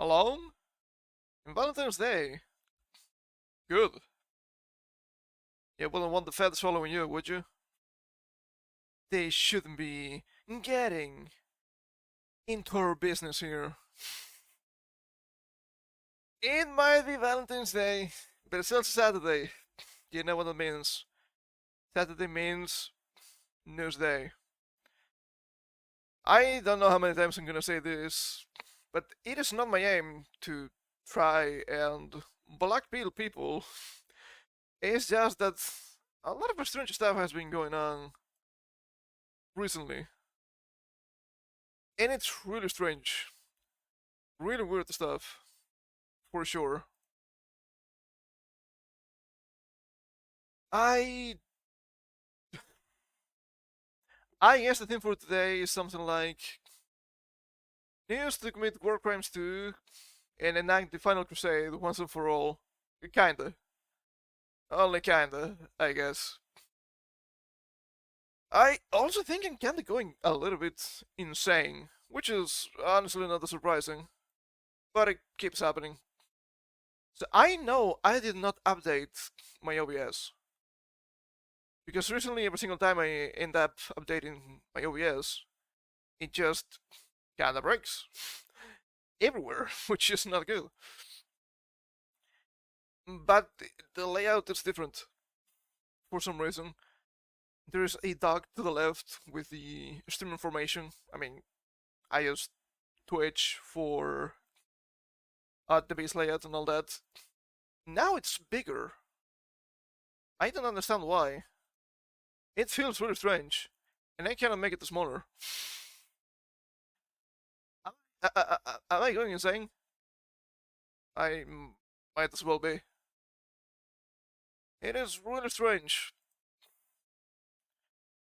Alone? On Valentine's Day? Good. You wouldn't want the feds following you, would you? They shouldn't be getting into our business here. It might be Valentine's Day, but it's also Saturday. You know what it means. Saturday means News Day. I don't know how many times I'm gonna say this, but it is not my aim to try and blackmail people. It's just that a lot of strange stuff has been going on recently. And it's really strange. Really weird stuff. For sure. I guess the theme for today is something like news to commit war crimes to and enact the final crusade once and for all. Kinda. Only kinda, I guess. I also think I'm kinda going a little bit insane, which is honestly not that surprising. But it keeps happening. So I know I did not update my OBS. Because recently, every single time I end up updating my OBS, it just kinda breaks. Everywhere, which is not good. But the layout is different. For some reason. There's a dog to the left with the stream information. I mean, I used Twitch for the base layout and all that. Now it's bigger. I don't understand why. It feels really strange, and I cannot make it smaller. Am I going insane? I might as well be. It is really strange.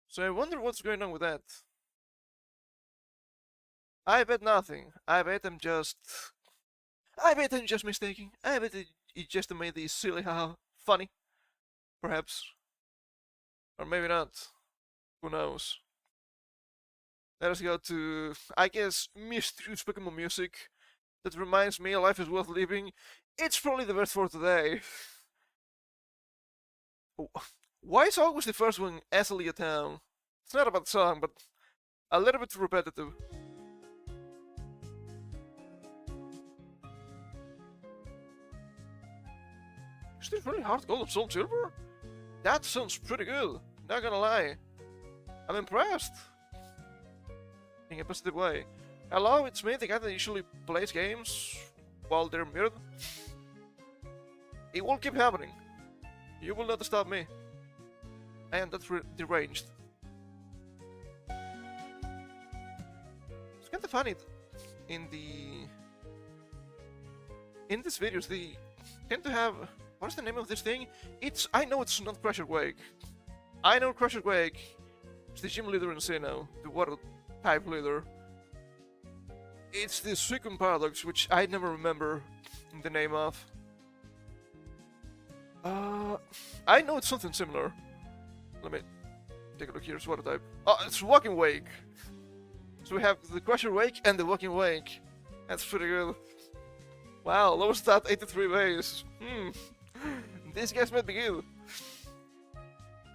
So I wonder what's going on with that. I bet nothing. I bet I'm just mistaken. I bet it just made this silly haha funny. Perhaps. Or maybe not. Who knows? Let us go to, I guess, mysterious Pokemon music that reminds me life is worth living. It's probably the best for today. Why is always the first one Azalea Town? It's not a bad song, but a little bit repetitive. Is this really hard gold of Soul Silver? That sounds pretty good, not gonna lie. I'm impressed. In a positive way. Hello, it's me, the guy that usually plays games while they're muted. It will keep happening. You will not stop me. I am that deranged. It's kinda funny in these videos they tend to have, what's the name of this thing? I know it's not Crusher Wake. I know Crusher Wake is the gym leader in Sinnoh, the water type leader. It's the Suicune Paradox, which I never remember the name of. I know it's something similar. Let me take a look here. It's water type. Oh, it's Walking Wake. So we have the Crusher Wake and the Walking Wake. That's pretty good. Wow, lowest stat 83 base. These guys might be good.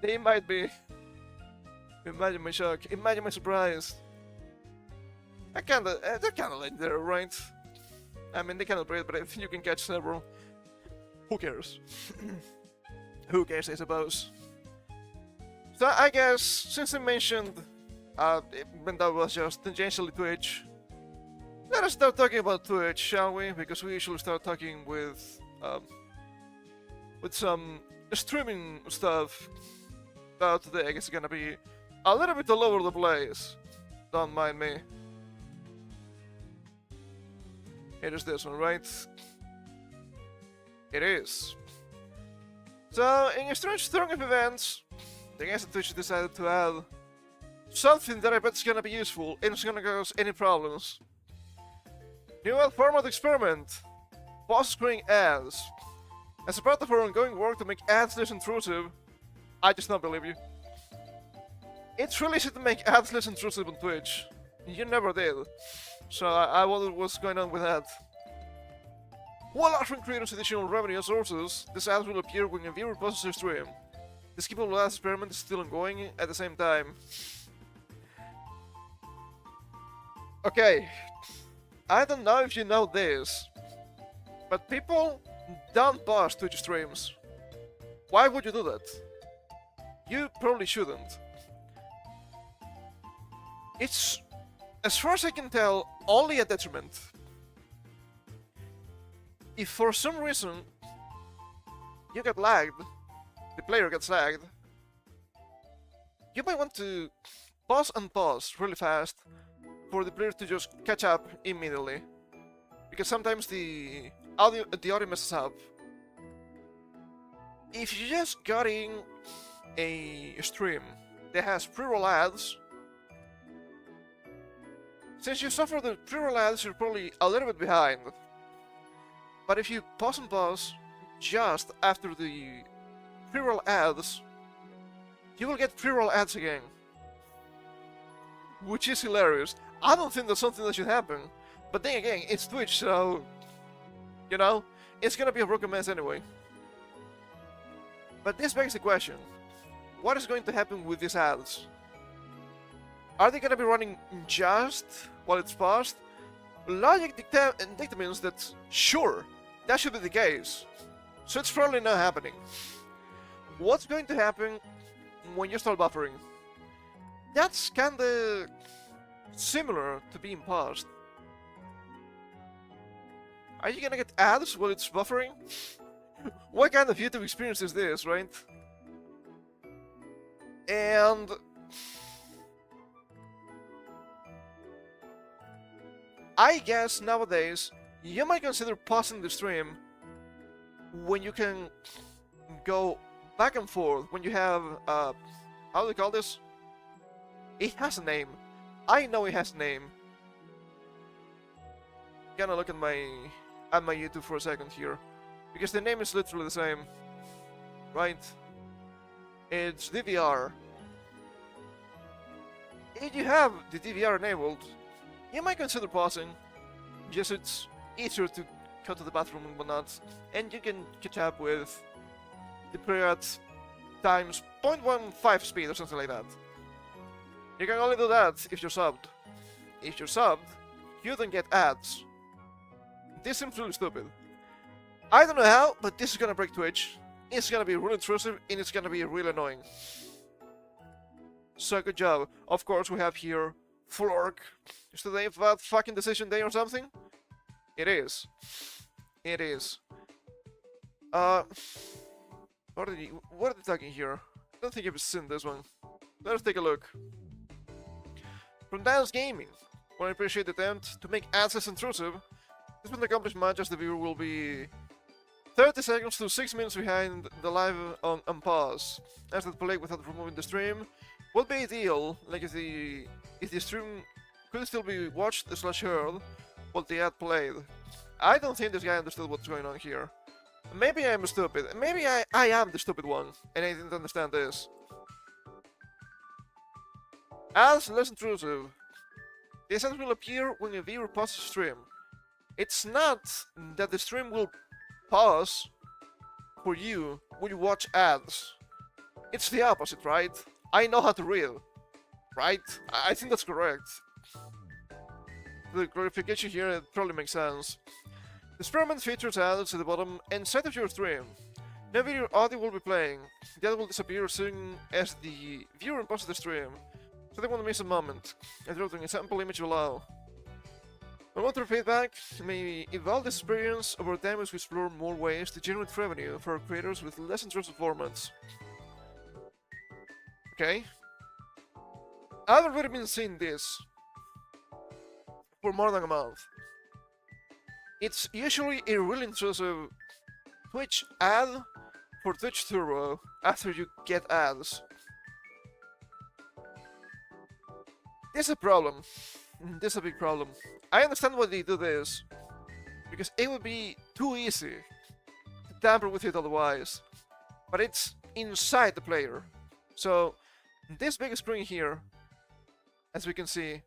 They might be. Imagine my shock. Imagine my surprise. They're kinda legendary, right? I mean, they cannot breed, but if you can catch several, who cares? Who cares, I suppose. So I guess, since I mentioned, even though it was just tangentially Twitch, let us start talking about Twitch, shall we? Because we usually start talking with some streaming stuff. But today I guess it's gonna be a little bit all over the place. Don't mind me. It is this one, right? It is. So, in a strange string of events, the guys at Twitch decided to add something that I bet is gonna be useful and it's gonna cause any problems. New ad format experiment. Pause screen ads. As a part of our ongoing work to make ads less intrusive, I just don't believe you. It's really easy to make ads less intrusive on Twitch. You never did. So I wonder what's going on with that. While offering creators additional revenue sources, this ad will appear when a viewer posts their stream. The skippable ad experiment is still ongoing at the same time. Okay, I don't know if you know this, but people don't pause Twitch streams. Why would you do that? You probably shouldn't. It's, as far as I can tell, only a detriment. If for some reason you get lagged, the player gets lagged, you might want to pause and pause really fast for the player to just catch up immediately. Because sometimes the audio messes up. If you just got in a stream that has pre-roll ads, since you suffer the pre-roll ads, you're probably a little bit behind. But if you pause and pause just after the pre-roll ads, you will get pre-roll ads again. Which is hilarious. I don't think that's something that should happen. But then again, it's Twitch, so... you know, it's gonna be a broken mess anyway. But this begs the question. What is going to happen with these ads? Are they gonna be running just while it's paused? Logic determines that, sure, that should be the case. So it's probably not happening. What's going to happen when you start buffering? That's kinda similar to being paused. Are you gonna get ads while it's buffering? What kind of YouTube experience is this, right? And... I guess nowadays, you might consider pausing the stream when you can go back and forth, when you have, how do they call this? It has a name. I know it has a name. Gonna look at my YouTube for a second here, because the name is literally the same, right? It's DVR. If you have the DVR enabled, you might consider pausing. Just it's easier to go to the bathroom and whatnot, and you can catch up with the player at times 0.15 speed or something like that. You can only do that if you're subbed. If you're subbed, you don't get ads. This seems really stupid. I don't know how, but this is gonna break Twitch. It's gonna be really intrusive, and it's gonna be really annoying. So good job. Of course, we have here Flork. Is today about fucking decision day or something? It is. It is. What are they talking here? I don't think I've seen this one. Let's take a look. From Dance Gaming. Well, I appreciate the attempt to make ads less intrusive. This will accomplish much as the viewer will be 30 seconds to 6 minutes behind the live on pause. As that play without removing the stream would be ideal, like if the stream could still be watched / heard while the ad played. I don't think this guy understood what's going on here. Maybe I'm stupid. Maybe I am the stupid one, and I didn't understand this. Ads less intrusive. These ads will appear when a viewer pauses the stream. It's not that the stream will pause for you when you watch ads. It's the opposite, right? I know how to read, right? I think that's correct. The clarification here probably makes sense. The experiment features ads at the bottom and side of your stream. No video audio will be playing. The ad will disappear as soon as the viewer pauses the stream, so they won't miss a moment. I wrote an example image below. I want to feedback. May evolve this experience over time as we explore more ways to generate revenue for our creators with less intrusive formats. Okay. I've already been seeing this for more than a month. It's usually a really intrusive Twitch ad for Twitch Turbo after you get ads. This is a problem. This is a big problem. I understand why they do this, because it would be too easy to tamper with it otherwise. But it's inside the player. So this big screen here, as we can see,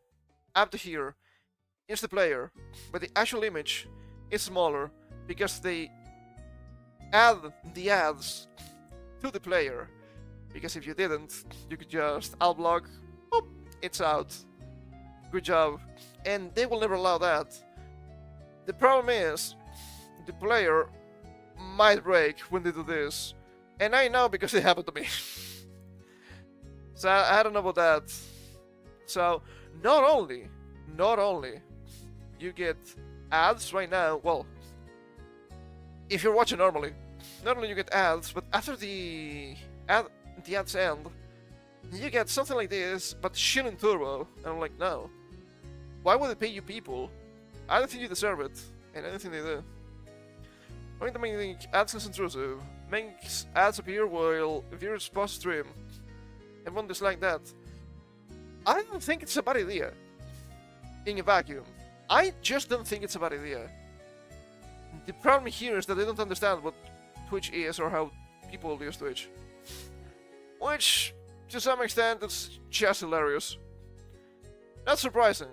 up to here, is the player, but the actual image is smaller because they add the ads to the player. Because if you didn't, you could just outblock, boop, it's out. Good job. And they will never allow that. The problem is, the player might break when they do this. And I know because it happened to me. So I don't know about that. So not only you get ads right now, well, if you're watching normally, not only you get ads, but after the ads end, you get something like this, but shit in turbo. And I'm like, no. Why would they pay you people? I don't think you deserve it, and I don't think they do. Going to make ads less intrusive, makes ads appear while viewers pause stream. Everyone dislike that. I don't think it's a bad idea. In a vacuum. I just don't think it's a bad idea. The problem here is that they don't understand what Twitch is or how people use Twitch. Which, to some extent, it's just hilarious. Not surprising.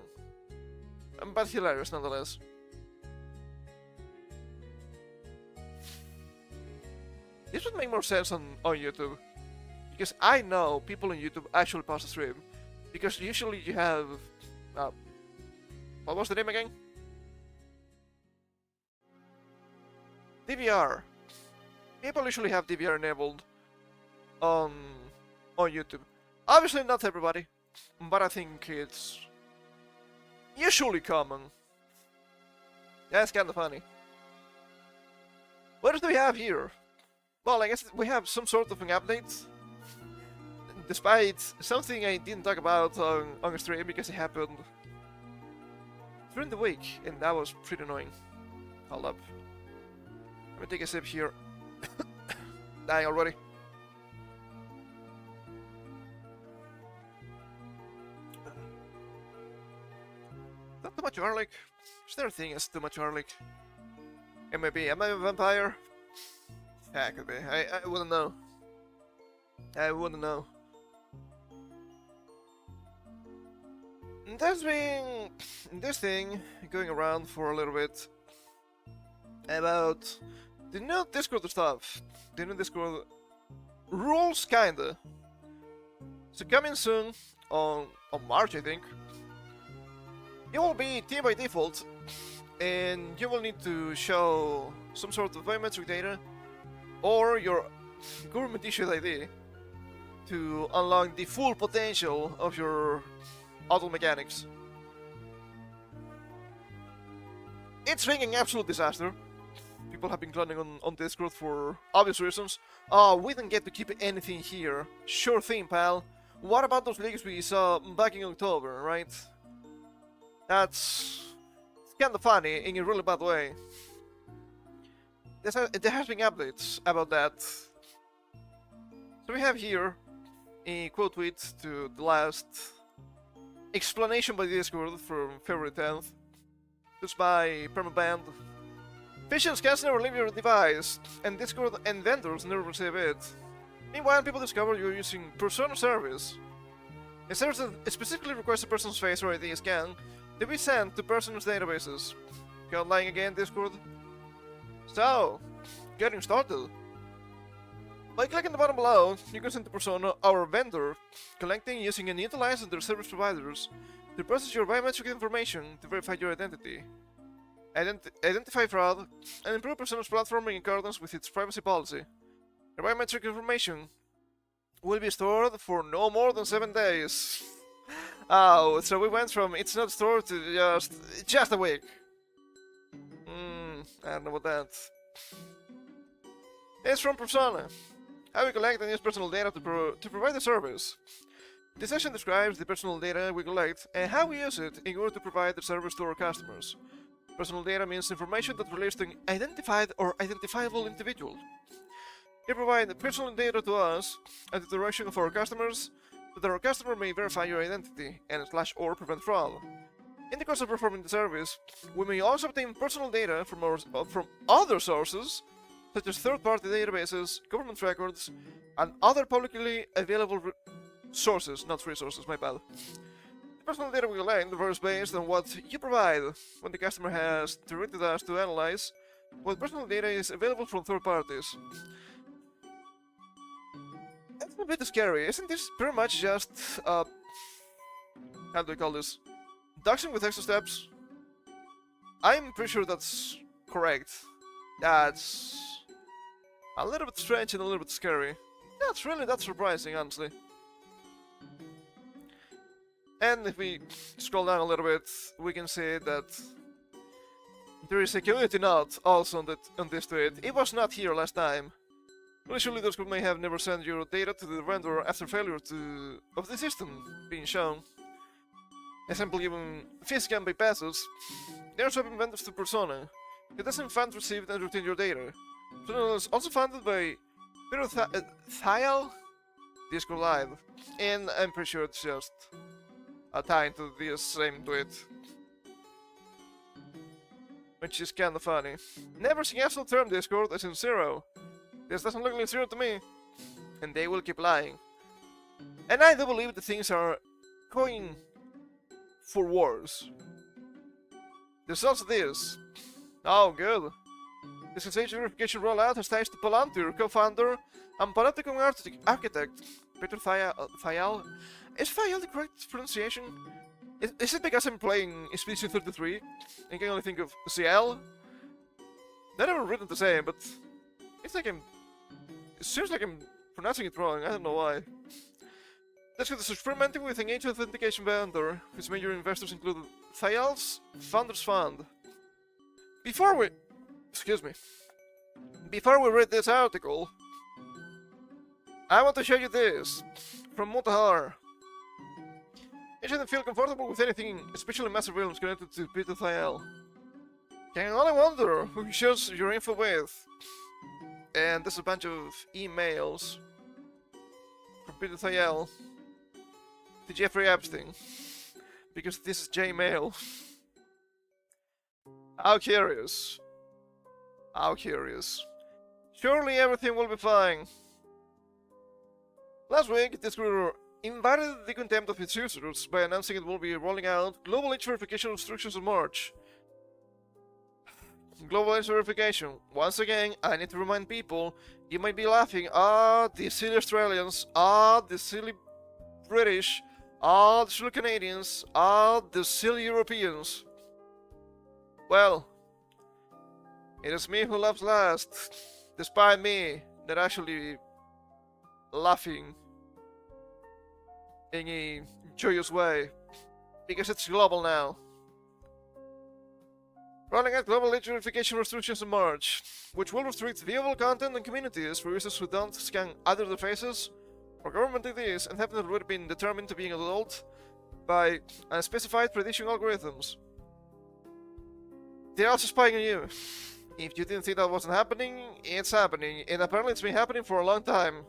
But hilarious nonetheless. This would make more sense on YouTube. Because I know people on YouTube actually pause the stream. Because usually you have... what was the name again? DVR. People usually have DVR enabled on YouTube. Obviously not everybody, but I think it's usually common. That's kind of funny. What else do we have here? Well, I guess we have some sort of an update. Despite something I didn't talk about on stream because it happened during the week, and that was pretty annoying. Hold up. Let me take a sip here. Dying already. Not too much garlic. Is there a thing as too much garlic? It may be. Am I a vampire? Yeah, could be. I wouldn't know. I wouldn't know. There's been this thing going around for a little bit about the new Discord stuff. The new Discord rules, kinda. So coming soon on March, I think. You will be team by default, and you will need to show some sort of biometric data or your government issued ID to unlock the full potential of your auto mechanics. It's been an absolute disaster. People have been cloning on Discord for obvious reasons. Oh, we didn't get to keep anything here. Sure thing, pal. What about those leaks we saw back in October, right? It's kinda funny in a really bad way. There has been updates about that. So we have here a quote tweet to the last explanation by Discord from February 10th. This by permaband. Phishing scans never leave your device, and Discord and vendors never receive it. Meanwhile, people discover you're using Persona service. A service that specifically requires a person's face or ID scan to be sent to person's databases. Got lying again, Discord? So, getting started. By clicking the button below, you can send to Persona our vendor, collecting, using, and utilizing their service providers to process your biometric information to verify your identity, identify fraud, and improve Persona's platform in accordance with its privacy policy. Your biometric information will be stored for no more than 7 days. Oh, so we went from it's not stored to just a week. I don't know about that. It's from Persona. How we collect and use personal data to provide the service. This section describes the personal data we collect and how we use it in order to provide the service to our customers. Personal data means information that relates to an identified or identifiable individual. You provide personal data to us at the direction of our customers so that our customer may verify your identity and /or prevent fraud. In the course of performing the service, we may also obtain personal data from other sources, such as third-party databases, government records, and other publicly available sources, not resources, my bad. The personal data we collect varies based on what you provide. When the customer has directed us to analyze What personal data is available from third parties. That's a bit scary. Isn't this pretty much just, how do we call this? Doxing with extra steps? I'm pretty sure that's correct. That's a little bit strange and a little bit scary. That's really that surprising, honestly. And if we scroll down a little bit, we can see that there is a community note also on this tweet. It was not here last time. Militia leaders may have never sent your data to the vendor after failure of the system being shown. Example given Fizzcam bypasses. They are swapping vendors to Persona. It doesn't fund received and retain your data. Persona is also funded by Peter Thiel Discord Live. And I'm pretty sure it's just a tie into this same tweet. Which is kinda funny. Never successful term Discord as in zero. This doesn't look like zero to me. And they will keep lying. And I do believe that things are going for wars. There's also this. Oh, good. The sensation verification rollout has ties to Palantir, co-founder and political architect Peter Thiel. Is Thiel the correct pronunciation? Is it because I'm playing Expedition 33 and can only think of CL? They're never written the same, but it's like it seems like I'm pronouncing it wrong. I don't know why. This is experimenting with an ancient authentication vendor, whose major investors include Thiel's Founders Fund. Before we read this article, I want to show you this from Mutahar. You shouldn't feel comfortable with anything, especially massive realms connected to Peter Thiel. Can only wonder who he shares your info with. And there's a bunch of emails from Peter Thiel to Jeffrey Epstein, because this is J-mail. How curious. How curious. Surely everything will be fine. Last week, this group invited the contempt of its users by announcing it will be rolling out global age verification restrictions in March. Global age verification. Once again, I need to remind people, you might be laughing, the silly Australians, the silly British, the silly Canadians, the silly Europeans. Well, it is me who laughs last, despite me not actually laughing in a joyous way, because it's global now. Rolling out global age verification restrictions in March, which will restrict viewable content and communities for users who don't scan either their faces or government IDs and haven't already been determined to be an adult by unspecified prediction algorithms. They're also spying on you. If you didn't think that wasn't happening, it's happening, and apparently it's been happening for a long time.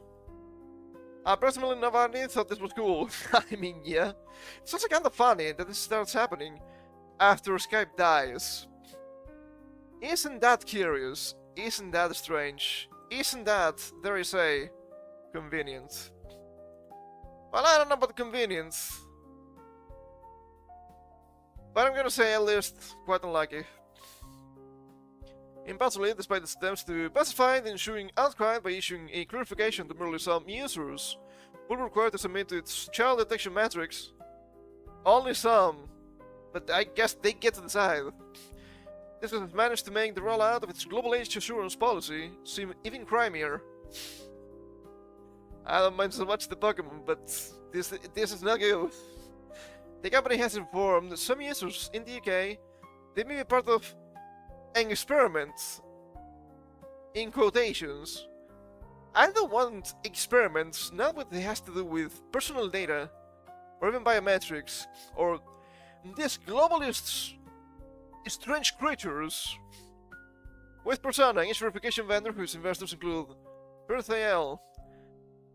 Personally, nobody thought this was cool. I mean, yeah. It's also kinda funny that this starts happening after Skype dies. Isn't that curious? Isn't that strange? Isn't that, dare I say, convenient? Well, I don't know about convenient, but I'm gonna say at least quite unlucky. Impossibly, despite its attempts to pacify the ensuing outcry by issuing a clarification to merely some users will be required to submit to its child detection matrix. Only some, but I guess they get to decide. This has managed to make the rollout of its global age assurance policy seem even crimier. I don't mind so much the Pokemon, but this is not good. The company has informed some users in the UK they may be part of an experiment, in quotations. I don't want experiments, not what it has to do with personal data, or even biometrics, or these globalists' strange creatures. With Persona, each verification vendor whose investors include Peter Thiel,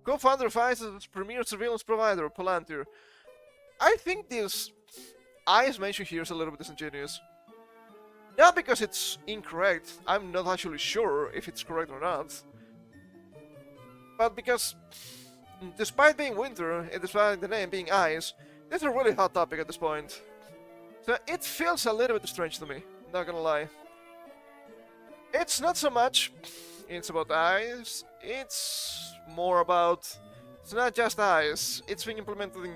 co-founder of ICE's premier surveillance provider, Palantir. I think this ICE mentioned here is a little bit disingenuous. Not because it's incorrect, I'm not actually sure if it's correct or not, but because, despite being winter and despite the name being ice, this is a really hot topic at this point. So it feels a little bit strange to me, not gonna lie. It's not so much it's about eyes, it's more about it's not just eyes, it's being implemented in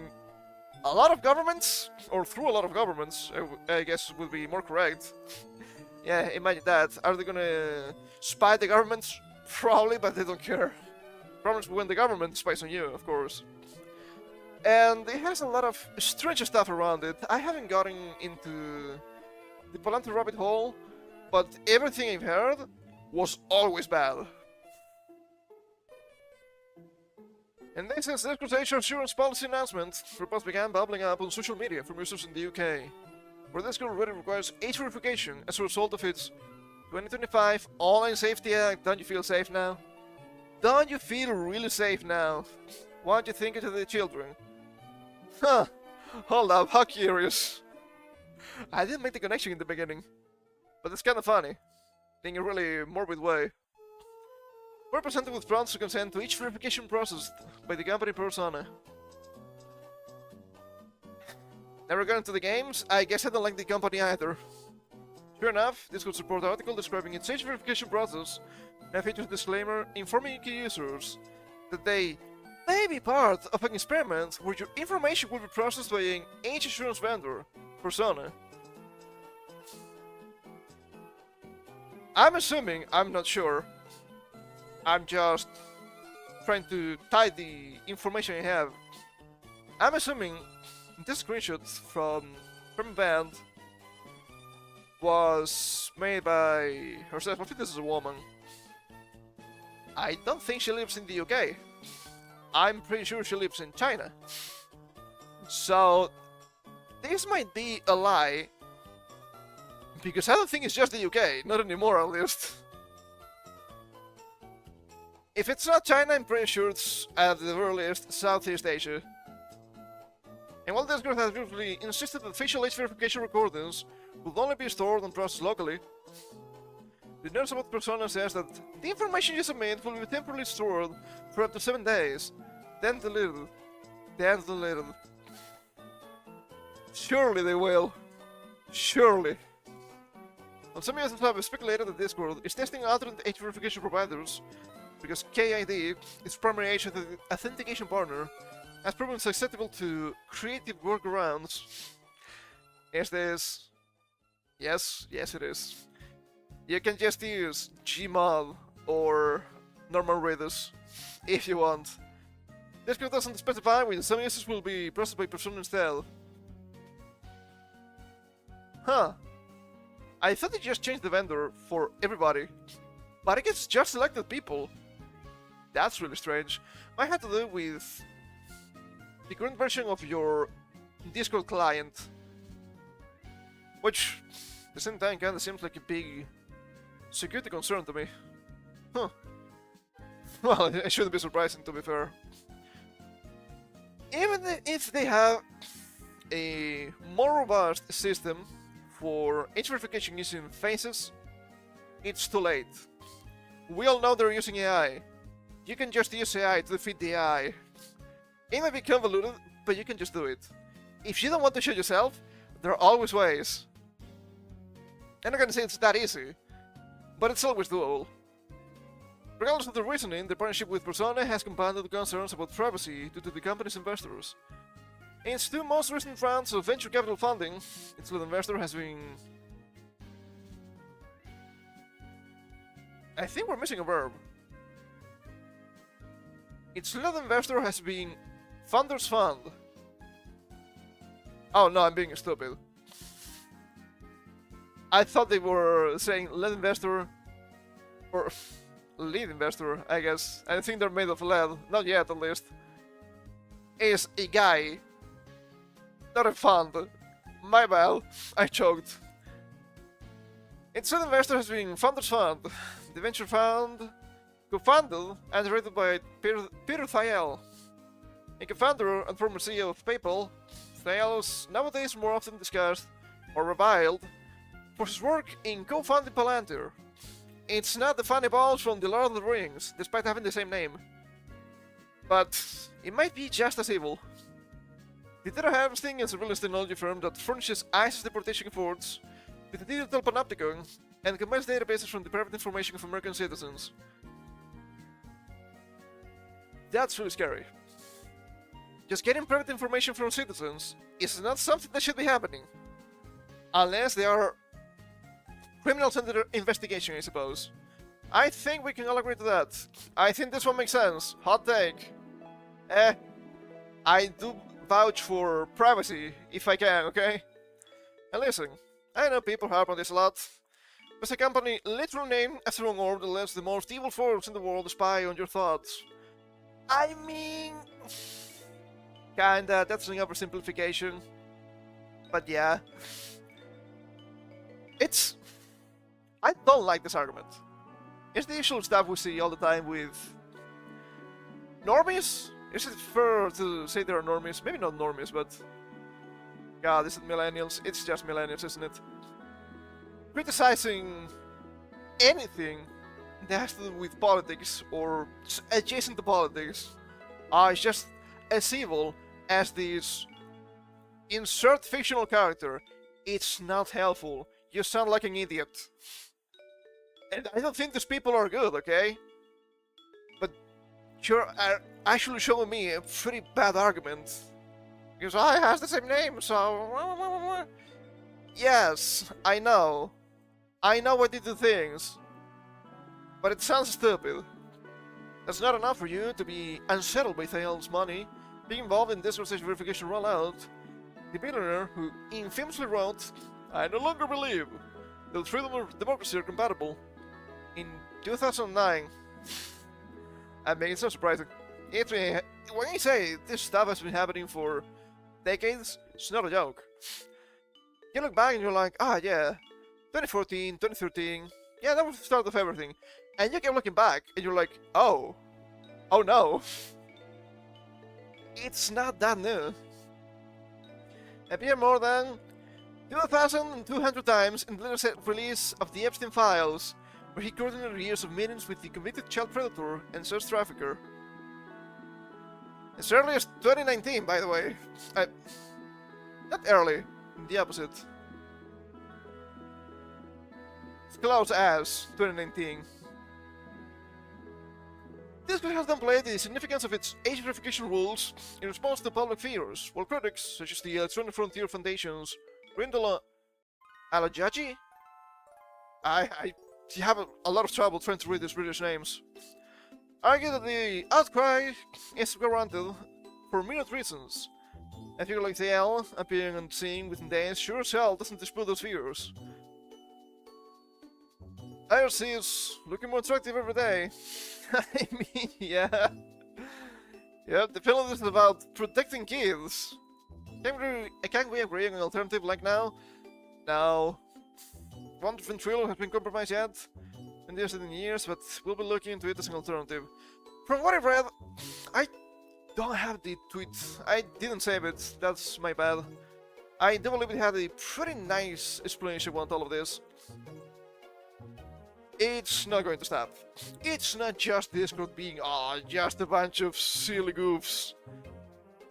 a lot of governments, or through a lot of governments, I guess would be more correct. Yeah, imagine that. Are they gonna spy the governments? Probably, but they don't care. Problems when the government spies on you, of course. And it has a lot of strange stuff around it. I haven't gotten into the Palantir rabbit hole, but everything I've heard was always bad. And this is the Crusade insurance policy announcement. Reports began bubbling up on social media from users in the UK, where this girl already requires age verification as a result of its 2025 Online Safety Act. Don't you feel safe now? Don't you feel really safe now? Why don't you think it to the children? Huh, hold up, how curious. I didn't make the connection in the beginning, but it's kinda funny, in a really morbid way. We're presented with prompts to consent to each verification processed by the company persona. Now regarding to the games, I guess I don't like the company either. Sure enough, this could support an article describing its age verification process and features a disclaimer informing key users that they may be part of an experiment where your information will be processed by an age assurance vendor, persona. I'm assuming, I'm not sure. I'm just trying to tie the information I have. I'm assuming this screenshot from band was made by herself. I think this is a woman. I don't think she lives in the UK. I'm pretty sure she lives in China. So this might be a lie, because I don't think it's just the UK, not anymore at least. If it's not China, I'm pretty sure it's at the very least Southeast Asia. And while this group has briefly insisted that facial age verification recordings will only be stored and processed locally, the nurse about persona says that the information you submit will be temporarily stored for up to 7 days, then deleted. Then deleted. Surely they will. Surely. And some users have speculated that Discord is testing alternate age verification providers because KID, its primary age authentication partner, has proven susceptible to creative workarounds. Is this? Yes, yes it is. You can just use Gmod or normal readers if you want. Discord doesn't specify when some users will be processed by persona instead. Huh. I thought they just changed the vendor for everybody, but I guess just selected people. That's really strange. Might have to do with the current version of your Discord client, which at the same time kinda seems like a big security concern to me. Huh. Well, it shouldn't be surprising, to be fair. Even if they have a more robust system for age verification using faces, it's too late. We all know they're using AI. You can just use AI to defeat the AI. It may be convoluted, but you can just do it. If you don't want to show yourself, there are always ways. I'm not gonna say it's that easy, but it's always doable. Regardless of the reasoning, the partnership with Persona has compounded concerns about privacy due to the company's investors. In its two most recent rounds of venture capital funding, its lead investor has been... I think we're missing a verb. Its lead investor has been Founders Fund. Oh no, I'm being stupid. I thought they were saying lead investor, or lead investor, I guess. I think they're made of lead, not yet at least. Is a guy, not a fund. My bad, I choked. Its lead investor has been Founders Fund, the venture fund co-founded and directed by Peter Thiel. A co-founder and former CEO of PayPal, Thiel is nowadays more often discussed or reviled for his work in co-founding Palantir. It's not the funny balls from the Lord of the Rings, despite having the same name. But it might be just as evil. The Data Harvesting is a real-estate technology firm that furnishes ISIS deportation efforts with a digital panopticon and combines databases from the private information of American citizens. That's really scary. Just getting private information from citizens is not something that should be happening. Unless they are criminals under investigation, I suppose. I think we can all agree to that. I think this one makes sense. Hot take. I do vouch for privacy, if I can, okay? And listen, I know people harp on this a lot. But a company literally named after an orb that lets the most evil force in the world spy on your thoughts. I mean... kinda, that's an oversimplification. But yeah. It's... I don't like this argument. It's the usual stuff we see all the time with... normies? Is it fair to say they're normies? Maybe not normies, but... God, is it millennials? It's just millennials, isn't it? Criticizing anything that has to do with politics or adjacent to politics is just as evil as this insert fictional character. It's not helpful. You sound like an idiot. And I don't think these people are good, okay? But you're actually showing me a pretty bad argument. Because I has the same name, so... Yes, I know. I know I did the things. But it sounds stupid. That's not enough for you to be unsettled by Thael's money, being involved in this research verification rollout. The billionaire who infamously wrote, "I no longer believe that freedom and democracy are compatible," in 2009. I mean, it's so surprising. When you say this stuff has been happening for decades, it's not a joke. You look back and you're like, ah, yeah, 2014, 2013, yeah, that was the start of everything. And you keep looking back and you're like, oh no. It's not that new. Appear more than 2,200 times in the latest release of the Epstein Files, where he coordinated years of meetings with the convicted child predator and sex trafficker. As early as 2019, by the way. Not early, the opposite. It's close as 2019. This book has downplayed the significance of its age verification rules in response to public fears, while critics, such as the Electronic Frontier Foundation's Rindala Alajaji, I have a lot of trouble trying to read these British names, argue that the outcry is warranted for myriad reasons. A figure like Thael appearing on the scene within days sure as hell doesn't dispute those fears. IRC is looking more attractive every day. I mean, yeah. Yep, the film is about protecting kids. Can't we agree on an alternative like now? No. One different thriller has been compromised yet. In years, but we'll be looking into it as an alternative. From what I've read, I don't have the tweet. I didn't save it. That's my bad. I do believe it had a pretty nice explanation about all of this. It's not going to stop. It's not just Discord being, just a bunch of silly goofs.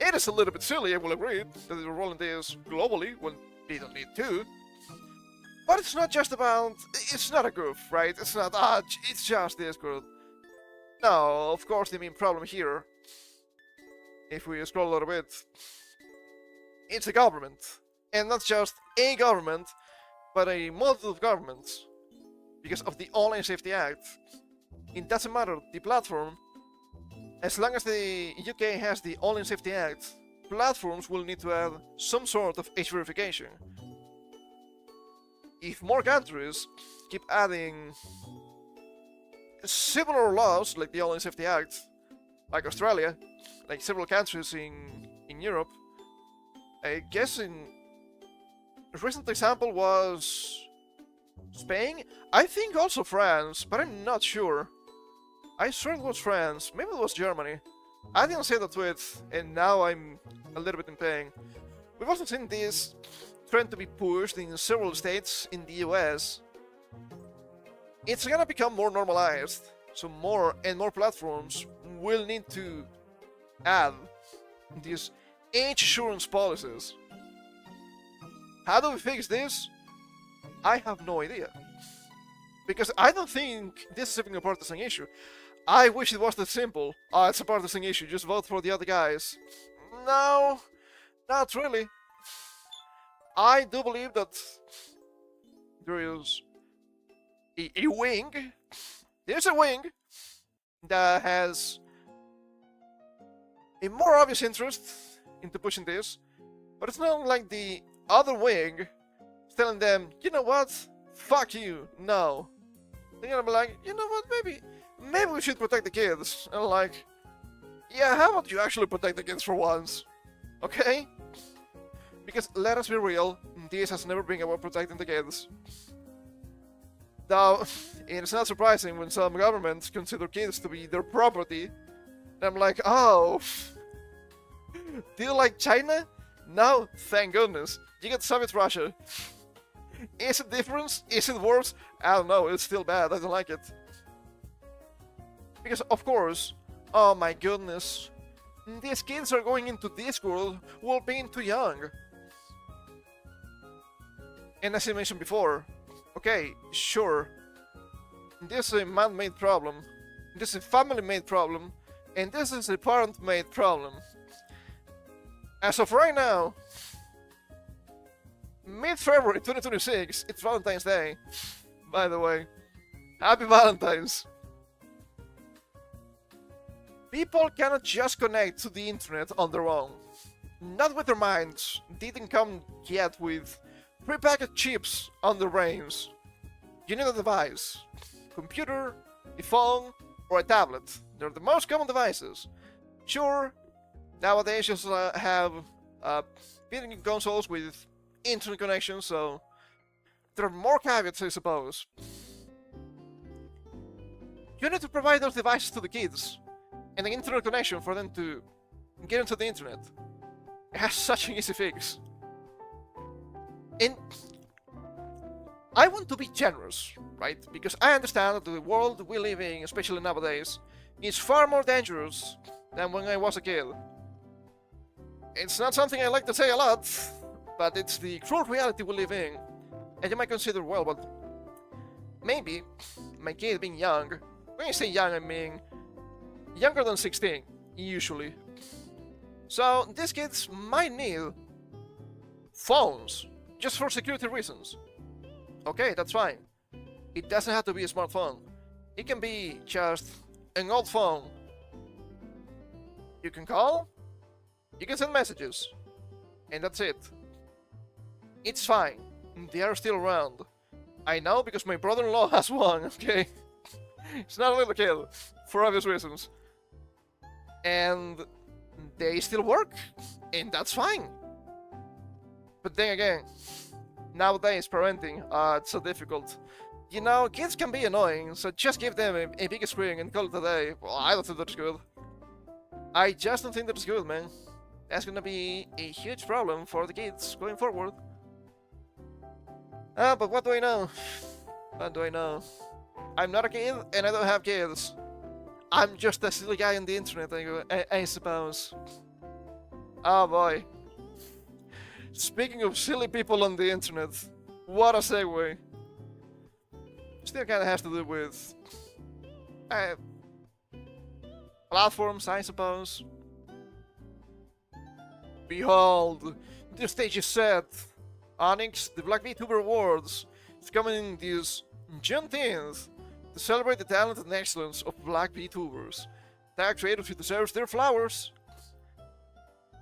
It is a little bit silly, I will agree, that they're rolling this globally when they don't need to. But it's not just about... It's not a goof, right? It's not, it's just Discord. No, of course the main problem here, if we scroll a little bit, it's a government. And not just a government, but a multitude of governments. Because of the Online Safety Act. It doesn't matter the platform. As long as the UK has the Online Safety Act, platforms will need to add some sort of age verification. If more countries keep adding similar laws like the Online Safety Act, like Australia, like several countries in Europe, I guess a recent example was Spain? I think also France, but I'm not sure. I swear it was France, maybe it was Germany. I didn't say that tweet, and now I'm a little bit in pain. We've also seen this trend to be pushed in several states in the US. It's gonna become more normalized, so more and more platforms will need to add these age assurance policies. How do we fix this? I have no idea. Because I don't think this is even a partisan issue. I wish it was that simple. It's a partisan issue, just vote for the other guys. No, not really. I do believe that there is a wing. There's a wing that has a more obvious interest into pushing this, but it's not like the other wing is telling them, you know what, fuck you, no. They're gonna be like, you know what, maybe we should protect the kids. And like, yeah, how about you actually protect the kids for once? Okay? Because let us be real, this has never been about protecting the kids. Though, it's not surprising when some governments consider kids to be their property. I'm like, oh, do you like China? No, thank goodness. You get Soviet Russia. Is it different? Is it worse? I don't know, it's still bad, I don't like it. Because, of course, oh my goodness, these kids are going into this world while being too young. And as I mentioned before, okay, sure, this is a man-made problem, this is a family-made problem, and this is a parent-made problem. As of right now, mid-February 2026, it's Valentine's Day, by the way. Happy Valentine's! People cannot just connect to the internet on their own. Not with their minds, they didn't come yet with prepackaged chips on their brains. You need a device. Computer, a phone, or a tablet. They're the most common devices. Sure, nowadays you have video consoles with internet connection, so there are more caveats, I suppose. You need to provide those devices to the kids, and an internet connection for them to get into the internet. It has such an easy fix. And I want to be generous, right? Because I understand that the world we live in, especially nowadays, is far more dangerous than when I was a kid. It's not something I like to say a lot, but it's the cruel reality we live in. And you might consider, well, but maybe my kid being young, when I say young, I mean younger than 16, usually. So these kids might need phones, just for security reasons. Okay, that's fine. It doesn't have to be a smartphone. It can be just an old phone. You can call, you can send messages, and that's it. It's fine. They are still around. I know because my brother-in-law has one, okay? It's not a little kid, for obvious reasons. And they still work, and that's fine. But then again, nowadays parenting, it's so difficult. You know, kids can be annoying, so just give them a big screen and call it a day. Well, I don't think that's good. I just don't think that's good, man. That's gonna be a huge problem for the kids going forward. But what do I know? What do I know? I'm not a kid, and I don't have kids. I'm just a silly guy on the internet, I suppose. Oh boy. Speaking of silly people on the internet, what a segue. Still kinda has to do with platforms, I suppose. Behold, the stage is set. Onyx, the Black VTuber Awards, is coming this Juneteenth to celebrate the talent and excellence of Black VTubers. Tag creators who deserve their flowers.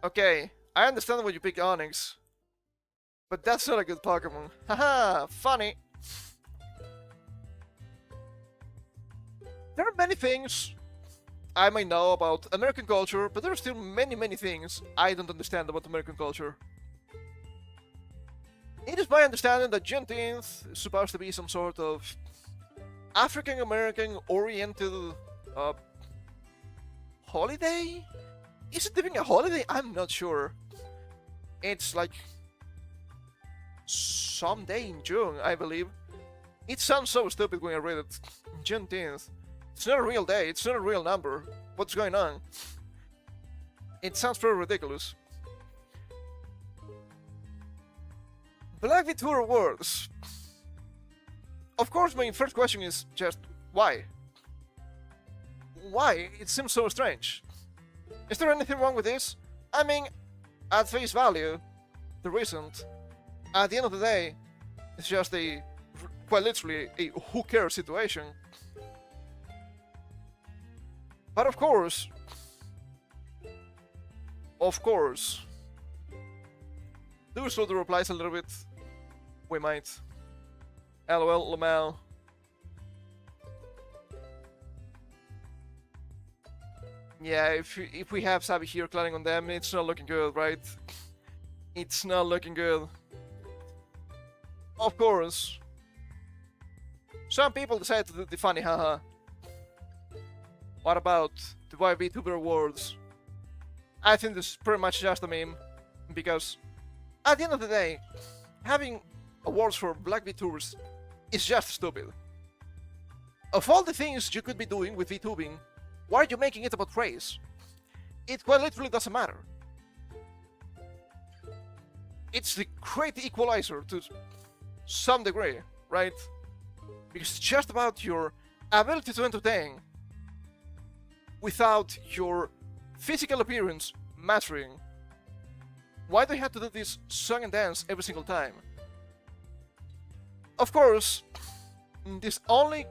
Okay, I understand why you pick Onyx, but that's not a good Pokemon. Haha, funny. There are many things I might know about American culture, but there are still many things I don't understand about American culture. It is my understanding that Juneteenth is supposed to be some sort of African-American oriented holiday? Is it even a holiday? I'm not sure. It's like some day in June, I believe. It sounds so stupid when I read it. Juneteenth. It's not a real day, it's not a real number. What's going on? It sounds pretty ridiculous. Black VTuber Awards. Of course, my first question is just why? Why? It seems so strange. Is there anything wrong with this? I mean, at face value, there isn't. At the end of the day, it's just quite literally a who cares situation. But of course, do we slow the replies a little bit? We might. LOL, Lamel. Yeah, if we have Sabi here clanning on them, it's not looking good, right? It's not looking good. Of course. Some people decide to do the funny haha. What about the vtuber awards? I think this is pretty much just a meme, because at the end of the day, having awards for black VTubers is just stupid. Of all the things you could be doing with VTubing, why are you making it about race? It quite literally doesn't matter. It's the great equalizer to some degree, right? Because it's just about your ability to entertain without your physical appearance mattering. Why do you have to do this song and dance every single time? Of course, this only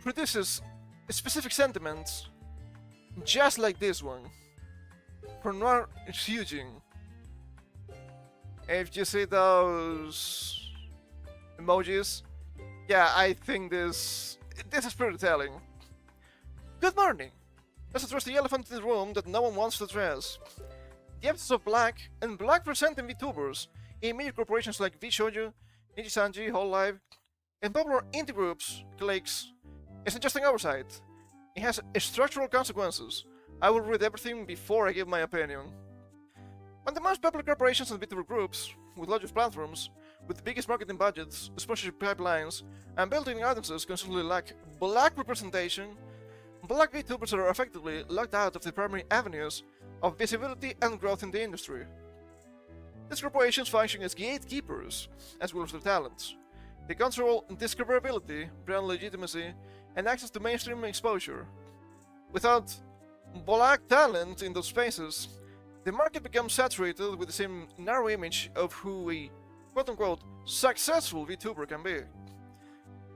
produces specific sentiments, just like this one, from Noir Hyujin. If you see those emojis, yeah, I think this is pretty telling. Good morning! Let's address the elephant in the room that no one wants to address. The absence of black and black-presenting VTubers in major corporations like VShoju, Nijisanji, Hololive, and popular indie groups, cliques, isn't just an oversight. It has structural consequences. I will read everything before I give my opinion. When the most popular corporations and VTuber groups, with largest platforms, with the biggest marketing budgets, sponsorship pipelines, and built-in audiences consistently lack black representation, black VTubers are effectively locked out of the primary avenues of visibility and growth in the industry. These corporations function as gatekeepers, as well as their talents. They control discoverability, brand legitimacy, and access to mainstream exposure. Without black talent in those spaces, the market becomes saturated with the same narrow image of who a quote-unquote successful VTuber can be.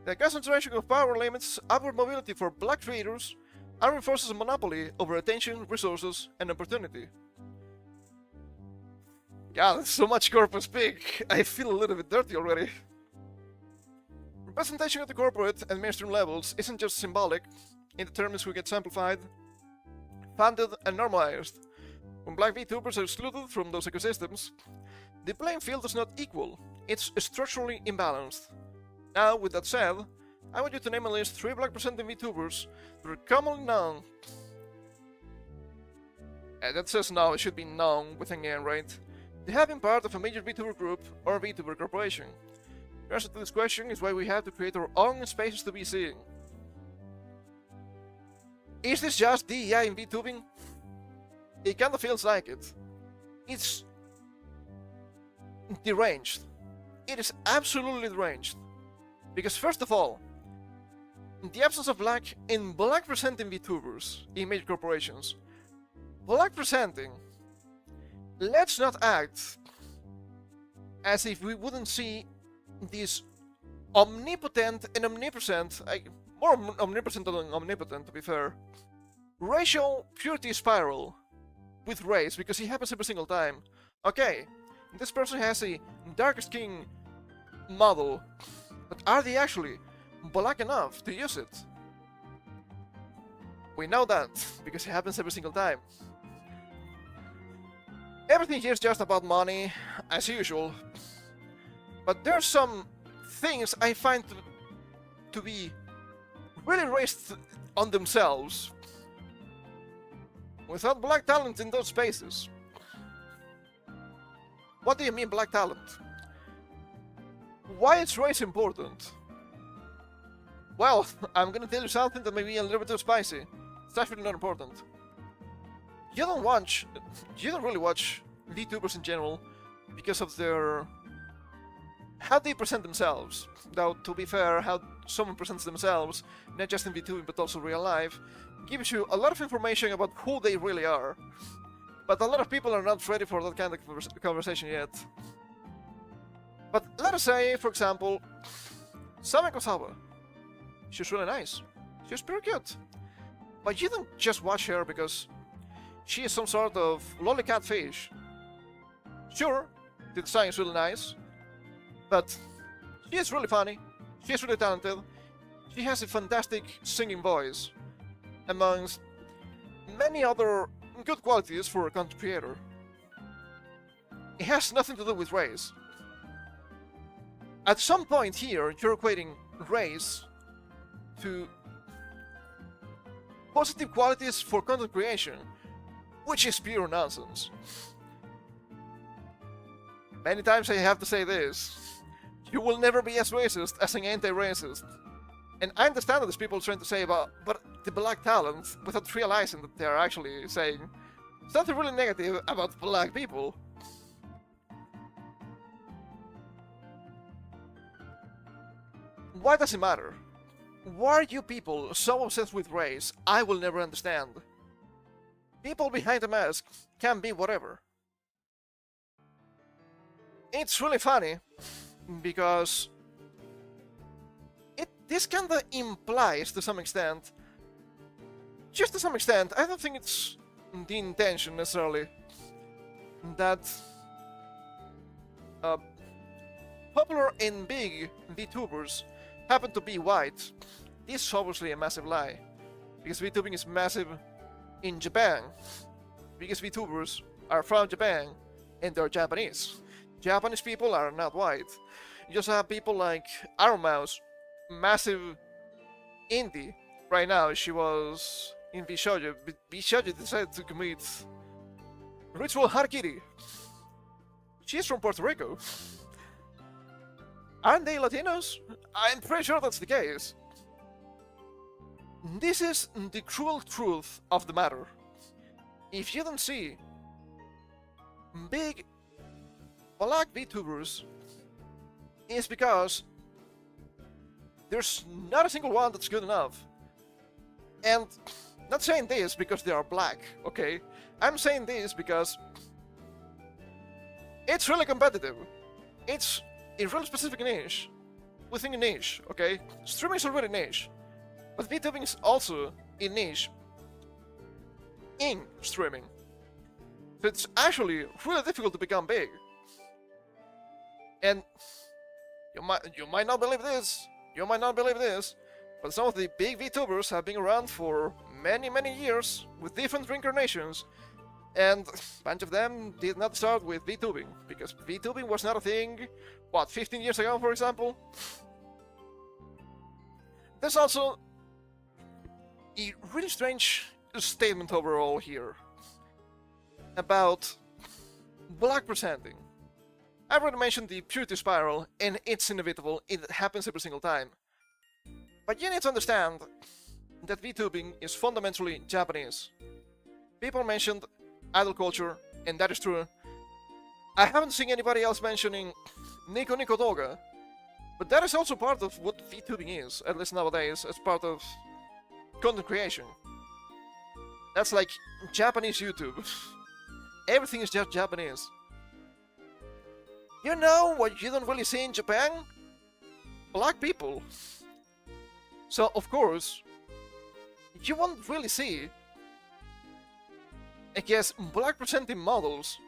The concentration of power limits upward mobility for black creators and reinforces a monopoly over attention, resources, and opportunity. God, so much corporate speak. I feel a little bit dirty already. Representation at the corporate and mainstream levels isn't just symbolic in the terms who get simplified, funded, and normalized. When black VTubers are excluded from those ecosystems, the playing field is not equal, it's structurally imbalanced. Now, with that said, I want you to name at least 3 black-presenting VTubers that are commonly known. That says no, it should be known with an N, right? They have been part of a major VTuber group or VTuber corporation. The answer to this question is why we have to create our own spaces to be seen. Is this just DEI in VTubing? It kinda feels like it. It's deranged. It is absolutely deranged. Because first of all, the absence of black in black-presenting VTubers in major corporations. Black-presenting. Let's not act as if we wouldn't see this omnipotent and omnipresent, more omnipresent than omnipotent to be fair, racial purity spiral with race, because it happens every single time. Okay, this person has a dark skin model, but are they actually black enough to use it? We know that, because it happens every single time. Everything here is just about money, as usual. But there's some things I find to be really raised on themselves. Without black talent in those spaces. What do you mean black talent? Why is race important? Well, I'm gonna tell you something that may be a little bit too spicy. It's actually not important. You don't really watch VTubers in general because of their how they present themselves. Though, to be fair, how someone presents themselves, not just in VTubing but also real life, gives you a lot of information about who they really are. But a lot of people are not ready for that kind of conversation yet. But let us say, for example, Sameko Sawa. She's really nice. She's pretty cute. But you don't just watch her because she is some sort of lollycat fish. Sure, the design is really nice, but she is really funny, she is really talented, she has a fantastic singing voice, amongst many other good qualities for a content creator. It has nothing to do with race. At some point here, you're equating race to positive qualities for content creation, which is pure nonsense. Many times I have to say this: you will never be as racist as an anti-racist. And I understand that there's people trying to say about but the black talent without realizing that they are actually saying something really negative about black people. Why does it matter? Why are you people so obsessed with race? I will never understand. People behind the mask can be whatever. It's really funny because this kinda implies to some extent, just to some extent, I don't think it's the intention necessarily, that popular and big VTubers happen to be white. This is obviously a massive lie, because VTubing is massive in Japan, because VTubers are from Japan and they're Japanese. Japanese people are not white. You just have people like Iron Mouse, massive indie. Right now, she was in Bishoujo. Bishoujo decided to commit ritual harakiri. She's from Puerto Rico. Aren't they Latinos? I'm pretty sure that's the case. This is the cruel truth of the matter. If you don't see big black VTubers, it's because there's not a single one that's good enough. And not saying this because they are black, okay? I'm saying this because it's really competitive. It's a really specific niche within a niche, okay? Streaming is already niche, but VTubing is also a niche in streaming. So it's actually really difficult to become big. And you might not believe this, but some of the big VTubers have been around for many years with different reincarnations, and a bunch of them did not start with VTubing, because VTubing was not a thing, what, 15 years ago, for example? There's also a really strange statement overall here about black presenting. I've already mentioned the purity spiral, and it's inevitable, it happens every single time. But you need to understand that VTubing is fundamentally Japanese. People mentioned idol culture, and that is true. I haven't seen anybody else mentioning Nico Nico Doga, but that is also part of what VTubing is, at least nowadays, as part of content creation. That's like Japanese YouTube. Everything is just Japanese. You know what you don't really see in Japan? Black people. So, of course, you won't really see, I guess, black presenting models,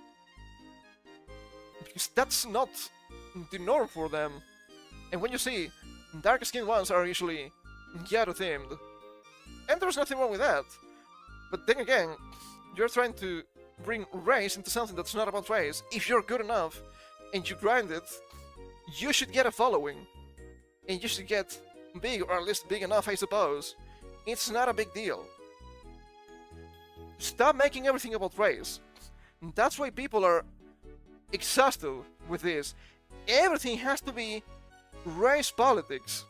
because that's not the norm for them. And when you see, dark skinned ones are usually ghetto themed. And there's nothing wrong with that. But then again, you're trying to bring race into something that's not about race. If you're good enough and you grind it, you should get a following. And you should get big, or at least big enough, I suppose. It's not a big deal. Stop making everything about race. That's why people are exhausted with this. Everything has to be race politics.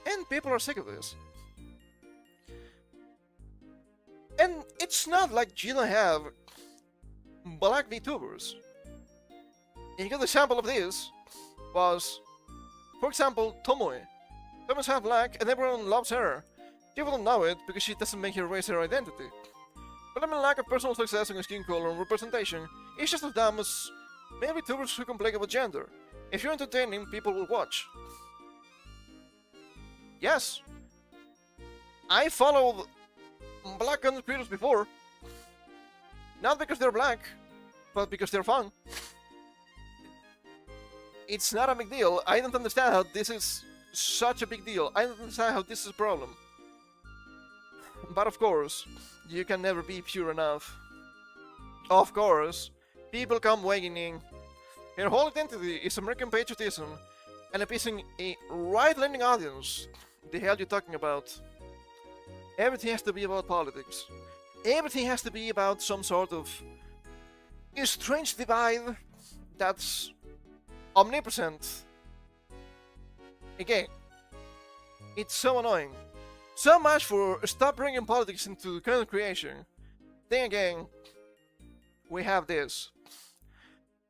And people are sick of this. And it's not like you don't have black VTubers. And you got a sample of this was, for example, Tomoe. Tomoe's half black and everyone loves her. She wouldn't know it because she doesn't make her race her identity. But I mean, lack of personal success in skin color and representation is just as dumb as male VTubers who complain about gender. If you're entertaining, people will watch. Yes, I followed black content creators before. Not because they're black, but because they're fun. It's not a big deal. I don't understand how this is such a big deal. I don't understand how this is a problem. But of course, you can never be pure enough. Of course, people come weighing in. Her whole identity is American patriotism and appeasing a right-leaning audience. The hell you talking about? Everything has to be about politics. Everything has to be about some sort of strange divide that's omnipresent. Again, it's so annoying. So much for stop bringing politics into content creation. Then again, we have this.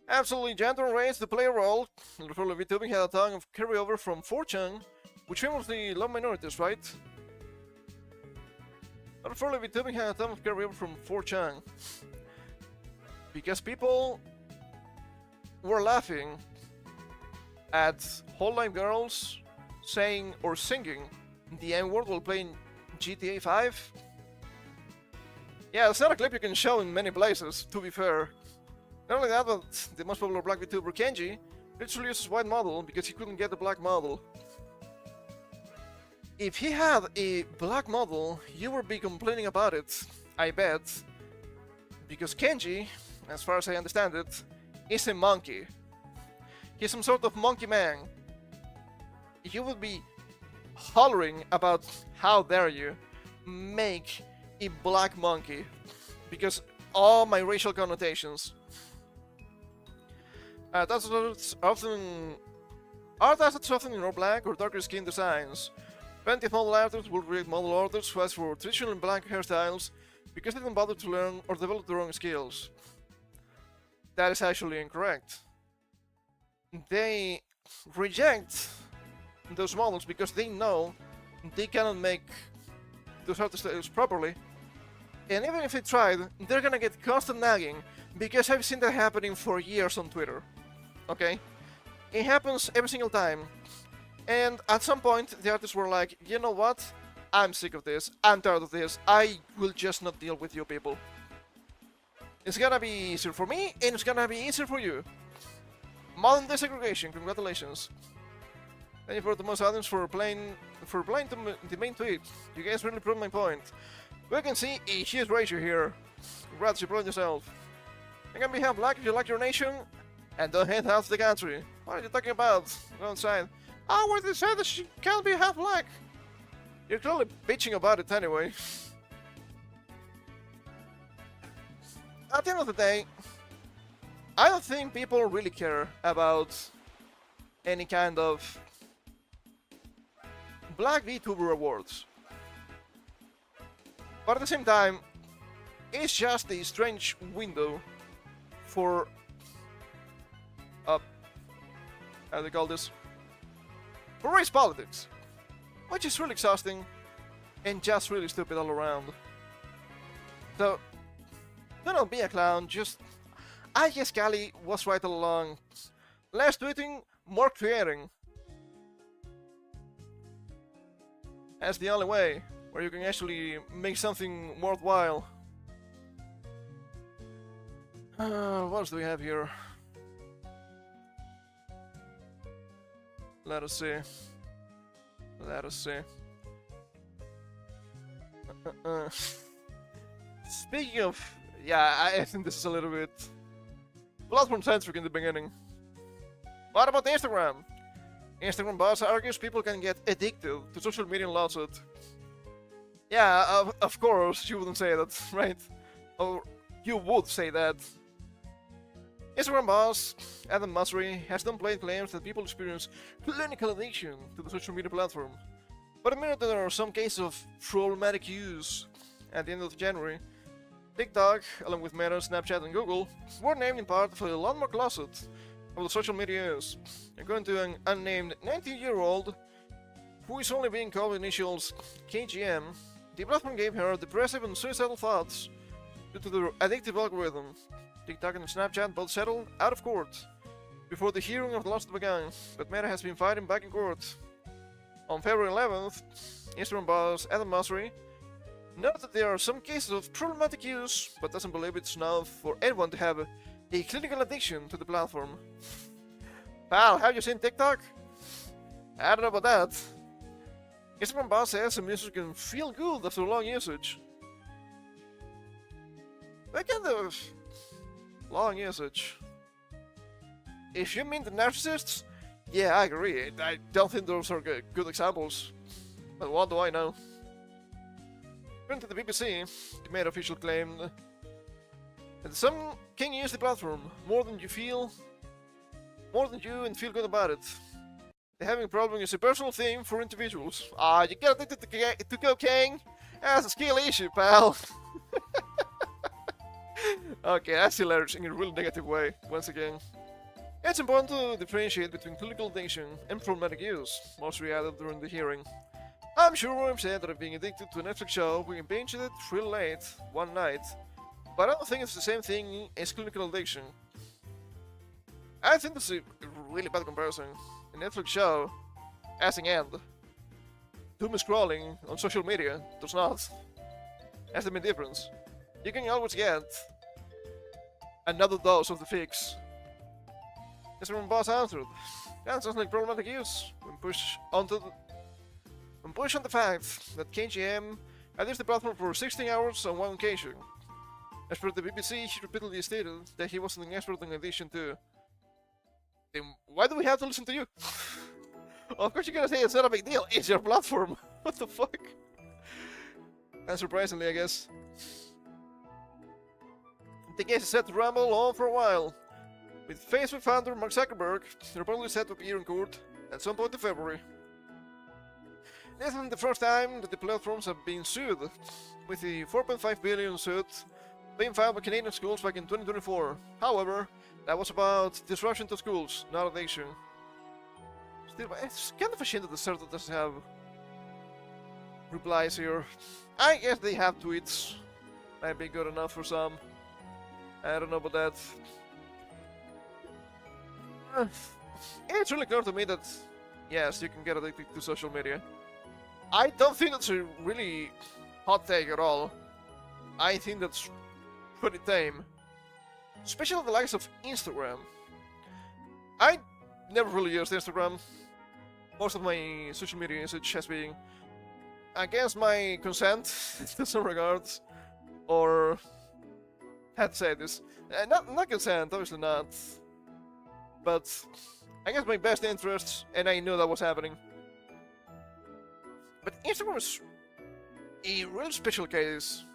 Absolutely, gender and race to play a role. Literally, VTubing had a ton of carryover from 4chan, which famously love minorities, right? Literally, VTubing had a ton of carryover from 4chan. Because people were laughing at whole life girls saying or singing the N-word while playing GTA 5. Yeah, it's not a clip you can show in many places, to be fair. Not only that, but the most popular black VTuber, Kenji, literally uses white model because he couldn't get a black model. If he had a black model, you would be complaining about it, I bet. Because Kenji, as far as I understand it, is a monkey. He's some sort of monkey man. You would be hollering about how dare you make a black monkey because all my racial connotations. That's often art assets often in black or darker skin designs. Plenty of model artists will create model artists who ask for traditional black hairstyles because they didn't bother to learn or develop their own skills. That is actually incorrect. They reject those models because they know they cannot make those hairstyles properly. And even if they tried, they're gonna get constant nagging because I've seen that happening for years on Twitter. Okay? It happens every single time. And at some point, the artists were like, you know what? I'm sick of this. I'm tired of this. I will just not deal with you people. It's gonna be easier for me, and it's gonna be easier for you. Modern desegregation, congratulations. Thank you for the most audience for playing the main tweet. You guys really proved my point. We can see a huge ratio here. Congrats, you proved yourself. You can be half black if you like your nation, and don't hate half the country. What are you talking about? Go inside. Oh, where they said that she can't be half black. You're clearly bitching about it anyway. At the end of the day, I don't think people really care about any kind of Black VTuber awards. But at the same time, it's just a strange window for how do they call this? For race politics, which is really exhausting and just really stupid all around. So, do not be a clown, just I guess Kali was right all along. Less tweeting, more creating. That's the only way where you can actually make something worthwhile. What else do we have here? Let us see. Let us see. Speaking of... yeah, I think this is a little bit platform-centric in the beginning. What about Instagram? Instagram boss argues people can get addicted to social media and loves it. Yeah, of course, you wouldn't say that, right? Or you would say that. Instagram boss Adam Masri has downplayed claims that people experience clinical addiction to the social media platform. But admitted that there are some cases of problematic use. At the end of January, TikTok, along with Meta, Snapchat, and Google, were named in part for a landmark lawsuit of the social media use. according to an unnamed 19-year-old who is only being called initials KGM, the platform gave her depressive and suicidal thoughts due to the addictive algorithm. TikTok and Snapchat both settled out of court before the hearing of the lawsuit began, but Meta has been fighting back in court. On February 11th, Instagram boss Adam Mosseri noted that there are some cases of problematic use, but doesn't believe it's enough for anyone to have a clinical addiction to the platform. Pal, have you seen TikTok? I don't know about that. Instagram boss says some users can feel good after long usage. What kind of long usage? If you mean the narcissists, yeah, I agree. I don't think those are good examples. But what do I know? According to the BBC, the Meta official claimed that some can use the platform more than you and feel good about it. The having a problem is a personal thing for individuals. You get addicted to cocaine? That's a skill issue, pal. Okay, that's hilarious in a really negative way, once again. It's important to differentiate between clinical addiction and problematic use, Mosseri added during the hearing. I'm sure I'm sad that I'm being addicted to a Netflix show, we can binge it real late, one night, but I don't think it's the same thing as clinical addiction. I think that's a really bad comparison. A Netflix show, as an end. Doom scrolling on social media does not. That's the main difference. You can always get another dose of the fix. Instagram boss answered. That sounds like problematic use when pushed on the fact that KGM had used the platform for 16 hours on one occasion. As per the BBC, he repeatedly stated that he wasn't an expert in addition to. Then why do we have to listen to you? Of course you're gonna say it's not a big deal, it's your platform. What the fuck? Unsurprisingly, I guess. The case is set to rumble on for a while, with Facebook founder Mark Zuckerberg reportedly set to appear in court at some point in February. This isn't the first time that the platforms have been sued, with the $4.5 billion suit being filed by Canadian schools back in 2024. However, that was about disruption to schools, not addiction. Still, it's kind of a shame that the server doesn't have replies here. I guess they have tweets. Might be good enough for some. I don't know about that. It's really clear to me that, yes, you can get addicted to social media. I don't think that's a really hot take at all. I think that's pretty tame. Especially the likes of Instagram. I never really used Instagram. Most of my social media usage has been against my consent to some regards. Or how to say this? Not consent, obviously not. But I guess my best interests, and I knew that was happening. But Instagram is a real special case.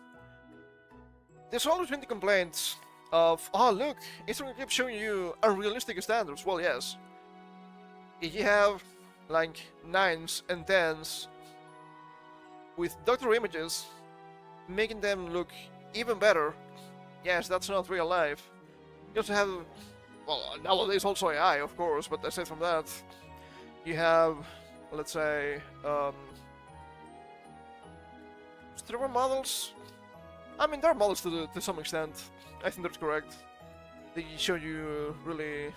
There's always been the complaints of, oh look, Instagram keeps showing you unrealistic standards. Well, yes. If you have like 9s and 10s with doctor images, making them look even better, yes, that's not real life. You also have, well, nowadays also AI, of course, but aside from that, you have, let's say, streamer models. I mean, they're models to some extent. I think that's correct. They show you really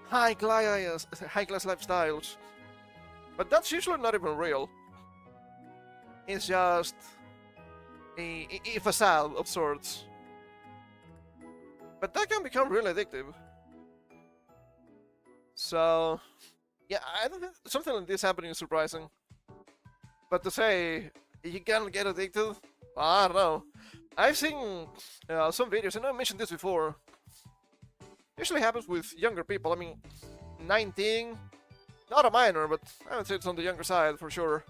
high-class lifestyles. But that's usually not even real. It's just a facade of sorts. But that can become really addictive. So, yeah, I don't think something like this happening is surprising. But to say you can get addicted, I don't know. I've seen some videos, and I mentioned this before. Usually happens with younger people. I mean, 19, not a minor, but I would say it's on the younger side for sure.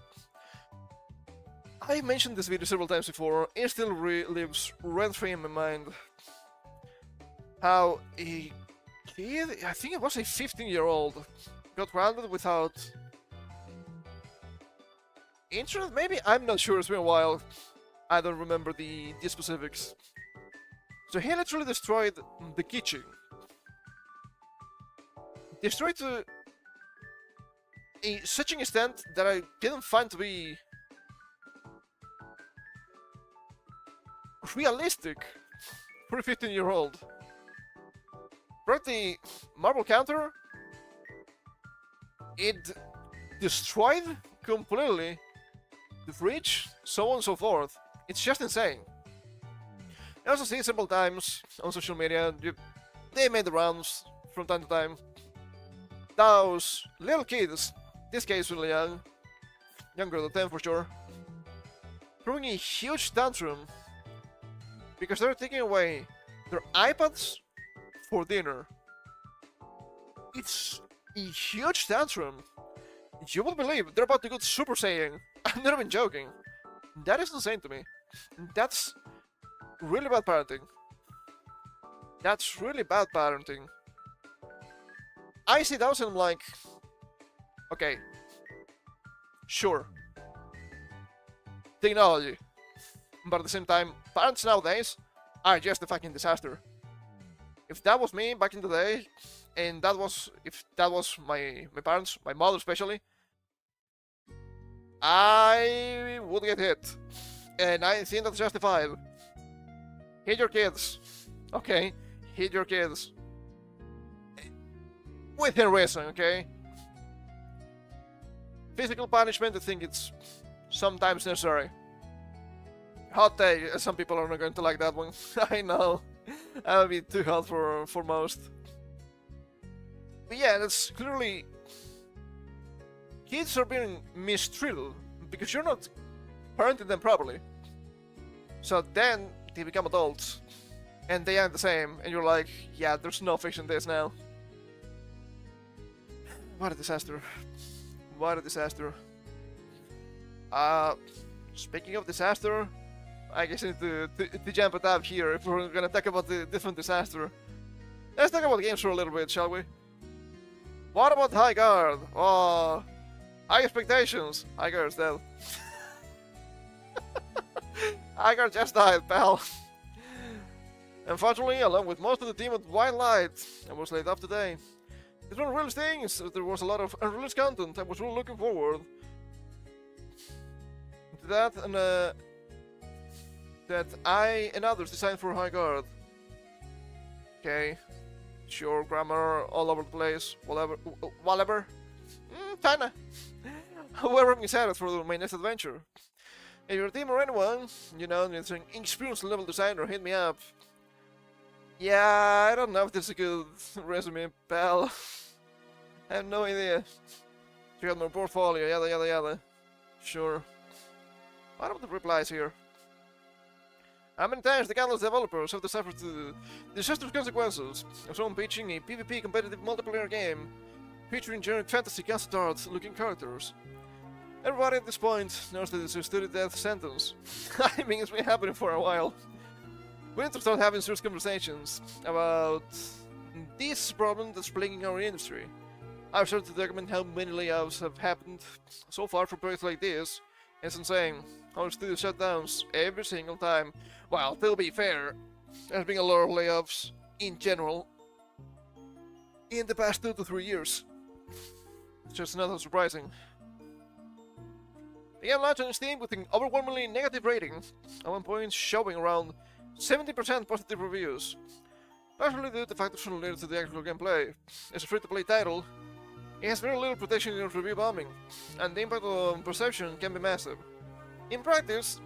I mentioned this video several times before. It still lives rent-free in my mind. How a kid, I think it was a 15-year-old, got grounded without internet, maybe? I'm not sure, it's been a while. I don't remember the specifics. So he literally destroyed the kitchen. Destroyed such an extent that I didn't find to be realistic for a 15-year-old. Right, the marble counter, it destroyed completely the fridge, so on and so forth. It's just insane. I also see several times on social media, they made the rounds from time to time. Those little kids, this case really young, younger than 10 for sure, throwing a huge tantrum because they're taking away their iPads for dinner. It's a huge tantrum. You won't believe they're about to go Super Saiyan. I'm not even joking. That is insane to me. That's really bad parenting. That's really bad parenting. I see those and I'm like, okay, sure, technology, but at the same time, parents nowadays are just a fucking disaster. If that was me back in the day, and if that was my parents, my mother especially, I would get hit, and I think that's justified. Hit your kids, okay? Hit your kids. Within reason, okay? Physical punishment, I think it's sometimes necessary. Hot take, some people are not going to like that one. I know. That would be too hot for most. But yeah, that's clearly... Kids are being mistreated because you're not parenting them properly. So then they become adults and they act the same, and you're like, yeah, there's no fixing this now. What a disaster. What a disaster. Speaking of disaster, I guess I need to jump it up here if we're gonna talk about the different disaster. Let's talk about games for a little bit, shall we? What about High Guard? Oh, high expectations. High Guard's dead. High Guard just died, pal. Unfortunately, along with most of the team at White Light, I was laid off today. It's one of the realest things, there was a lot of unreleased content. I was really looking forward to that, and that I and others designed for High Guard. Okay, sure, grammar all over the place, whatever. Kinda. However, I'm excited for my next adventure. If your team or anyone, you know, needs an experienced level designer, hit me up. Yeah, I don't know if this is a good resume, pal. I have no idea. Check out my portfolio, yada yada yada. Sure. What about the replies here? How many times the countless developers have to suffer the disastrous consequences of someone pitching a PvP competitive multiplayer game featuring generic fantasy concept art looking characters? Everybody at this point knows that it's a study death sentence. I mean, it's been happening for a while. We need to start having serious conversations about this problem that's plaguing our industry. I've started to document how many layoffs have happened so far for projects like this. It's insane. Our studio shutdowns every single time. Well, to be fair, there's been a lot of layoffs in general in the past 2 to 3 years. It's just not that surprising. The game launched on Steam with an overwhelmingly negative rating, at one point showing around 70% positive reviews, partially due to factors related to the actual gameplay. As a free-to-play title, it has very little protection against review bombing, and the impact on perception can be massive. In practice,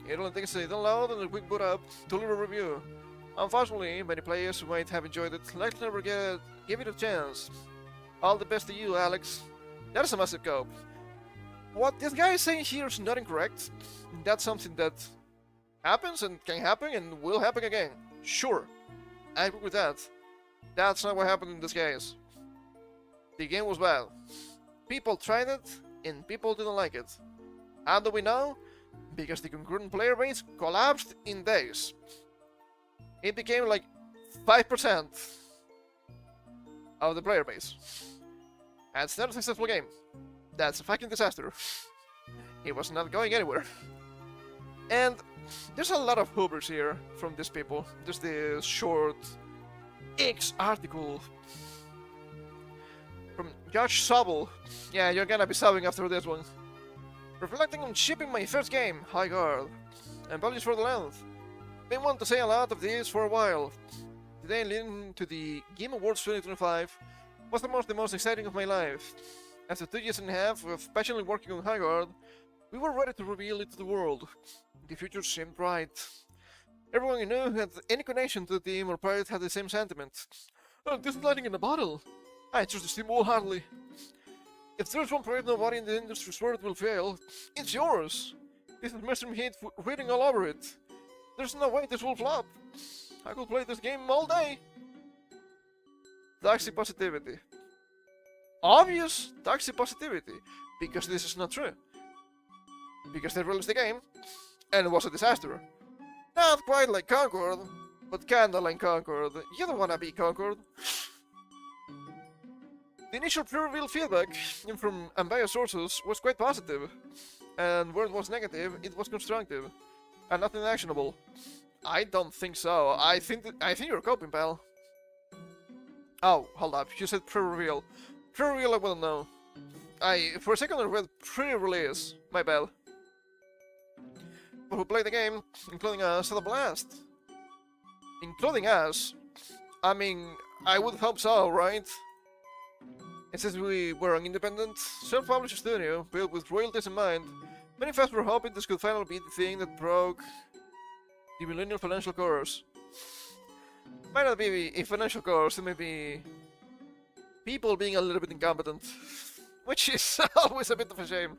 it only takes a download and a quick boot up to leave a review. Unfortunately, many players who might have enjoyed it likely never give it a chance. All the best to you, Alex. That is a massive cope. What this guy is saying here is not incorrect. That's something that happens and can happen and will happen again. Sure, I agree with that. That's not what happened in this case. The game was bad. People tried it and people didn't like it. How do we know? Because the concurrent player base collapsed in days. It became like 5% of the player base. That's not a successful game. That's a fucking disaster. It was not going anywhere. And there's a lot of hoobers here from these people. There's the short X article. From Josh Sobel. Yeah, you're gonna be subbing after this one. Reflecting on shipping my first game, High Guard. And apologies for the length. Been wanting to say a lot of this for a while. Today, leading to the Game Awards 2025, was the most exciting of my life. After 2 years and a half of passionately working on High Guard, we were ready to reveal it to the world. The future seemed bright. Everyone you knew who had any connection to the team or pirate had the same sentiment. Oh, this is lightning in a bottle. I trust the Steam wholeheartedly. If there's one project nobody in the industry swore it will fail, it's yours. This is Mr. Heat reading all over it. There's no way this will flop. I could play this game all day. Toxic positivity. Obvious toxic positivity, because this is not true. Because they released the game, and it was a disaster. Not quite like Concord, but kinda like Concord. You don't wanna be Concord. The initial pre-reveal feedback from unbiased sources was quite positive, and where it was negative, it was constructive, and nothing actionable. I don't think so. I think you're coping, pal. Oh, hold up. You said pre-reveal. Pre-reveal, I wouldn't know. For a second I read pre-release. My bad. But who played the game, including us, had a blast. Including us? I mean, I would hope so, right? And since we were an independent, self-published studio, built with royalties in mind, many of us were hoping this could finally be the thing that broke the millennial financial curse. Might not be a financial curse, it may be people being a little bit incompetent. Which is always a bit of a shame.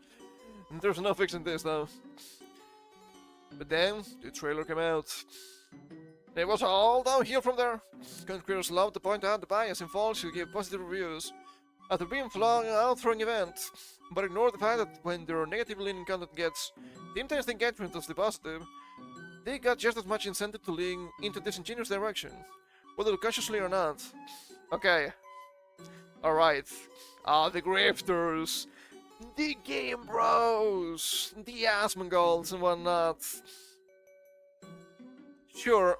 And there's no fixing this though. But then, the trailer came out. It was all downhill from there. Content creators love to point out the bias in folks who give positive reviews after being flung out for an event, but ignore the fact that when their negatively leaning content gets the intense engagement of the positive, they got just as much incentive to lean into disingenuous direction, whether consciously or not. Okay. Alright. The grifters, the game bros, the Asmongols and whatnot. Sure,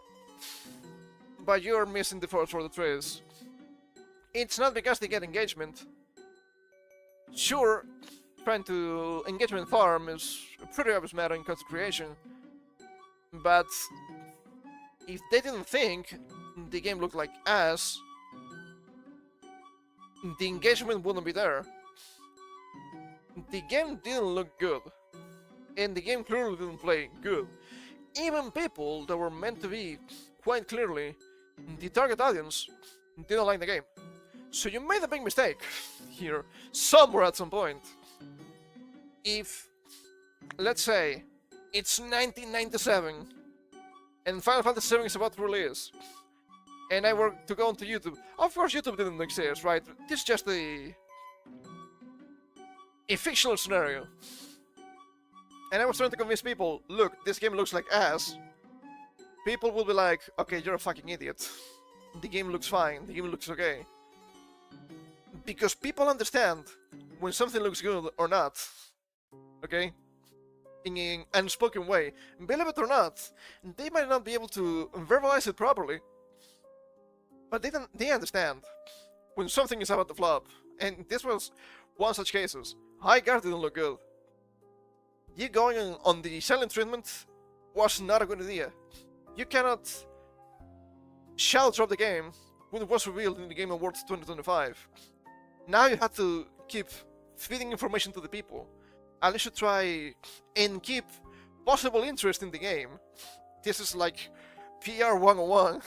but you're missing the forest for the trees. It's not because they get engagement. Sure, trying to engagement farm is a pretty obvious matter in content creation, but if they didn't think the game looked like ass, the engagement wouldn't be there. The game didn't look good, and the game clearly didn't play good. Even people that were meant to be, quite clearly, the target audience, didn't like the game. So you made a big mistake here, somewhere at some point. If, let's say, it's 1997, and Final Fantasy VII is about to release, and I were to go onto YouTube. Of course YouTube didn't exist, right? This is just a fictional scenario. And I was trying to convince people, look, this game looks like ass. People will be like, okay, you're a fucking idiot. The game looks fine, the game looks okay. Because people understand when something looks good or not. Okay? In an unspoken way. Believe it or not, they might not be able to verbalize it properly. But they understand when something is about to flop. And this was one such cases. High Guard didn't look good. You going on the silent treatment was not a good idea. You cannot shall drop the game when it was revealed in the Game Awards 2025. Now you have to keep feeding information to the people. At least you try and keep possible interest in the game. This is like PR 101.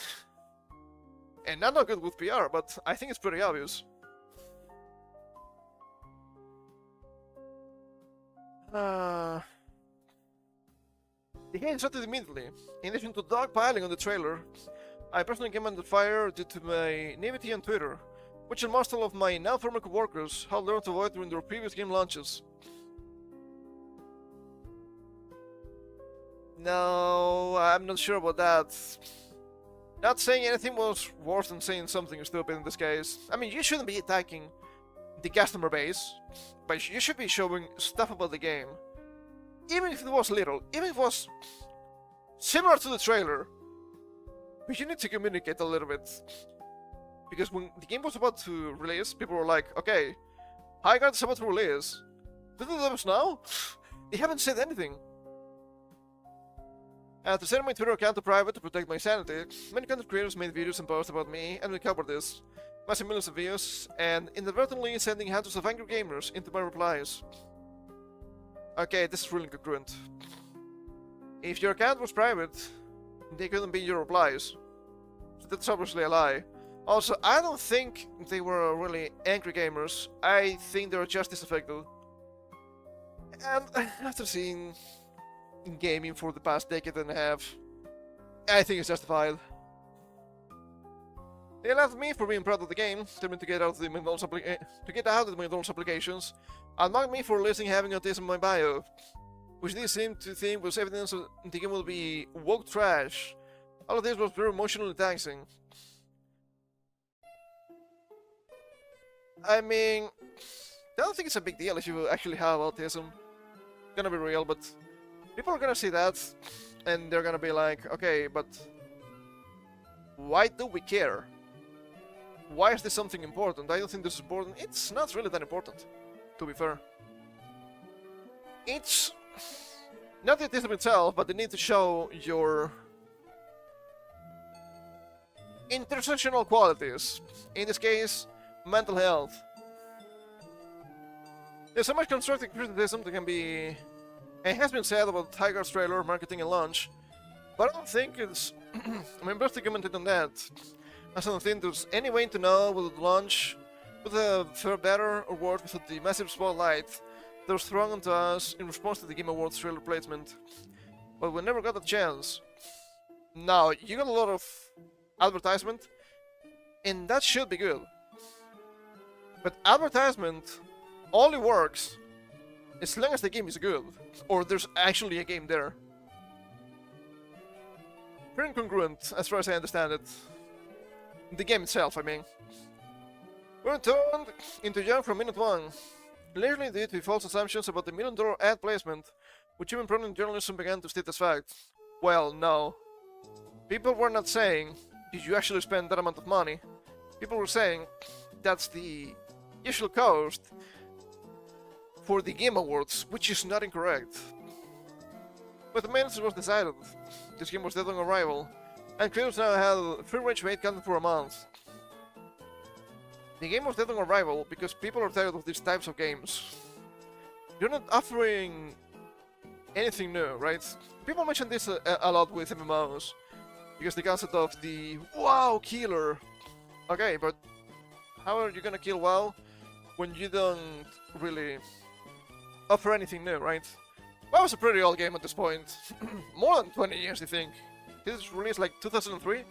And I'm not good with PR, but I think it's pretty obvious. The game started immediately. In addition to dogpiling on the trailer, I personally came under fire due to my naivety on Twitter, which most of my now former co-workers had learned to avoid during their previous game launches. No, I'm not sure about that. Not saying anything was worse than saying something stupid in this case. I mean, you shouldn't be attacking the customer base, but you should be showing stuff about the game. Even if it was little, even if it was similar to the trailer, but you need to communicate a little bit. because when the game was about to release, people were like, okay, High Guard is about to release. Do they let us know? They haven't said anything. To set my Twitter account to private to protect my sanity, many content creators made videos and posts about me, and we covered this. Massive millions of views, and inadvertently sending hundreds of angry gamers into my replies. Okay, this is really congruent. If your account was private, they couldn't be your replies. So that's obviously a lie. Also, I don't think they were really angry gamers. I think they were just disaffected. And after seeing gaming for the past decade and a half, I think it's justified. They laughed at me for being proud of the game, telling me to get out of the McDonald's applications, and mocked me for listing having autism in my bio, which they seemed to think was evidence that the game will be woke trash. All of this was very emotionally taxing. I mean, I don't think it's a big deal if you actually have autism. It's gonna be real, but people are gonna see that, and they're gonna be like, okay, but why do we care? Why is this something important? I don't think this is important. It's not really that important, to be fair. It's not the autism itself, but the need to show your intersectional qualities. In this case, mental health. There's so much constructive criticism that can be and has been said about Tiger's trailer, marketing, and launch, but I don't think it's best documented on that. I don't think there's any way to know whether the launch would have fared better or worse without the massive spotlight that was thrown onto us in response to the Game Awards trailer placement. But we never got a chance. Now, you got a lot of advertisement, and that should be good. But advertisement only works as long as the game is good, or there's actually a game there. Very incongruent, as far as I understand it. The game itself, I mean. We're turned into young from minute one, largely due to false assumptions about the $1 million ad placement, which even prominent journalism began to state as fact. Well, no. People were not saying, did you actually spend that amount of money? People were saying, that's the usual cost for the Game Awards, which is not incorrect. But the minutes was decided. This game was dead on arrival, and creators now had free range made content for a month. The game was dead on arrival because people are tired of these types of games. You're not offering anything new, right? People mention this a lot with MMOs, because the concept of the WoW killer. Okay, but how are you gonna kill WoW when you don't really offer anything new, right? WoW was a pretty old game at this point. More than 20 years, I think. This was released like 2003?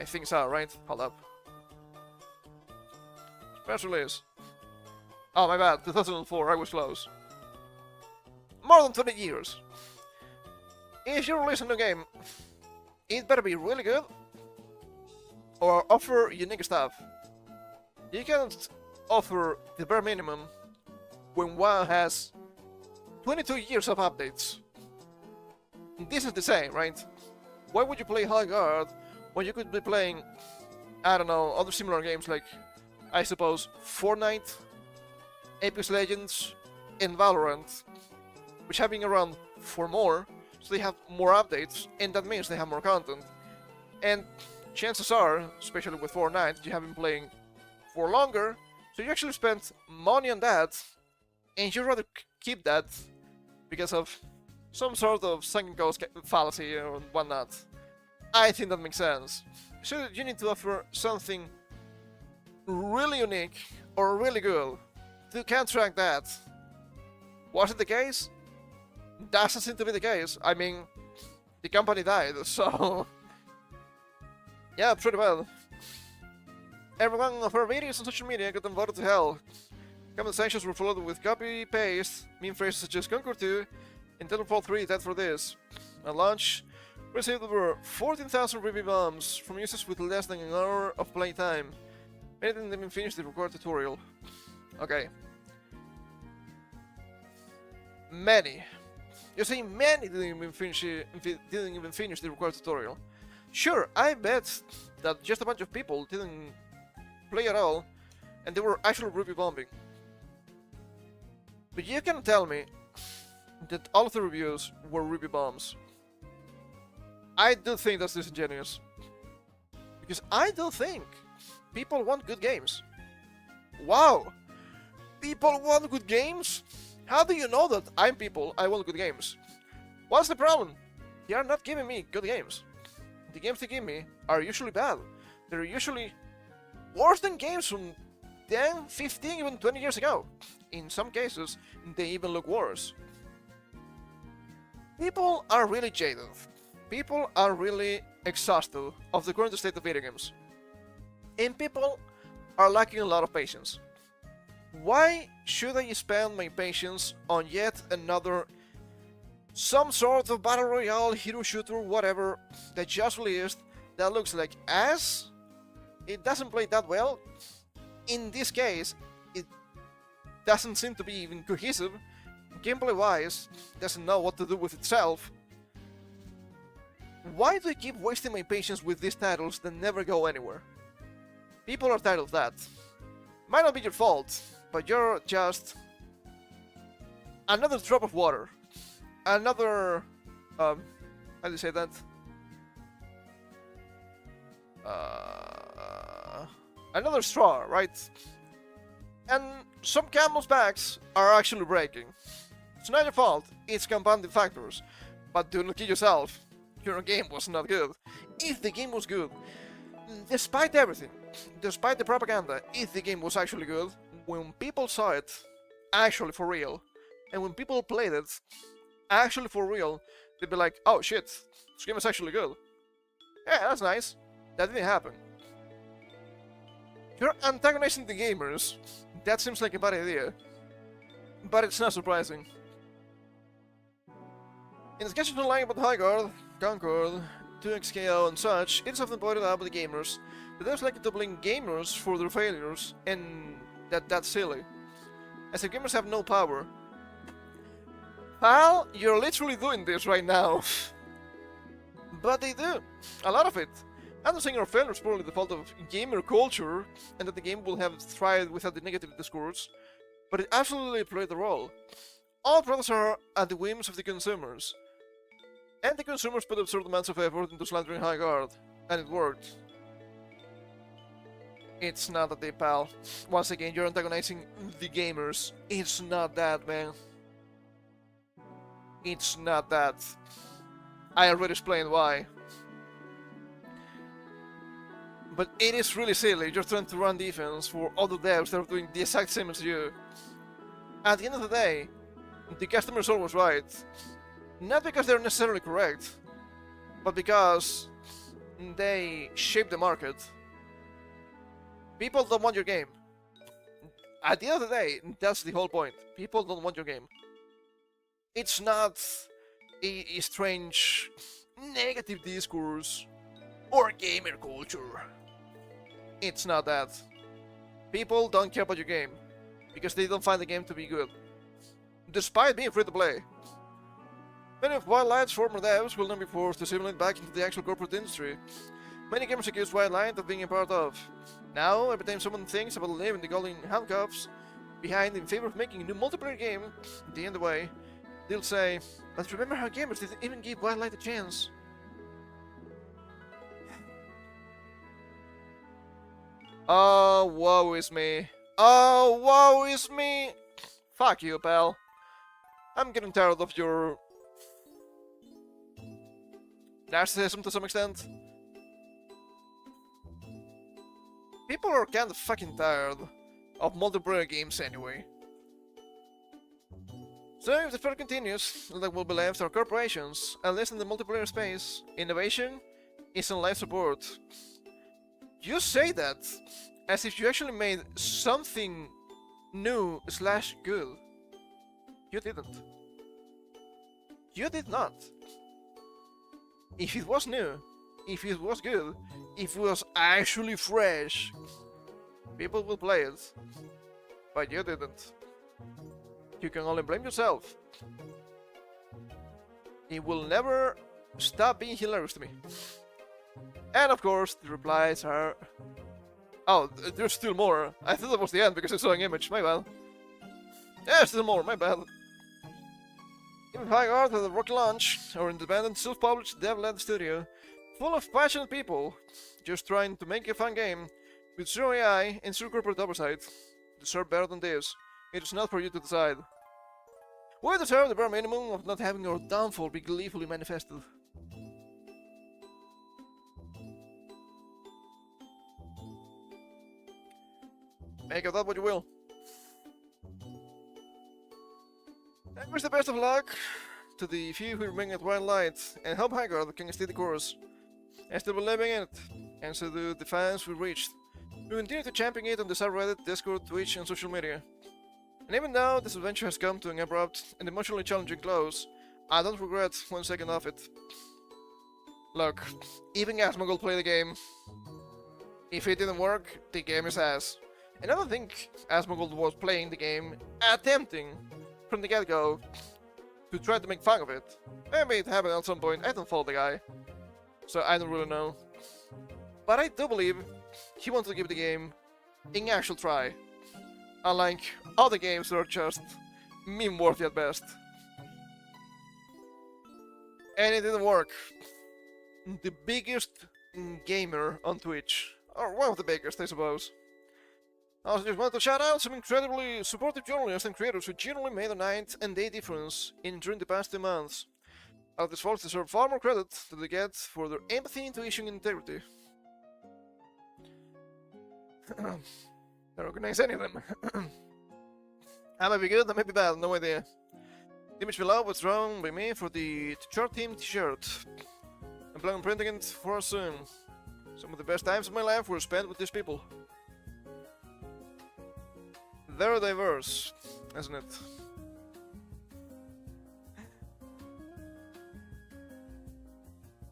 I think so, right? Hold up. Press release. Oh, my bad. 2004, I was close. More than 20 years. If you release a new game, it better be really good or offer unique stuff. You can't offer the bare minimum when WoW has 22 years of updates. This is the same, right? Why would you play High Guard when you could be playing, I don't know, other similar games like, I suppose, Fortnite, Apex Legends, and Valorant, which have been around for more, so they have more updates, and that means they have more content. And chances are, especially with Fortnite, you have been playing for longer, so you actually spent money on that, and you'd rather keep that because of some sort of sunken cost fallacy or whatnot. I think that makes sense. So you need to offer something really unique or really good to counteract that. Was it the case? Doesn't seem to be the case. I mean, the company died, so yeah, pretty well. Every one of our videos on social media got them voted to hell. Comment sections were flooded with copy-paste, meme phrases such as Conquer 2 and Titanfall 3 dead for this. At launch, we received over 14,000 review bombs from users with less than an hour of playtime. Many didn't even finish the required tutorial. Okay. Many. You're saying many didn't even finish the required tutorial. Sure, I bet that just a bunch of people didn't play at all, and they were actually review bombing. But you can tell me that all of the reviews were review bombs. I do think that's disingenuous. Because I do think people want good games. Wow! People want good games? How do you know that I'm people, I want good games? What's the problem? They are not giving me good games. The games they give me are usually bad. They're usually worse than games from 10, 15, even 20 years ago. In some cases, they even look worse. People are really jaded. People are really exhausted of the current state of video games. And people are lacking a lot of patience. Why should I spend my patience on yet another some sort of battle royale, hero shooter, whatever, that just released, that looks like ass? It doesn't play that well. In this case, it doesn't seem to be even cohesive. Gameplay-wise, doesn't know what to do with itself. Why do I keep wasting my patience with these titles that never go anywhere? People are tired of that. Might not be your fault, but you're just another drop of water. Another, how do you say that? Another straw, right? And some camel's backs are actually breaking. It's not your fault, it's compounding factors. But do not kill yourself. Your game was not good. If the game was good, despite everything, despite the propaganda, if the game was actually good, when people saw it, actually for real, and when people played it, actually for real, they'd be like, oh shit, this game is actually good. Yeah, that's nice. That didn't happen. You're antagonizing the gamers. That seems like a bad idea. But it's not surprising. In discussions online about Highguard, Concord, 2XKO and such, it's often pointed out by the gamers that there's like to blame gamers for their failures, and that's silly. As if gamers have no power. Pal, you're literally doing this right now. But they do. A lot of it. I'm not saying our failure is probably the fault of gamer culture, and that the game would have thrived without the negative discourse, but it absolutely played the role. All products are at the whims of the consumers. And the consumers put absurd amounts of effort into slandering Highguard, and it worked. It's not that they, pal. Once again, you're antagonizing the gamers. It's not that, man. It's not that. I already explained why. But it is really silly, you're trying to run defense for other devs that are doing the exact same as you. At the end of the day, the customer is always right. Not because they're necessarily correct, but because they shape the market. People don't want your game. At the end of the day, that's the whole point. People don't want your game. It's not a strange negative discourse or gamer culture. It's not that. People don't care about your game because they don't find the game to be good, despite being free to play. Many of Wildlight's former devs will not be forced to simulate back into the actual corporate industry. Many gamers accuse Wildlight of being a part of. Now, every time someone thinks about leaving the golden handcuffs behind in favor of making a new multiplayer game the end way, they'll say, but remember how gamers didn't even give Wildlight a chance. Oh, woe is me. Oh, woe is me. Fuck you, pal. I'm getting tired of your narcissism to some extent. People are kind of fucking tired of multiplayer games anyway. So if the spread continues, that will be left are corporations, at least in the multiplayer space. Innovation is in life support. You say that as if you actually made something new / good. You didn't. You did not. If it was new, if it was good, if it was actually fresh, people will play it. But you didn't. You can only blame yourself. It will never stop being hilarious to me. And of course, the replies are, Oh, there's still more. I thought that was the end because I saw an image. My bad. Yeah, still more. My bad. Even High Art had a rocky launch, our independent, self-published, dev-led studio, full of passionate people, just trying to make a fun game, with zero AI and zero corporate oversight. Deserve better than this. It is not for you to decide. We deserve the bare minimum of not having our downfall be gleefully manifested. Make of that what you will. I wish the best of luck to the few who remain at Wild Light, and hope Highguard can stay the course. I still believe in it, and so do the fans we reached. We continue to champion it on the subreddit, Discord, Twitch, and social media. And even though this adventure has come to an abrupt and emotionally challenging close, I don't regret 1 second of it. Look, even Asmongold played the game. If it didn't work, the game is ass. And I don't think Asmongold was playing the game, attempting from the get-go to try to make fun of it. Maybe it happened at some point, I don't follow the guy, so I don't really know. But I do believe he wanted to give the game an actual try, unlike other games that are just meme-worthy at best. And it didn't work. The biggest gamer on Twitch, or one of the biggest, I suppose. I also just want to shout out some incredibly supportive journalists and creators who genuinely made a night and day difference during the past 2 months. All these folks deserve far more credit than they get for their empathy, intuition, and integrity. I don't recognize any of them. I might be good, I might be bad, no idea. The image below was drawn by me for the chart team t-shirt. I'm planning on printing it for soon. Some of the best times of my life were spent with these people. Very diverse, isn't it?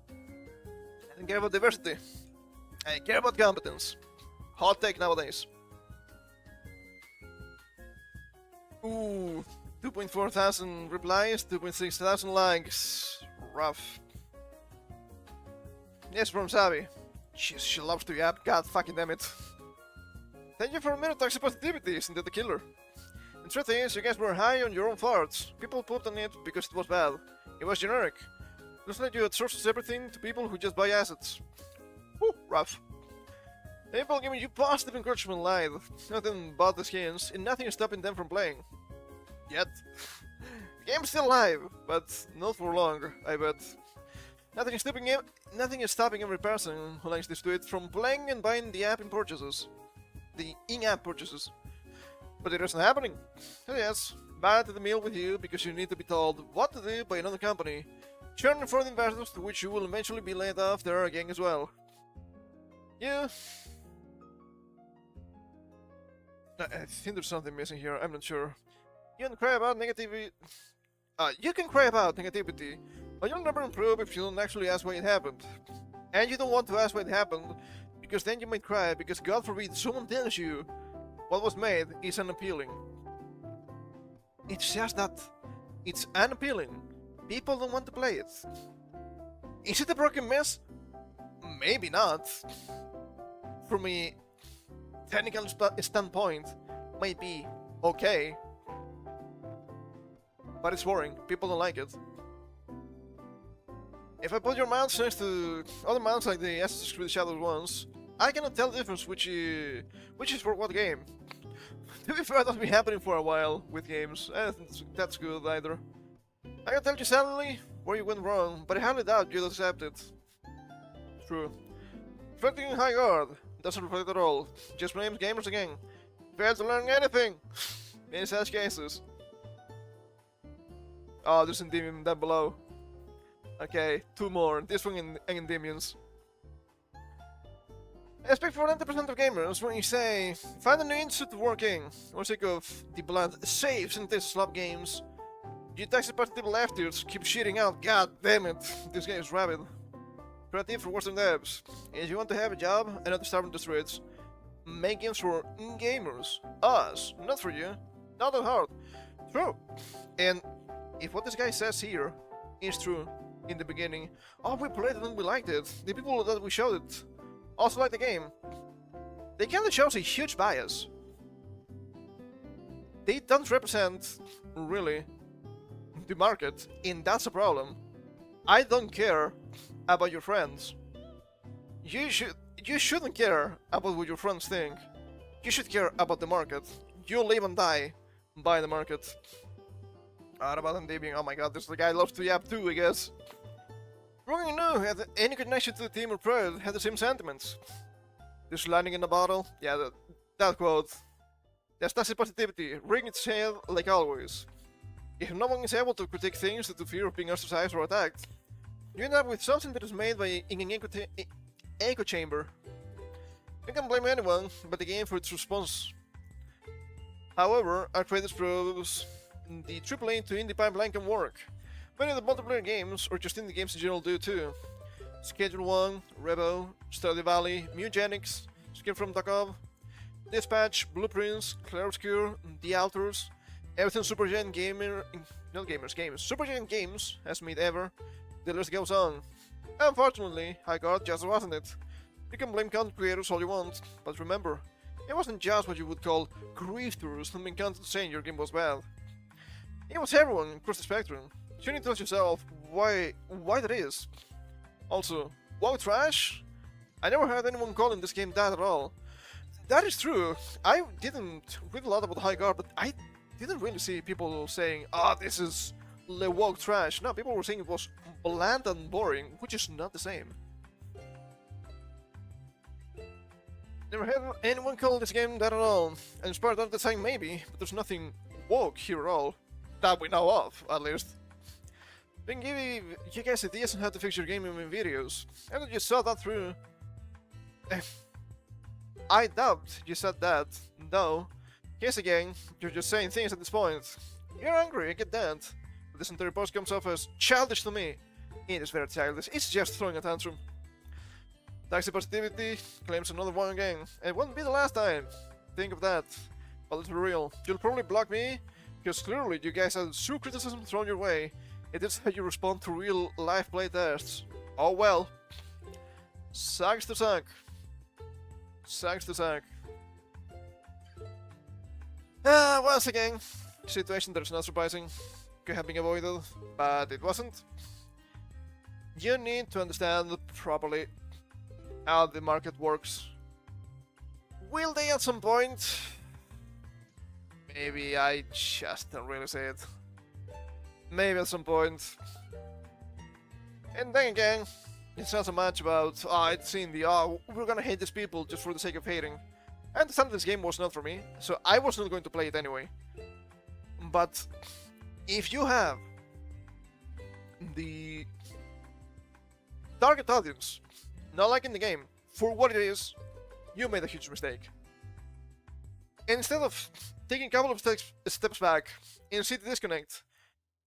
I don't care about diversity. I care about competence. Hot take nowadays. Ooh, 2.4 thousand replies, 2.6 thousand likes. Rough. Yes, from Sabi. She loves to yap. God fucking damn it. Thank you for a minute toxic positivity, isn't that the killer? The truth is, you guys were high on your own farts. People pooped on it because it was bad. It was generic. Looks like you outsourced everything to people who just buy assets. Whew, rough. People giving you positive encouragement lied. Nothing but the skins, and nothing is stopping them from playing. Yet. The game's still live, but not for long, I bet. Nothing is stopping every person who likes this tweet from playing and buying the app in purchases. The in-app purchases. But it isn't happening. So yes, bad to the meal with you because you need to be told what to do by another company. Churning for the investors to which you will eventually be laid off there again as well. You... I think there's something missing here, I'm not sure. You can cry about negativity... you can cry about negativity, but you'll never improve if you don't actually ask why it happened. And you don't want to ask why it happened, because then you might cry, because God forbid someone tells you what was made is unappealing. It's just that it's unappealing. People don't want to play it. Is it a broken mess? Maybe not. From a technical standpoint, might be okay. But it's boring. People don't like it. If I put your mounts next to other mounts like the Assassin's Creed Shadows ones, I cannot tell the difference which is for what game. To be fair, that's been happening for a while with games. I don't think that's good either. I can tell you suddenly where you went wrong, but I highly doubt you'd accept it. True. Reflecting in high guard doesn't reflect at all. Just blames gamers again. Fair to learn anything in such cases. Oh, there's Endymion down below. Okay, 2 more. This one and Endymions. I speak for 90% of gamers when you say, find a new institute to work in. Or sick of the blood saves in these slop games. You toxic positive leftists keep shitting out, god damn it, this game is rabid. Creative for Western devs. If you want to have a job and not to starve in the streets, make games for gamers. Us, not for you. Not that hard. True. And if what this guy says here is true in the beginning, oh, we played it and we liked it. The people that we showed it also liked the game. they kind of shows a huge bias. They don't represent, really, the market, and that's a problem. I don't care about your friends. You shouldn't care about what your friends think. You should care about the market. You live and die by the market. What about them being, oh my god, this guy loves to yap too, I guess. Wrong knew had any connection to the team or Pride had the same sentiments. This lightning in the bottle, yeah, that quote. There's toxic positivity, ring its head like always. If no one is able to critique things due to fear of being ostracized or attacked, you end up with something that is made by in an echo chamber. You can blame anyone but the game for its response. However, Arcades proves the AAA to indie pipeline can work. Many of the multiplayer games, or just indie games in general, do too. Schedule 1, Revo, Stardew Valley, Mugenics, Skin from Tarkov, Dispatch, Blueprints, Clarobscure, The Alters, everything Supergiant Games. Supergiant Games has made ever. The list goes on. Unfortunately, Highguard just wasn't it. You can blame content creators all you want, but remember, it wasn't just what you would call grifters who made content saying your game was bad. It was everyone across the spectrum. You need to ask yourself why that is. Also, wow trash? I never heard anyone calling this game that at all. That is true. I didn't read a lot about Highguard, but I didn't really see people saying, ah, this is le woke trash. No, people were saying it was bland and boring, which is not the same. Never had anyone call this game that at all. And Inspired Art Design maybe, but there's nothing woke here at all. That we know of, at least. Then give you guys ideas on how to fix your game in videos. And you saw that through. I doubt you said that. No. Guess again, you're just saying things at this point. You're angry, I get that. But this entire post comes off as childish to me. It is very childish, it's just throwing a tantrum. Toxic positivity claims another one again. And it won't be the last time. Think of that. But let's be real. You'll probably block me, because clearly you guys had true criticism thrown your way. It is how you respond to real life playtests. Oh well. Sucks to suck. Sucks to suck. Once again, situation that is not surprising. Could have been avoided, but it wasn't. You need to understand properly how the market works. Will they at some point? Maybe I just don't really say it. Maybe at some point. And then again, it's not so much about, it's indie, we're gonna hate these people just for the sake of hating. I understand this game was not for me, so I was not going to play it anyway. But if you have the target audience not liking the game for what it is, you made a huge mistake. And instead of taking a couple of steps back and see the disconnect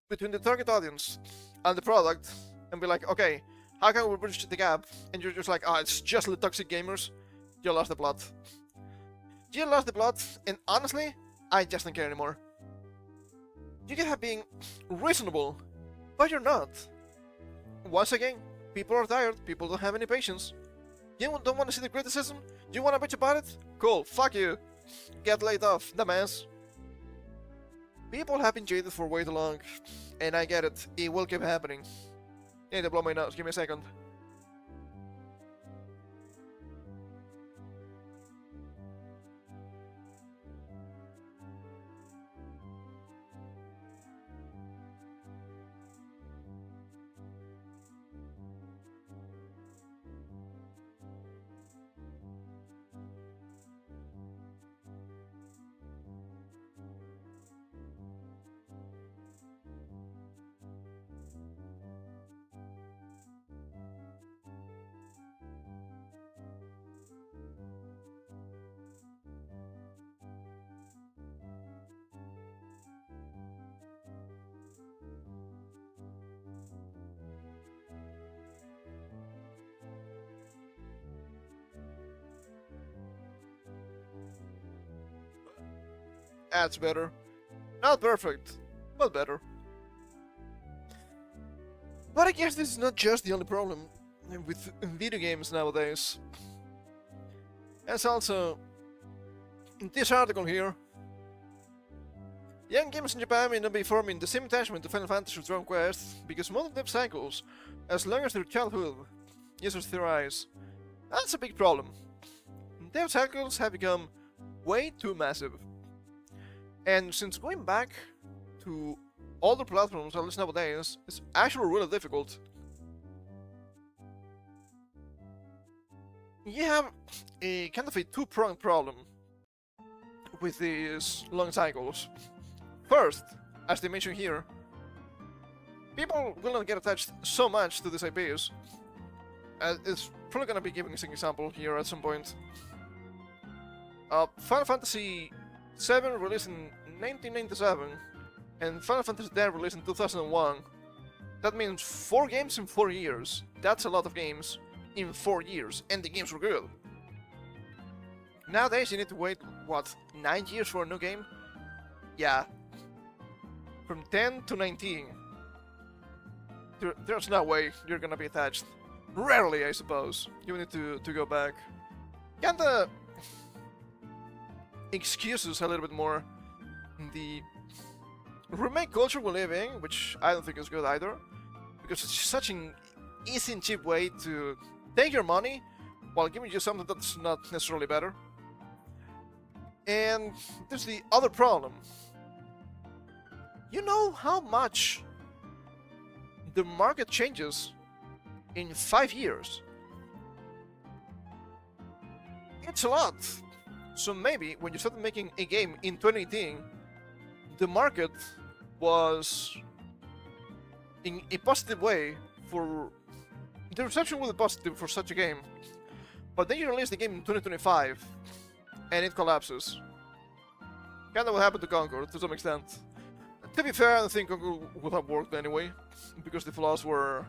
between the target audience and the product and be like, okay, how can we bridge the gap? And you're just like, it's just the toxic gamers. You lost the plot. You lost the plot, and honestly, I just don't care anymore. You can have been reasonable, but you're not. Once again, people are tired, people don't have any patience. You don't want to see the criticism? You want to bitch about it? Cool, fuck you. Get laid off, dumbass. People have been jaded for way too long, and I get it, it will keep happening. I need to blow my nose, give me a second. That's better. Not perfect, but better. But I guess this is not just the only problem with video games nowadays. It's also this article here. Young gamers in Japan may not be forming the same attachment to Final Fantasy or Dragon Quest because modern dev cycles, as long as their childhood, users theorize. That's a big problem. Dev cycles have become way too massive. And since going back to older platforms, at least nowadays, is actually really difficult. You have a kind of a two-pronged problem with these long cycles. First, as they mention here, people will not get attached so much to these IPs. It's probably gonna be giving us an example here at some point. Final Fantasy VII released in 1997 and Final Fantasy X released in 2001. That means 4 games in 4 years. That's a lot of games in 4 years, and the games were good. Nowadays you need to wait, what, 9 years for a new game? Yeah. From 10 to 19. There's no way you're gonna be attached. Rarely, I suppose. You need to go back. Kinda excuses a little bit more the remake culture we live in, which I don't think is good either, because it's such an easy and cheap way to take your money while giving you something that's not necessarily better. And there's the other problem. You know how much the market changes in 5 years? It's a lot. So maybe when you started making a game in 2018, the market was in a positive way for... the reception was positive for such a game. But then you release the game in 2025, and it collapses. Kinda what happened to Concord, to some extent. To be fair, I don't think Concord would have worked anyway, because the flaws were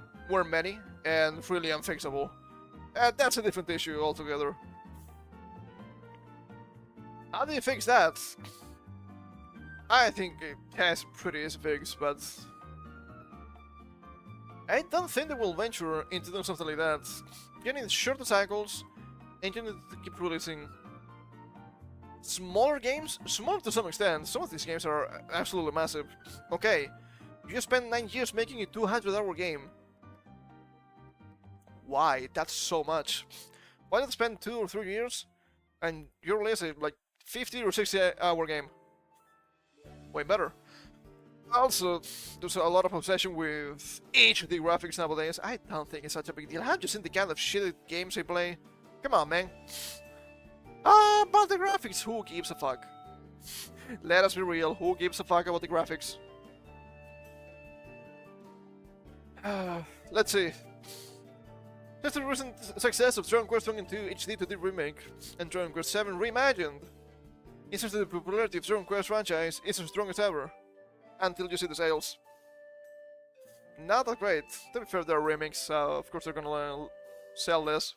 many, and really unfixable. That's a different issue altogether. How do you fix that? I think it has pretty easy fix, but I don't think they will venture into doing something like that. You need shorter cycles, and you need to keep releasing smaller games. Smaller to some extent. Some of these games are absolutely massive. Okay, you spent 9 years making a 200-hour game. Why? That's so much. Why not spend 2 or 3 years and you release a like 50 or 60-hour game? Way better. Also, there's a lot of obsession with HD graphics nowadays. I don't think it's such a big deal. Have you seen the kind of shitty games they play? Come on, man. About the graphics, who gives a fuck? Let us be real, who gives a fuck about the graphics? Let's see. Since the recent success of Dragon Quest 2 HD 2D Remake and Dragon Quest 7 Reimagined, it seems that the popularity of Dragon Quest franchise is as strong as ever. Until you see the sales. Not that great. To be fair, they're remakes, so of course they're gonna sell less.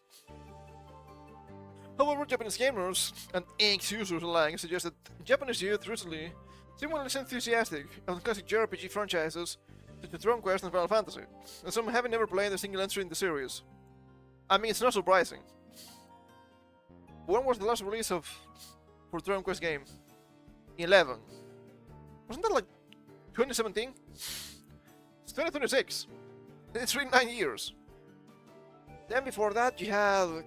However, Japanese gamers and ex-users alike suggest that Japanese youth recently seem less enthusiastic of classic JRPG franchises such as Dragon Quest and Final Fantasy, and some having never played a single entry in the series. I mean, it's not surprising. When was the last release for Dragon Quest game? 11. Wasn't that like 2017? It's 2026. It's been 9 years. Then before that you had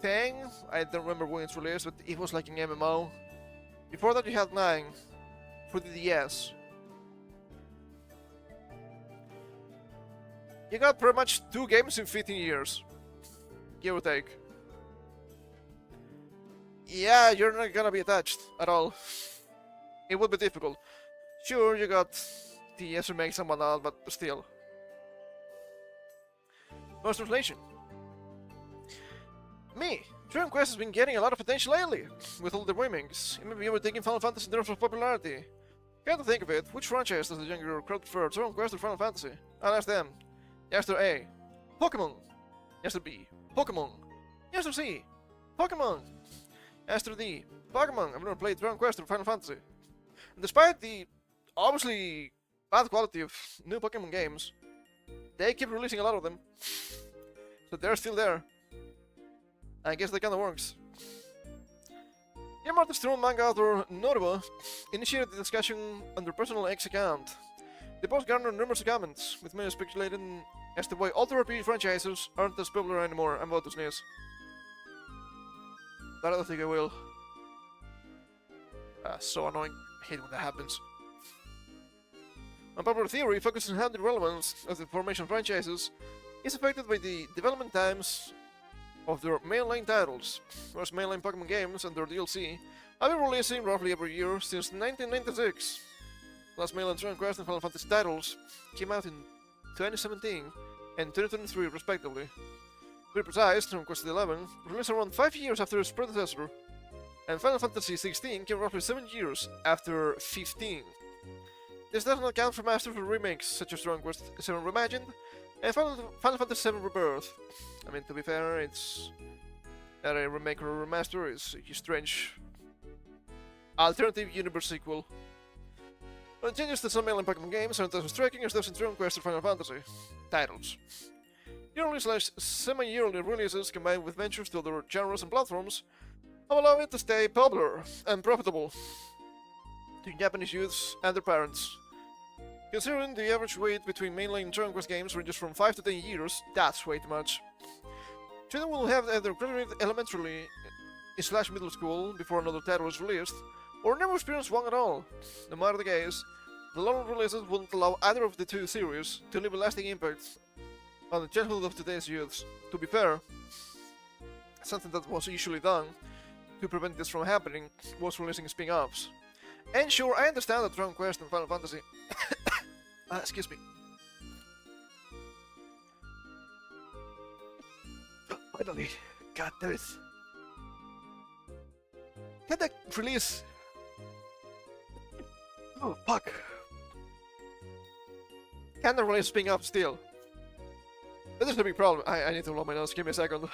10. I don't remember when it's released, but it was like an MMO. Before that you had 9 for the DS. You got pretty much 2 games in 15 years. Give or take. Yeah, you're not gonna be attached at all. It would be difficult. Sure, you got the DS remakes and whatnot, but still. Noise translation. Me, Dragon Quest has been getting a lot of attention lately, with all the remakes. Maybe you were taking Final Fantasy in terms of popularity. Come to think of it, which franchise does the younger crowd prefer, Dragon Quest or Final Fantasy? I'll ask them. Answer A, Pokemon. Answer B, Pokemon. Answer C, Pokemon. Answer D, Pokemon. I've never played Dragon Quest or Final Fantasy. And despite the obviously bad quality of new Pokemon games, they keep releasing a lot of them. So they're still there. I guess that kinda works. Game artist and manga author Noriba initiated the discussion on their personal X account. The post garnered numerous comments, with many speculating as to why older RPG franchises aren't as popular anymore. I'm about to sneeze. But I don't think I will. So annoying. I hate when that happens. Unpopular theory focuses on how the relevance of the formation franchises is affected by the development times of their mainline titles, whereas mainline Pokemon games and their DLC have been releasing roughly every year since 1996. Last mainline Dragon Quest and Final Fantasy titles came out in 2017 and 2023 respectively. To be precise, Dragon Quest XI released around 5 years after its predecessor, and Final Fantasy XVI came roughly 7 years after 15. This does not account for masterful remakes such as Dragon Quest VII Reimagined and Final Fantasy VII Rebirth. I mean, to be fair, it's not a remake or a remaster, it's a strange alternative universe sequel. But changes to some mainline Pokemon games aren't as striking as those in Dragon Quest or Final Fantasy titles. Yearly/semi-yearly releases combined with ventures to other genres and platforms have allowed it to stay popular and profitable to Japanese youths and their parents. Considering the average wait between mainline Dragon Quest games ranges from 5 to 10 years, that's way too much. Children will have either graduated elementary/middle school before another title is released, or never experienced one at all. No matter the case, the long releases wouldn't allow either of the two series to leave a lasting impact on the childhood of today's youths. To be fair, something that was usually done to prevent this from happening was releasing spin-offs. And sure, I understand that Dragon Quest and Final Fantasy excuse me. Finally, god damn it. Can that release? Oh fuck. Can they release spin-off still? This is a big problem. I need to blow my nose, give me a second.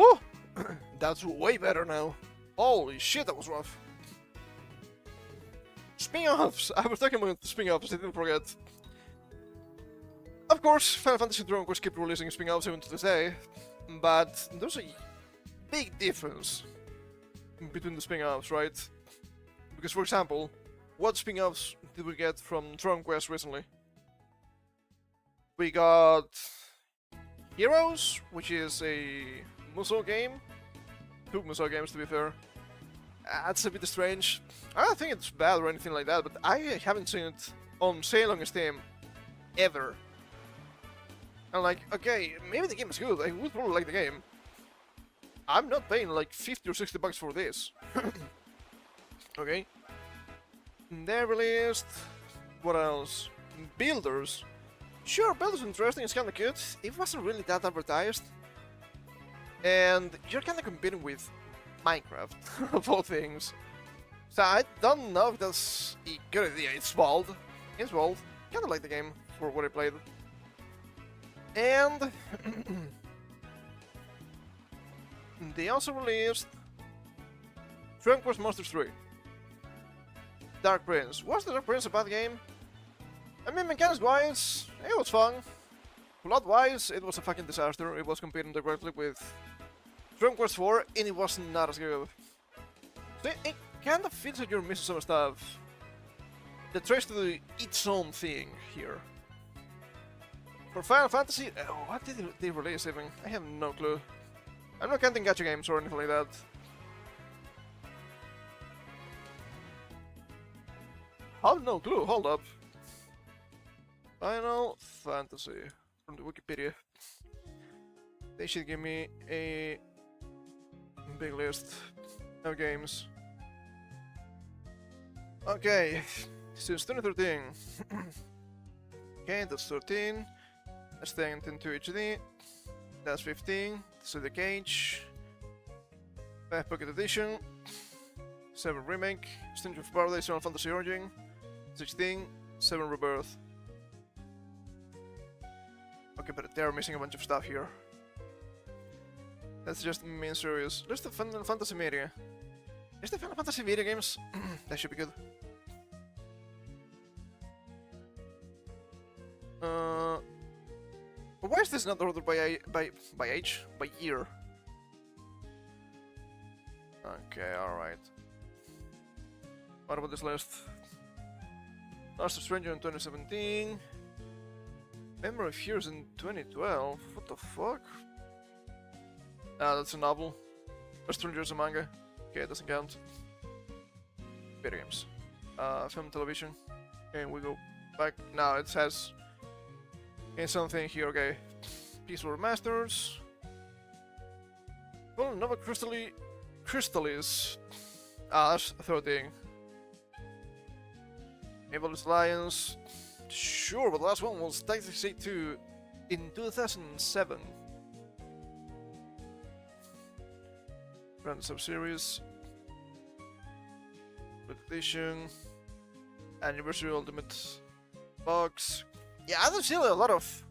Oh! That's way better now. Holy shit, that was rough. Spin-offs! I was talking about the spin-offs, I didn't forget. Of course, Final Fantasy and Dragon Quest keep releasing spin-offs even to this day, but there's a big difference between the spin-offs, right? Because, for example, what spin-offs did we get from Dragon Quest recently? We got Heroes, which is a Musou game. 2 Musou games, to be fair. That's a bit strange. I don't think it's bad or anything like that, but I haven't seen it on sale on Steam ever. I'm like, okay, maybe the game is good. I would probably like the game. I'm not paying like 50 or 60 bucks for this. Okay. They released... what else? Builders. Sure, Builders interesting, it's kinda cute. It wasn't really that advertised. And you're kinda competing with Minecraft, of all things. So I don't know if that's a good idea. It's bold. It's bold. Kinda like the game for what I played. And they also released Dragon Quest Monsters 3. Dark Prince. Was the Dark Prince a bad game? I mean, mechanics-wise, it was fun. Plot-wise, it was a fucking disaster. It was competing directly with Dragon Quest 4, and it was not as good. So it kind of feels like you're missing some stuff. that tries to do its own thing here. For Final Fantasy, what did they release even? I have no clue. I'm not counting gacha games or anything like that. I have no clue, hold up. Final Fantasy from the Wikipedia. They should give me a big list of games. Okay, since 2013. Okay, that's 13. That's 10 into HD. That's 15. So the Cage. 5 Pocket Edition. 7 Remake. Stranger of Paradise, Final Fantasy Origin. 16. 7 Rebirth. Okay, but they're missing a bunch of stuff here. That's just mean serious. There's the Final Fantasy media. Is the Final Fantasy video games? That should be good. Why is this not ordered by age? By year? Okay, alright. What about this list? Master Stranger in 2017. Memory of Fears in 2012. What the fuck? Ah, that's a novel. A Stranger is a manga. Okay, it doesn't count. Video games. Film and television. And we go back. Now it says something here, okay. Peaceful Remasters. Well, Nova Crystallis. Ah, that's a third thing. Evil's Alliance. Sure, but the last one was Dynasty 2 in 2007. Random Sub-Series. Edition. Anniversary Ultimate Box. Yeah, I don't see a lot of...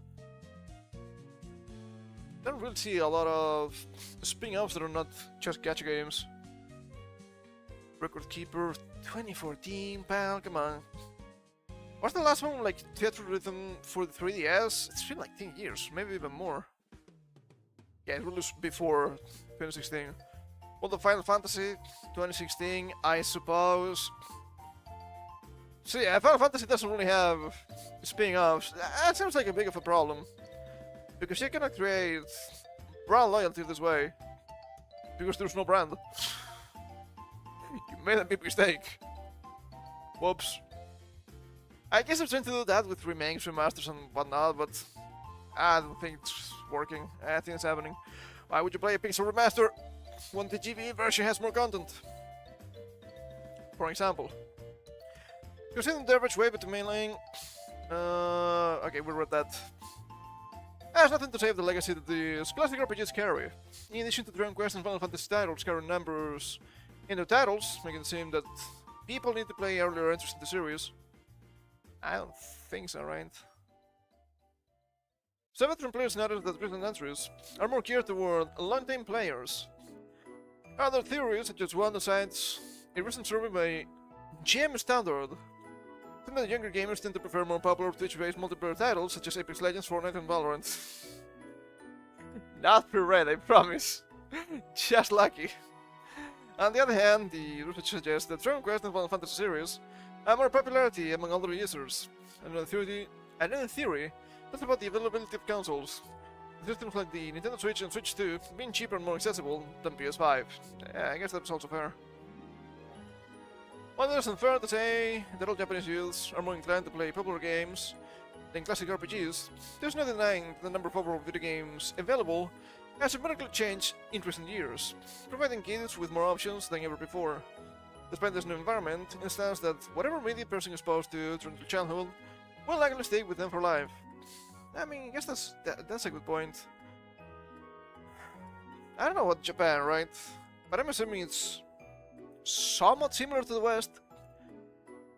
don't really see a lot of spin-offs that are not just gacha games. Record Keeper 2014, pal, come on. Was the last one like Theatre Rhythm for the 3DS? It's been like 10 years, maybe even more. Yeah, it was before 2016. Well, the Final Fantasy 2016, I suppose. So yeah, Final Fantasy doesn't really have spin-offs. That seems like a big of a problem. Because you cannot create brand loyalty this way. Because there's no brand. You made a big mistake. Whoops. I guess I'm trying to do that with remakes, remasters and whatnot, but I don't think it's working. I think it's happening. Why would you play a pixel remaster when the GBE version has more content? For example. Considering the average way between mainline... okay, we read that. There's nothing to save the legacy that these classic RPGs carry. In addition to Dragon Quest and Final Fantasy titles carrying numbers in their titles, making it seem that people need to play earlier entries in the series. I don't think so, right? Some veteran players noted that recent entries are more geared toward long-time players. Other theories, such as one that cites a recent survey by GM Standard, think that younger gamers tend to prefer more popular Twitch-based multiplayer titles such as Apex Legends, Fortnite, and Valorant. Not pre-read, I promise. Just lucky. On the other hand, the research suggests that Dragon Quest and Final Fantasy series have more popularity among older users. Another theory that's about the availability of consoles. Systems like the Nintendo Switch and Switch 2 being cheaper and more accessible than PS5. Yeah, I guess that's also fair. While it isn't fair to say that all Japanese youths are more inclined to play popular games than classic RPGs, there's no denying that the number of overall video games available has dramatically changed in recent years, providing kids with more options than ever before. Despite this new environment, it stands that whatever media a person is exposed to during their childhood will likely stay with them for life. I mean, I guess that's a good point. I don't know about Japan, right? But I'm assuming it's somewhat similar to the West.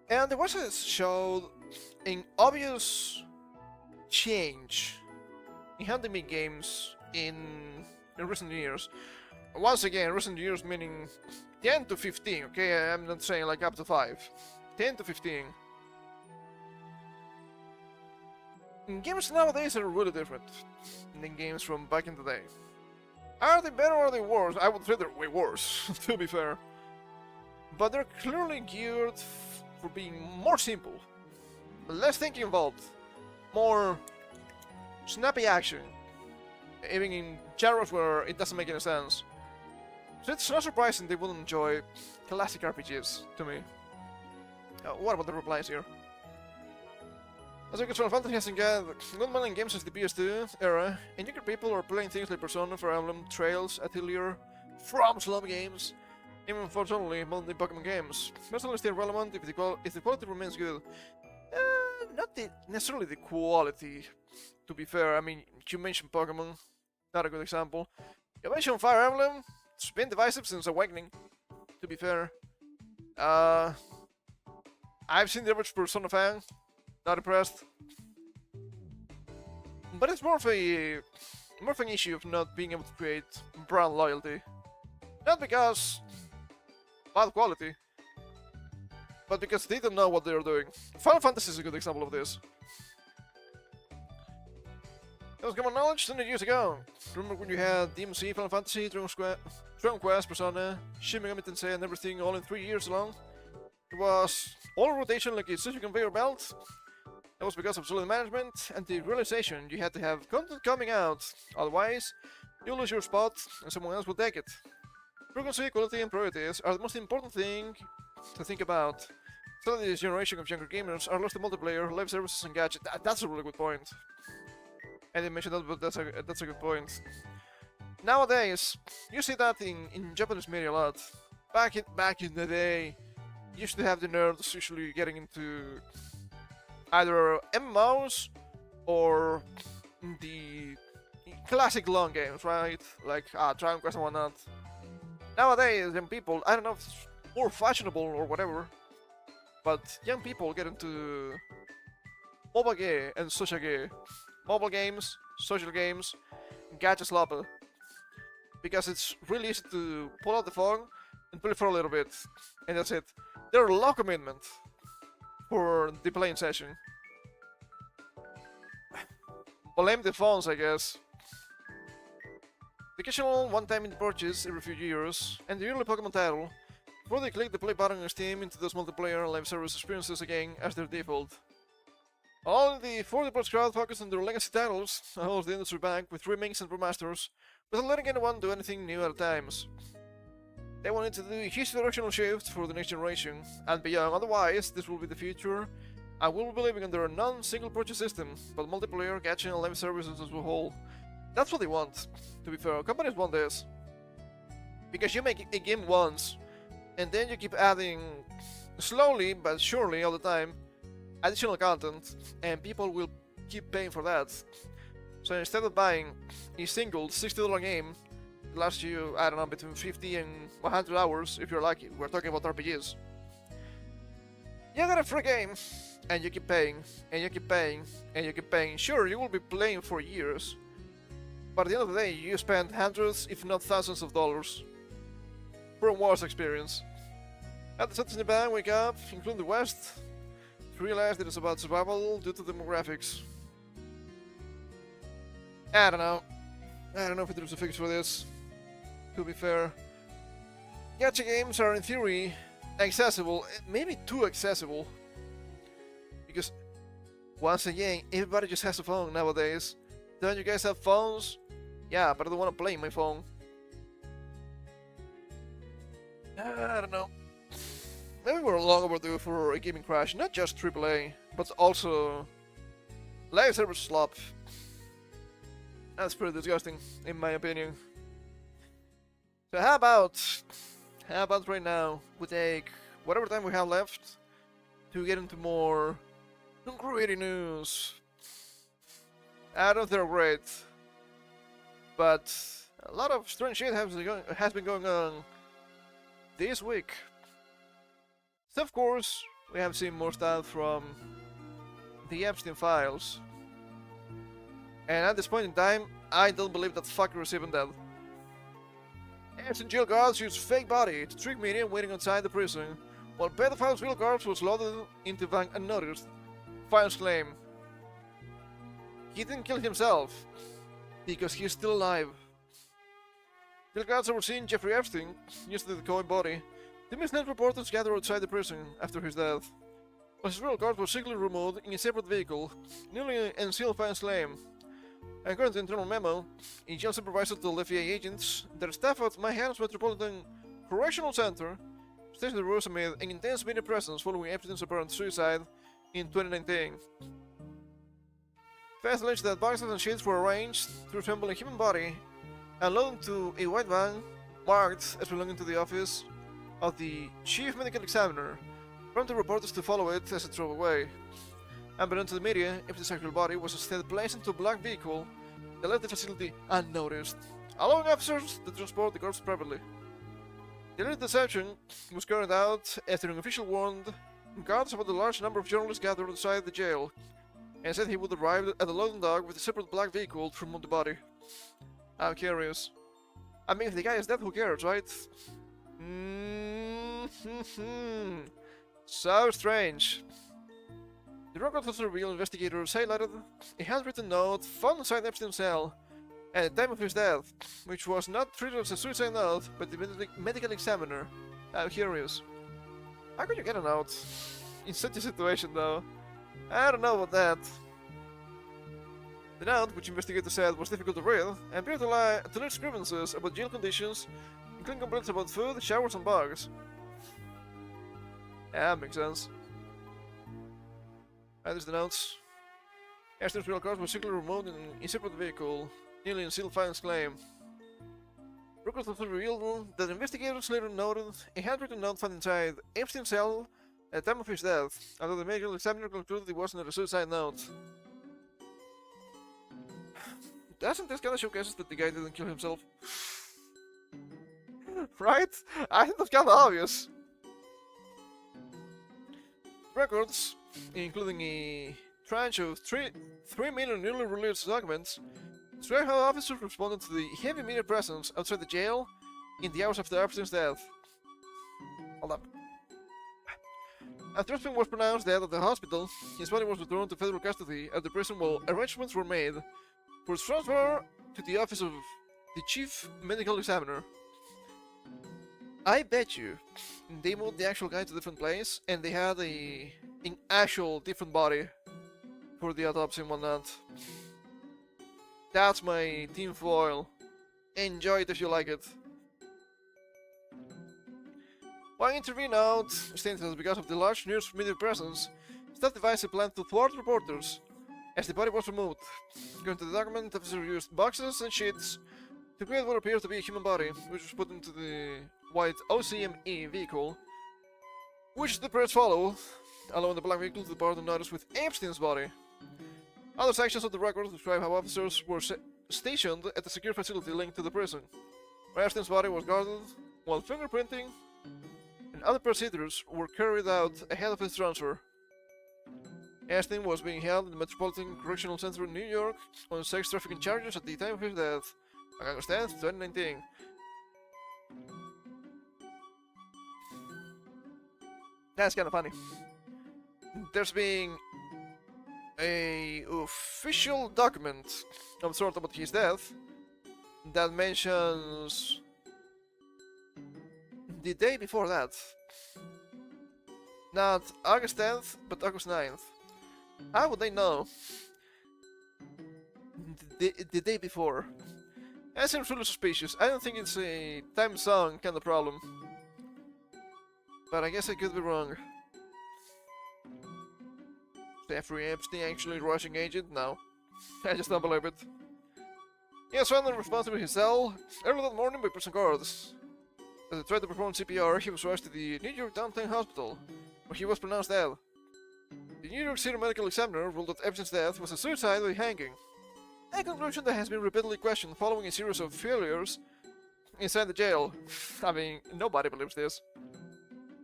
And the West has showed an obvious change in how they make games in recent years. Once again, recent years meaning 10 to 15, okay? I'm not saying like up to 5. 10 to 15. Games nowadays are really different than games from back in the day. Are they better or are they worse? I would say they're way worse, to be fair. But they're clearly geared for being more simple, less thinking involved, more snappy action, even in genres where it doesn't make any sense. So it's not surprising they wouldn't enjoy classic RPGs, to me. What about the replies here? As because Final Fantasy hasn't got good online games since the PS2 era, and younger people are playing things like Persona, Fire Emblem, Trails, Atelier, From Slum games, even unfortunately modern Pokemon games. Personally still relevant if the quality remains good. Not necessarily the quality, to be fair. I mean, you mentioned Pokemon, not a good example. You mentioned Fire Emblem, it's been divisive since Awakening, to be fair. I've seen the average Persona fan, not impressed. But it's more of an issue of not being able to create brand loyalty. Not because bad quality, but because they don't know what they're doing. Final Fantasy is a good example of this. That was common knowledge 20 years ago. Remember when you had DMC, Final Fantasy, Dragon Quest, Persona, Shin Megami Tensei, and everything all in 3 years long? It was all rotation like a such a conveyor belt. That was because of solid management and the realization you had to have content coming out, otherwise you'll lose your spot and someone else will take it. Frequency, quality, and priorities are the most important thing to think about. So this generation of younger gamers are lost to multiplayer, live services, and gadgets. That's a really good point. I didn't mention that, but that's a good point. Nowadays, you see that in Japanese media a lot. Back in the day, you used to have the nerds usually getting into either MMOs or the classic long games, right? Like Dragon Quest and whatnot. Nowadays, young people, I don't know if it's more fashionable or whatever, but young people get into mobile game and social game. Mobile games, social games, gadget slapper. Because it's really easy to pull out the phone and play for a little bit, and that's it. There's low commitment for the playing session. Blame the phones, I guess. The occasional one-time indie purchase every few years, and the yearly Pokemon title, before they click the play button on Steam into those multiplayer and live service experiences again as their default. All the 40+ crowd focused on their legacy titles, holds the industry back with remakes and remasters, without letting anyone do anything new at times. They wanted to do a huge directional shift for the next generation and beyond, otherwise this will be the future, and we will be living under a non-single purchase system, but multiplayer, gacha, and live services as a whole. That's what they want, to be fair. Companies want this. Because you make a game once, and then you keep adding, slowly but surely all the time, additional content, and people will keep paying for that. So instead of buying a single $60 game, it lasts you, I don't know, between 50 and 100 hours if you're lucky. We're talking about RPGs. You got a free game, and you keep paying, and you keep paying, and you keep paying. Sure, you will be playing for years, but at the end of the day, you spend hundreds, if not thousands of dollars for a Wars experience. At the sets in the band, wake up, including the West, to realize that it's about survival due to demographics. I don't know if there's a fix for this, to be fair. Gacha games are in theory accessible, maybe too accessible, because once again, everybody just has a phone nowadays. Don't you guys have phones? Yeah, but I don't want to play my phone. I don't know. Maybe we're long overdue for a gaming crash, not just AAA, but also live service slop. That's pretty disgusting, in my opinion. So how about right now we take whatever time we have left to get into more gritty news. I don't know if they're great, but a lot of strange shit has been going on this week. So of course, we have seen more stuff from the Epstein files. And at this point in time, I don't believe that fucker is even dead. Epstein jail guards used fake body to trick media waiting outside the prison, while pedophile's real corpse was loaded into bank unnoticed. Files claim he didn't kill himself because he's still alive. Jail guards overseeing Jeffrey Epstein used the decoy body. The misnamed reporters gathered outside the prison after his death. but his real corpse was secretly removed in a separate vehicle, nearly and sealed by his claim. According to internal memo, a jail supervisor told FBI agents that staff at Manhattan's Metropolitan Correctional Center stated the rules amid an intense media presence following Epstein's apparent suicide in 2019. Fans alleged that boxes and sheets were arranged to resemble a human body and loaded to a white van marked as belonging to the office of the chief medical examiner, prompting reporters to follow it as it drove away. Unbeknown to the media, Epstein's actual body was instead placed into a black vehicle that left the facility unnoticed, allowing officers to transport the corpse privately. The alleged deception was carried out after an official warned guards about the large number of journalists gathered outside the jail, and said he would arrive at the loading dock with a separate black vehicle to remove the body. I'm curious. I mean, if the guy is dead, who cares, right? So strange. The record also revealed investigators highlighted a handwritten note found inside Epstein's cell at the time of his death, which was not treated as a suicide note by the medical examiner. I'm curious. How could you get a note in such a situation, though? I don't know about that. The note, which investigators said was difficult to read, appeared to list grievances about jail conditions, including complaints about food, showers, and bugs. Yeah, makes sense. Right, there's the notes. Epstein's real corpse was secretly removed in a separate vehicle, nearly in sealed files claim. Records also revealed that investigators later noted a handwritten note found inside Epstein's cell at the time of his death, although the medical examiner concluded it wasn't a suicide note. Doesn't this kind of showcases that the guy didn't kill himself? Right? I think that's kind of obvious. Records, including a tranche of 3 million newly released documents, describe how officers responded to the heavy media presence outside the jail in the hours after Epstein's death. Hold up. After Epstein was pronounced dead at the hospital, his body was returned to federal custody at the prison while arrangements were made for its transfer to the office of the chief medical examiner. I bet you they moved the actual guy to a different place and they had an actual different body for the autopsy and whatnot. That's my team foil. Enjoy it if you like it. One interview note stated that because of the large news media presence, staff devised a plan to thwart reporters as the body was removed. According to the document, officers used boxes and sheets to create what appears to be a human body, which was put into the white OCME vehicle, which the press followed, allowing the black vehicle to depart unnoticed with Epstein's body. Other sections of the record describe how officers were stationed at a secure facility linked to the prison, where Epstein's body was guarded, while fingerprinting and other procedures were carried out ahead of his transfer. Epstein was being held in the Metropolitan Correctional Center in New York on sex trafficking charges at the time of his death, on August 10th, 2019. That's kind of funny. There's being a official document of sort about his death that mentions the day before that. Not August 10th, but August 9th. How would they know? The day before. That seems really suspicious. I don't think it's a time zone kind of problem. But I guess I could be wrong. Jeffrey Epstein actually rushing agent? No. I just don't believe it. He was found unresponsive in his cell early that morning by prison guards. As he tried to perform CPR, he was rushed to the New York Downtown Hospital, where he was pronounced dead. The New York City medical examiner ruled that Epstein's death was a suicide by hanging, a conclusion that has been repeatedly questioned following a series of failures inside the jail. I mean, nobody believes this.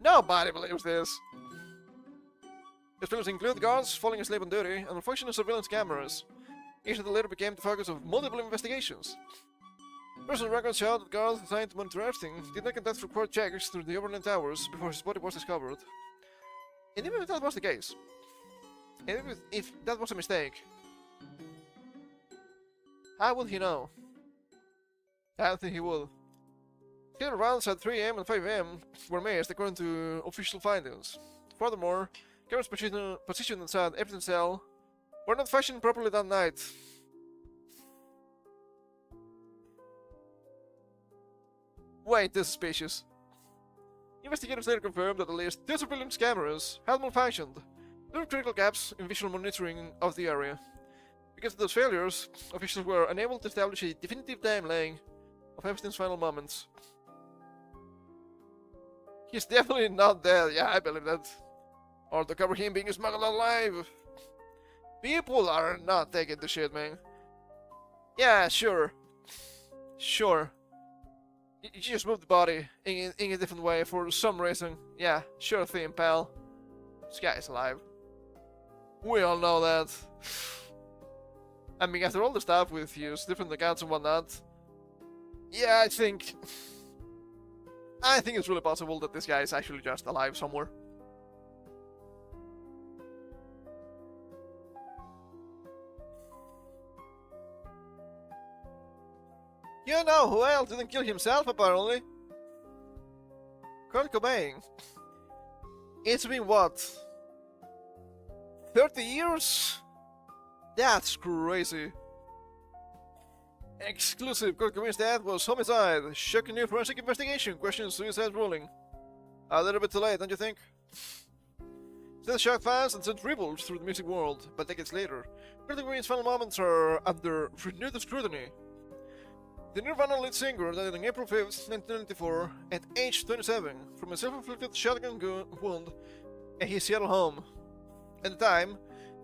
Nobody believes this! His failures include guards falling asleep on duty and malfunctioning surveillance cameras, issues that later became the focus of multiple investigations. Personal records show that guards assigned to monitor Epstein did not conduct required checks through the overnight hours before his body was discovered. And even if that was the case, and even if that was a mistake, how would he know? I don't think he would. Killer rounds at 3 AM and 5 AM were missed according to official findings. Furthermore, Cameras positioned inside every cell were not functioning properly that night. Wait, this is suspicious. Investigators later confirmed that at least 2 surveillance cameras had malfunctioned due to critical gaps in visual monitoring of the area. Because of those failures, officials were unable to establish a definitive timeline of Epstein's final moments. He's definitely not dead, yeah, I believe that. Or to cover him being smuggled alive. People are not taking the shit, man. Yeah, sure. Sure. You just moved the body in a different way for some reason. Yeah, sure thing, pal. This guy's alive. We all know that. I mean, after all the stuff with his different accounts and whatnot, yeah, I think it's really possible that this guy is actually just alive somewhere. You know who else didn't kill himself, apparently? Kurt Cobain. It's been what? 30 years? That's crazy. Exclusive. Kurt Cobain's death was homicide. Shocking new forensic investigation questions suicide ruling. A little bit too late, don't you think? Still shocked fans and sent ripples through the music world, but decades later, Kurt Cobain's final moments are under renewed scrutiny. The Nirvana lead singer died on April 5th, 1994, at age 27 from a self-inflicted shotgun wound at his Seattle home. At the time,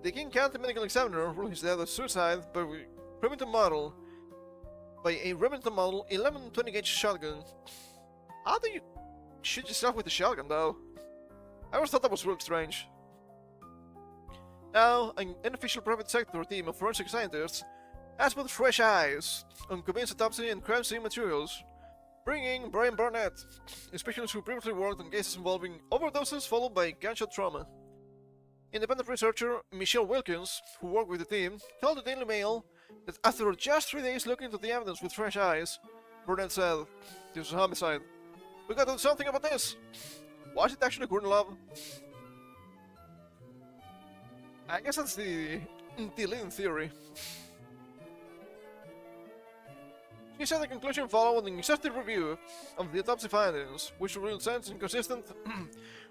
the King County medical examiner ruled his death as suicide by a Remington model 11-20 gauge shotgun. How do you shoot yourself with a shotgun, though? I always thought that was really strange. Now, an unofficial private sector team of forensic scientists has put fresh eyes on Cobain's autopsy and crime scene materials, bringing Brian Barnett, a specialist who previously worked on cases involving overdoses followed by gunshot trauma. Independent researcher Michelle Wilkins, who worked with the team, told the Daily Mail that after just 3 days looking into the evidence with fresh eyes, Burnett said, "This was a homicide. We gotta do something about this. Was it actually Gurnlov?" I guess that's the leading theory. He said the conclusion followed an exhaustive review of the autopsy findings, which revealed signs inconsistent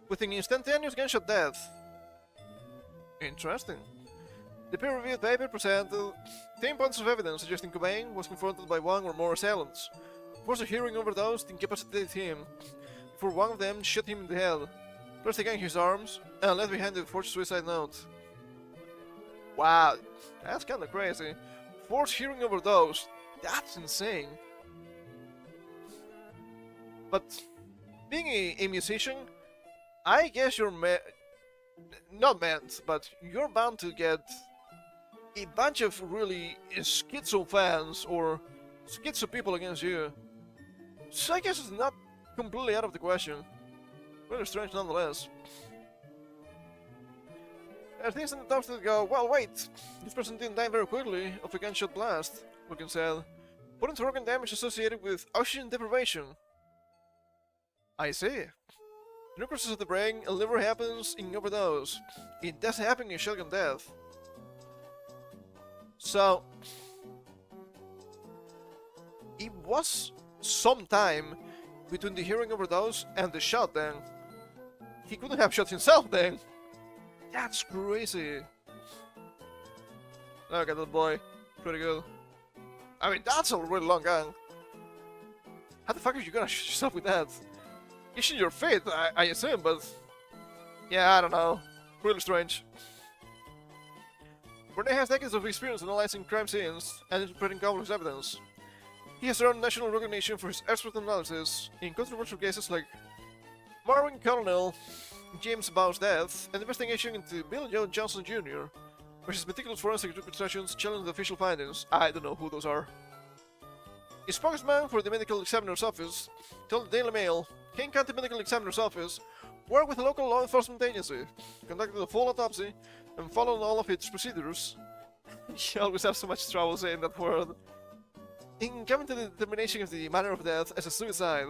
with an instantaneous gunshot death. Interesting. The peer-reviewed paper presented 10 points of evidence suggesting Cobain was confronted by one or more assailants, forced a hearing overdose to incapacitate him, before one of them shot him in the head, placed the gun in his arms, and left behind the forged suicide note. Wow, that's kinda crazy. Forced hearing overdose. That's insane. But being a musician, I guess you're not meant, but you're bound to get a bunch of really schizo fans or schizo people against you. So I guess it's not completely out of the question. Really strange nonetheless. There are things in the talks that go, well, wait, this person didn't die very quickly of a gunshot blast, Wilkins said, putting to organ damage associated with oxygen deprivation. I see. Necrosis of the brain and liver happens in overdose. It doesn't happen in shotgun death. So, it was some time between the hearing overdose and the shot then. He couldn't have shot himself then. That's crazy. Look at that boy. Pretty good. I mean, that's a really long gun. How the fuck are you gonna shoot yourself with that? You shoot your feet, I assume, but... yeah, I don't know. Really strange. Burnett has decades of experience analyzing crime scenes and interpreting complex evidence. He has earned national recognition for his expert analysis in controversial cases like Marvin Colonel James Bow's death and investigation into Bill Joe Johnson Jr., where his meticulous forensic reconstructions challenge the official findings. I don't know who those are. A spokesman for the medical examiner's office told the Daily Mail, King County Medical Examiner's Office worked with a local law enforcement agency, conducted a full autopsy, and followed all of its procedures. You always have so much trouble saying that word. In coming to the determination of the manner of death as a suicide,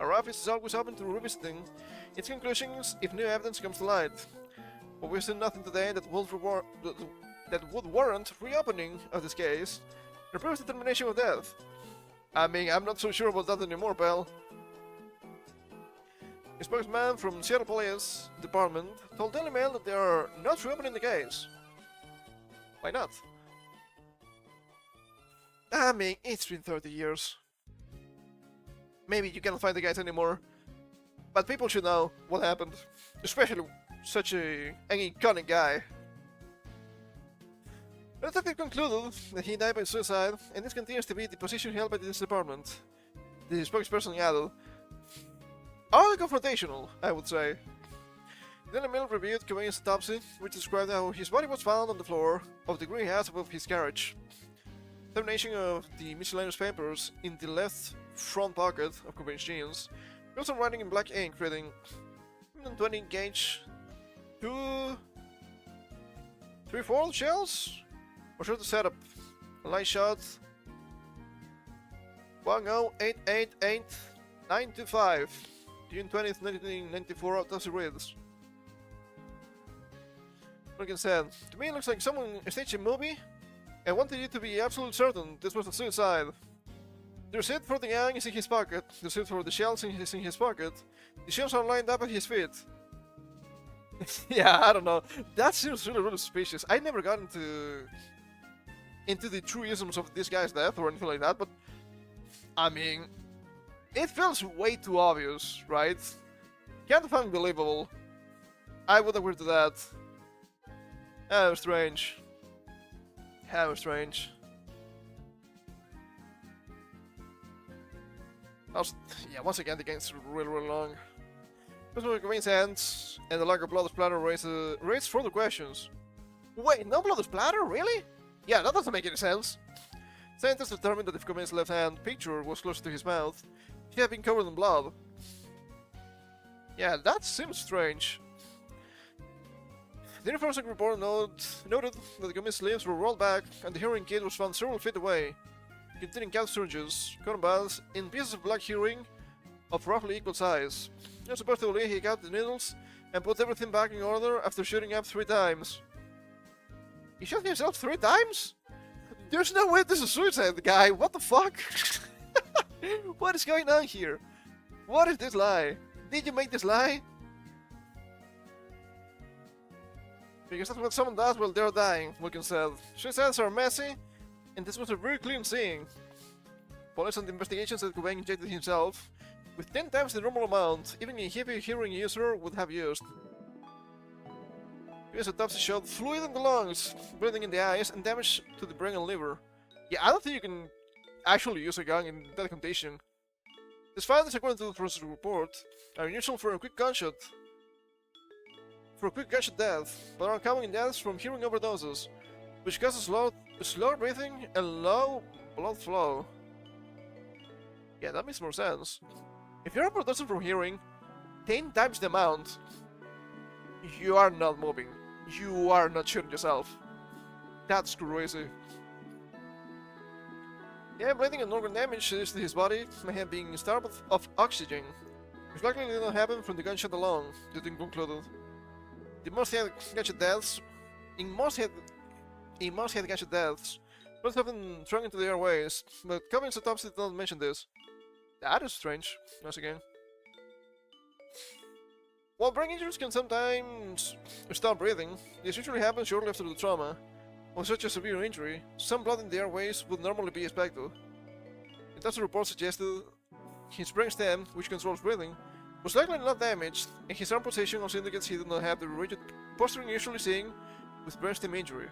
our office is always open to revisiting its conclusions if new evidence comes to light. but we've seen nothing today that would warrant reopening of this case and proves determination of death. I mean, I'm not so sure about that anymore, pal. A spokesman from Seattle Police Department told Daily Mail that they are not reopening the case. Why not? I mean, it's been 30 years. Maybe you can't find the guys anymore, but people should know what happened, especially such an iconic guy. The detective concluded that he died by suicide, and this continues to be the position held by this department. The spokesperson added, "Oddly confrontational, I would say." Then the Mail reviewed Cobain's autopsy, which described how his body was found on the floor of the greenhouse above his garage. Examination of the miscellaneous papers in the left front pocket of Cobain's jeans. Also writing in black ink, reading 120 gauge 2.34 shells? Or should the setup? A line shot 10888-925. June 20th, 1994 autopsy reads. Morgan said, "To me it looks like someone staged a movie and wanted you to be absolutely certain this was a suicide. The receipt for the gun is in his pocket, the receipt for the shells is in his pocket, the shells are lined up at his feet." Yeah, I don't know. That seems really suspicious. I never got into the truisms of this guy's death or anything like that, but I mean, it feels way too obvious, right? Kind of unbelievable. I would agree to that. How strange. How strange. Yeah, once again, the game's really long. Personal Cobain's hands and the longer blood splatter raise further questions. Wait, no blood splatter? Really? Yeah, that doesn't make any sense. Scientists determined that if Cobain's left hand picture was closer to his mouth, he had been covered in blood. Yeah, that seems strange. The forensic report noted that Cobain's sleeves were rolled back and the hearing kit was found several feet away, containing cat syringes, cotton buds, and pieces of black hearing of roughly equal size. Supposedly, he got the needles and put everything back in order after shooting up 3 times. He shot himself 3 times? There's no way this is suicide, guy. What the fuck? What is going on here? What is this lie? Did you make this lie? Because that's what someone does while they're dying, Wilkins said. Suicides are messy, and this was a very clean scene. Police and the investigation said Cobain injected himself with 10 times the normal amount, even a heavy hearing user would have used. His autopsy showed fluid in the lungs, bleeding in the eyes, and damage to the brain and liver. Yeah, I don't think you can actually use a gun in that condition. These findings, according to the forensic report, are unusual for a quick gunshot death, but are uncommon in deaths from hearing overdoses, which causes slow breathing and low blood flow. Yeah, that makes more sense. If you're overdosing from hearing 10 times the amount, you are not moving. You are not shooting yourself. That's crazy. Yeah, bleeding and organ damage to his body may have been starved of oxygen, which likely did not happen from the gunshot alone, the team concluded. In most head gunshot deaths, most have been thrown into the airways, but Cobain's autopsy did not mention this. That is strange, once again. While brain injuries can sometimes stop breathing, this usually happens shortly after the trauma. On such a severe injury, some blood in the airways would normally be expected. The autopsy report suggested his brainstem, which controls breathing, was likely not damaged, and his arm position also indicates he did not have the rigid posturing usually seen with brainstem injury.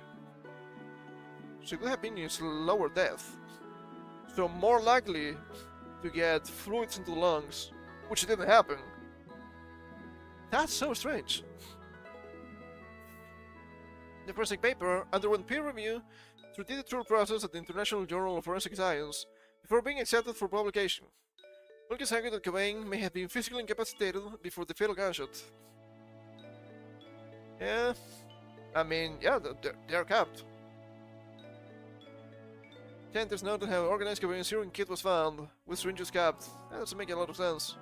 So it could have been a slower death. So more likely to get fluids into the lungs, which didn't happen. That's so strange. The forensic paper underwent peer review through the editorial process at the International Journal of Forensic Science before being accepted for publication. Wilkins argued that Cobain may have been physically incapacitated before the fatal gunshot. Yeah, I mean, yeah, they're capped. Scientists noted how organized Cobain's hearing kit was found, with syringes capped. That doesn't make a lot of sense.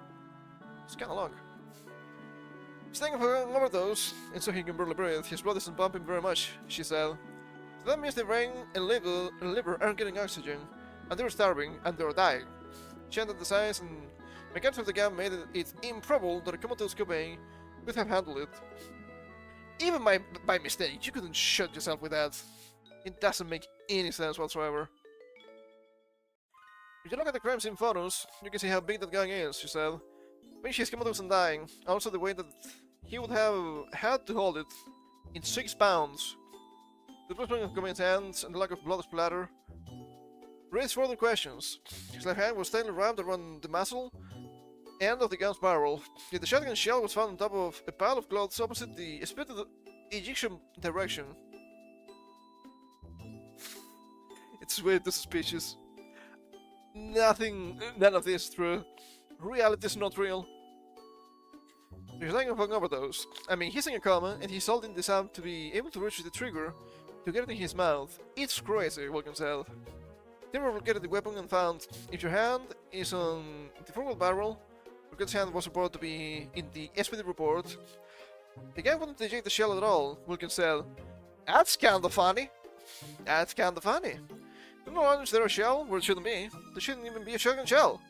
It's kinda long. Staying of an overdose, and so he can barely breathe. His blood isn't pumping very much, she said. So that means the brain and liver aren't getting oxygen, and they're starving, and they're dying. She ended the size, and mechanics of the gun made it improbable that a comatose Cobain could have handled it. Even by mistake, you couldn't shoot yourself with that. It doesn't make any sense whatsoever. If you look at the crime scene photos, you can see how big that gun is, she said. When she's comatose and dying, also the way that he would have had to hold it in 6 pounds. The placement of Cobain's hands and the lack of blood splatter raised further questions. His left hand was tightly wrapped around the muzzle end of the gun's barrel, yet the shotgun shell was found on top of a pile of clothes opposite the expected ejection direction. It's way too suspicious. None of this is true. Reality is not real. He's dying of an overdose. I mean, he's in a coma, and he's holding this up to be able to reach the trigger to get it in his mouth. It's crazy, Wilkins said. They relocated the weapon and found if your hand is on the forward barrel, Wilkins' hand was reported to be in the SPD report. The guy wouldn't eject the shell at all, Wilkins said. That's kinda funny. That's kinda funny. There's no orange there a shell where it shouldn't be. There shouldn't even be a shotgun shell.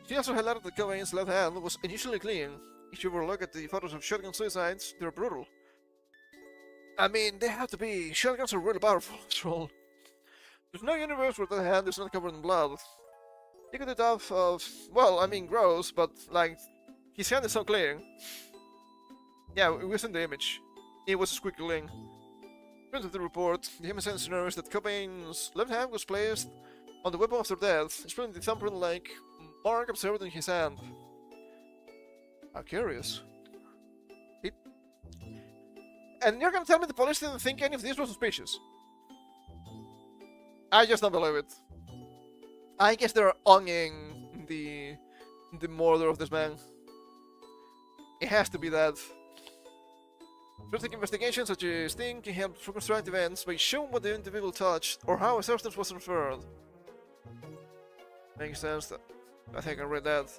She also highlighted that Cobain's left hand was unusually clean. If you were to look at the photos of shotgun suicides, they're brutal. I mean, they have to be. Shotguns are really powerful, after all. There's no universe where that hand is not covered in blood. You could do it off of, well, I mean, gross, but, like, his hand is so clean. Yeah, it was in the image. It was squiggling. According to the report, the human sensor noticed that Cobain's left hand was placed on the weapon after death, explaining the thumbprint-like mark observed in his hand. How curious. And you're gonna tell me the police didn't think any of this was suspicious? I just don't believe it. I guess they're owning the murder of this man. It has to be that. Forensic investigations such as Sting can help reconstruct events by showing what the individual touched or how a substance was referred. Makes sense. I think I read that.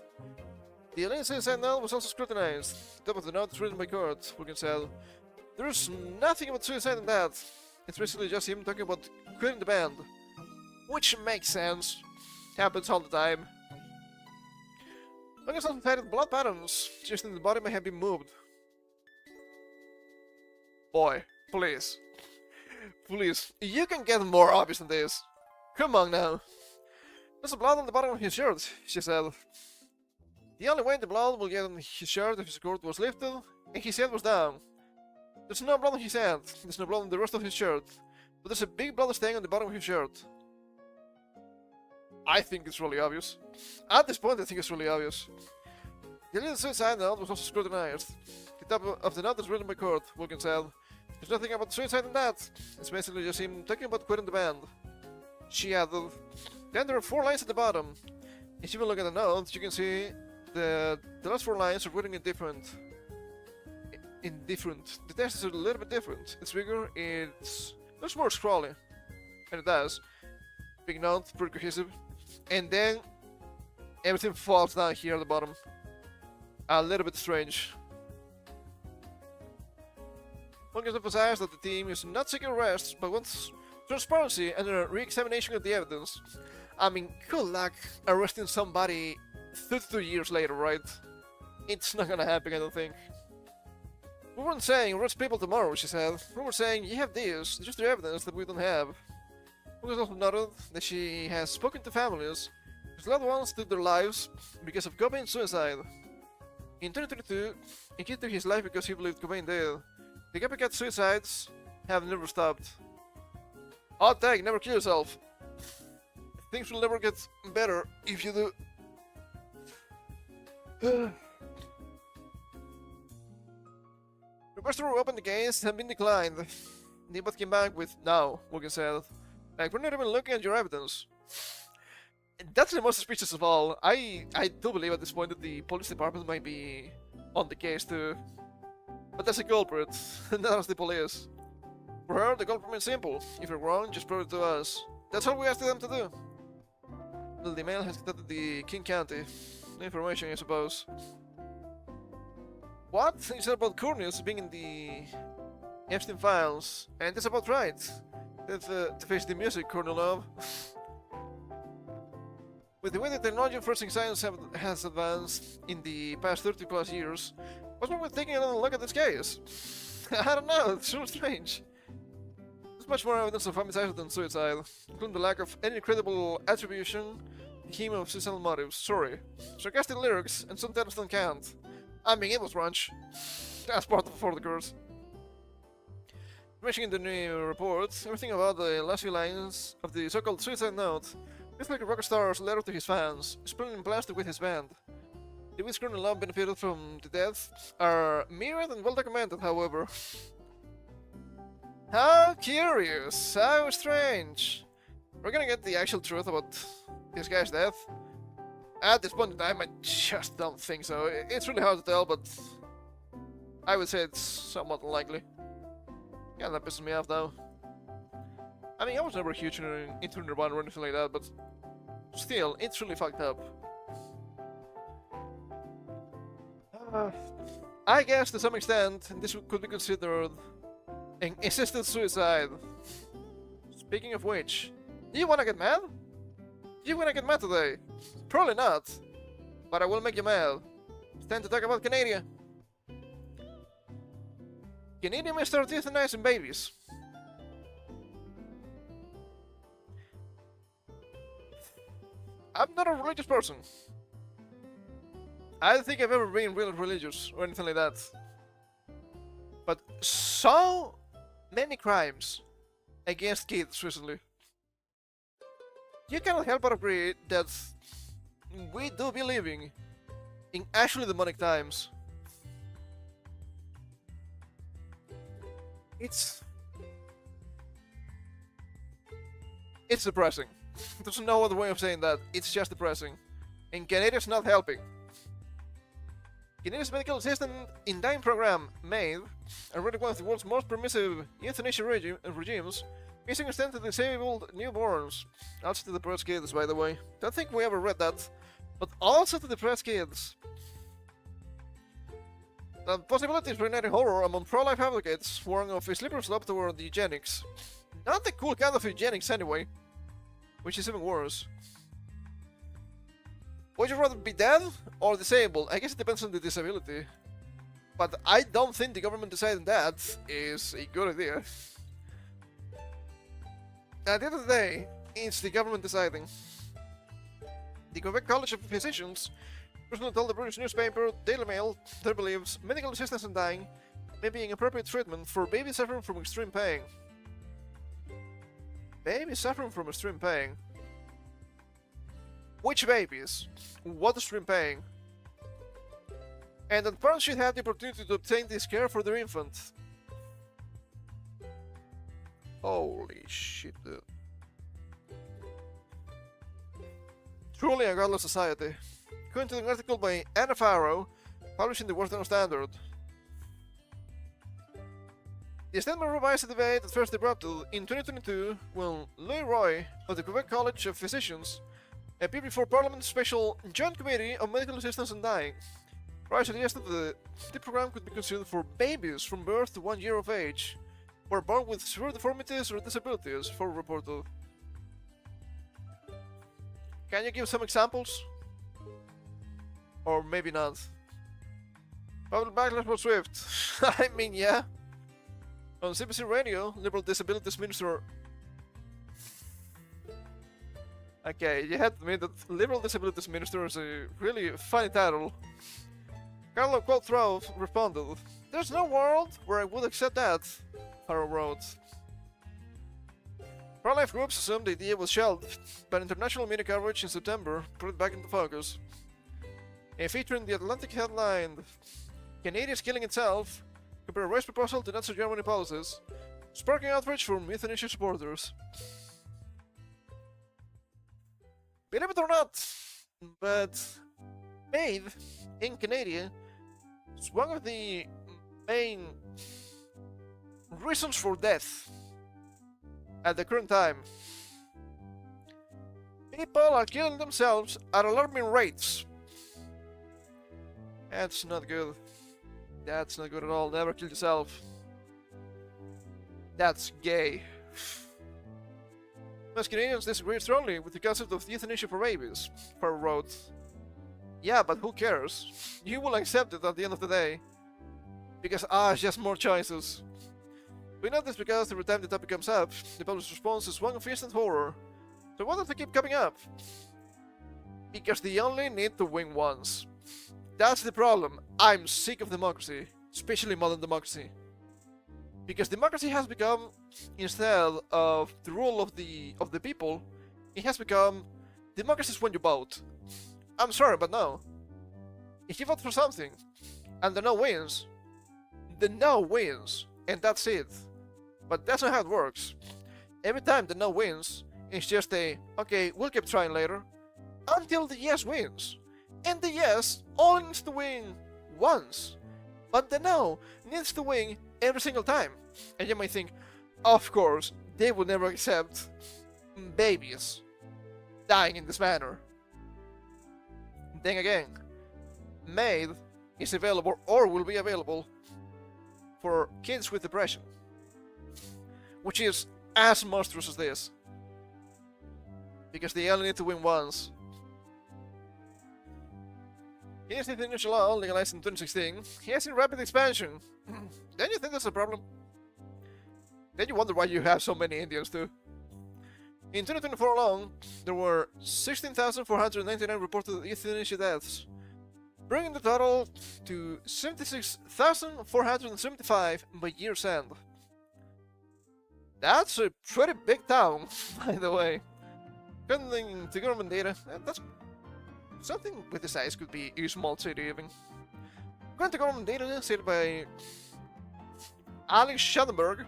The alien suicide note was also scrutinized. The top of the note is written by Kurt, Wilkins said. There's nothing about suicide in that. It's basically just him talking about quitting the band. Which makes sense. Happens all the time. Wilkins also cited blood patterns, suggesting the body may have been moved. Boy, please. Please, you can get more obvious than this. Come on now. There's blood on the bottom of his shirt, she said. The only way the blood will get on his shirt if his coat was lifted and his head was down. There's no blood on his head, there's no blood on the rest of his shirt, but there's a big blood stain on the bottom of his shirt. I think it's really obvious. At this point, I think it's really obvious. The little suicide note was also scrutinized. The top of the note is written by Kurt, Wilkins said. There's nothing about suicide in that. It's basically just him talking about quitting the band. She added. Then there are 4 lines at the bottom. If you look at the notes, you can see the last 4 lines are written in different. The text is a little bit different. It's bigger, it looks more scrolly. And it does. Big note, pretty cohesive. And then everything falls down here at the bottom. A little bit strange. One can emphasize that the team is not seeking arrests, but wants transparency and a re-examination of the evidence. I mean, good luck arresting somebody 32 years later, right? It's not gonna happen, I don't think. We weren't saying arrest people tomorrow, she said. We were saying you have this, just the evidence that we don't have. Lucas also noted that she has spoken to families whose loved ones took their lives because of Cobain's suicide. In 2022, a kid took his life because he believed Cobain did. The copycat suicides have never stopped. Hot take, never kill yourself. Things will never get better if you do. Requests to reopen the case have been declined. The bot came back with no, Wilkins said. Like, we're not even looking at your evidence. That's the most suspicious of all. I do believe at this point that the police department might be on the case too. But that's a culprit, not as the police. For her, the culprit is simple. If you're wrong, just prove it to us. That's all we asked them to do. Well, the mail has contacted the King County. No information, I suppose. What? You said about Cornelius being in the Epstein files, and that's about right. To face the music, Cornel Love. With the way that technology and forensic science has advanced in the past 30 plus years, what's wrong with taking another look at this case? I don't know, it's so strange. There's much more evidence of homicide than suicide, including the lack of any credible attribution to him of suicidal motives. Sorry. Sarcastic lyrics, and some titles don't count. I'm being able to brunch. That's part of For the Curse. Mentioning in the new report, everything about the last few lines of the so-called suicide note feels like a rock star's letter to his fans, split in plastic with his band. The ways Colonel Love benefited from the death are mirrored and well documented, however. How curious, how strange. We're gonna get the actual truth about this guy's death. At this point in time, I just don't think so. It's really hard to tell, but I would say it's somewhat unlikely. Yeah, that pisses me off though. I mean, I was never a huge into Nirvana or anything like that, but still, it's really fucked up. I guess to some extent, this could be considered an assisted suicide. Speaking of which, do you wanna get mad? Do you wanna get mad today? Probably not, but I will make you mad. It's time to talk about Canada. Canada may start euthanizing babies. I'm not a religious person. I don't think I've ever been really religious or anything like that. But so many crimes against kids recently. You cannot help but agree that we do be living in actually demonic times. It's depressing. There's no other way of saying that. It's just depressing. And Canada's not helping. Canada's medical assistant in dying program, MAID, already one of the world's most permissive euthanasia regimes, missing extent to disabled newborns. Also to depressed kids, by the way. Don't think we ever read that. But also to depressed kids. The possibilities for igniting horror among pro-life advocates warning of a slippery slope toward eugenics. Not the cool kind of eugenics anyway. Which is even worse. Would you rather be dead or disabled? I guess it depends on the disability. But I don't think the government deciding that is a good idea. At the end of the day, it's the government deciding. The Quebec College of Physicians recently told the British newspaper Daily Mail that it believes medical assistance in dying may be an appropriate treatment for babies suffering from extreme pain. Babies suffering from extreme pain? Which babies? What extreme pain? And that parents should have the opportunity to obtain this care for their infant. Holy shit, dude. Truly a godless society. According to an article by Anna Farrow, published in the Western Standard. The statement revised the debate at first erupted in 2022 when Louis Roy of the Quebec College of Physicians appeared before Parliament's Special Joint Committee on Medical Assistance in Dying. Roy suggested that the program could be considered for babies from birth to 1 year of age, who are born with severe deformities or disabilities, for reported. Can you give some examples? Or maybe not. Public backlash was swift. I mean, yeah. On CBC Radio, Liberal Disabilities Minister... Okay, you had to admit that Liberal Disabilities Minister is a really funny title. Carlo Qualtrough responded, "There's no world where I would accept that," Farrow wrote. Pro-life groups assumed the idea was shelved, but international media coverage in September put it back into focus. And featuring the Atlantic headline, "Canadians killing itself, compare race proposal to Nazi Germany policies," sparking outrage from euthanasia supporters. Believe it or not, but MAID in Canada is one of the main reasons for death at the current time. People are killing themselves at alarming rates. That's not good. That's not good at all. Never kill yourself. That's gay. Most Canadians disagree strongly with the concept of euthanasia for babies, Farrell wrote. Yeah, but who cares? You will accept it at the end of the day. Because it's just more choices. We know this because every time the topic comes up, the public's response is one of instant horror. So why does it keep coming up? Because they only need to win once. That's the problem. I'm sick of democracy, especially modern democracy. Because democracy has become, instead of the rule of the people, it has become democracy is when you vote. I'm sorry, but no. If you vote for something and the no wins, and that's it. But that's not how it works. Every time the no wins, it's just a okay, we'll keep trying later, until the yes wins. And the yes only needs to win once, but the no needs to win every single time. And you might think, of course, they would never accept babies dying in this manner. Then again, MAID is available or will be available for kids with depression, which is as monstrous as this, because they only need to win once. Here's the international law legalized in 2016. He has in rapid expansion. Then you think that's a problem? Then you wonder why you have so many Indians too. In 2024 alone, there were 16,499 reported euthanasia deaths, bringing the total to 76,475 by year's end. That's a pretty big town, by the way. According to government data, that's something with the size could be a small city even. According to government data stated by Alex Schellenberg,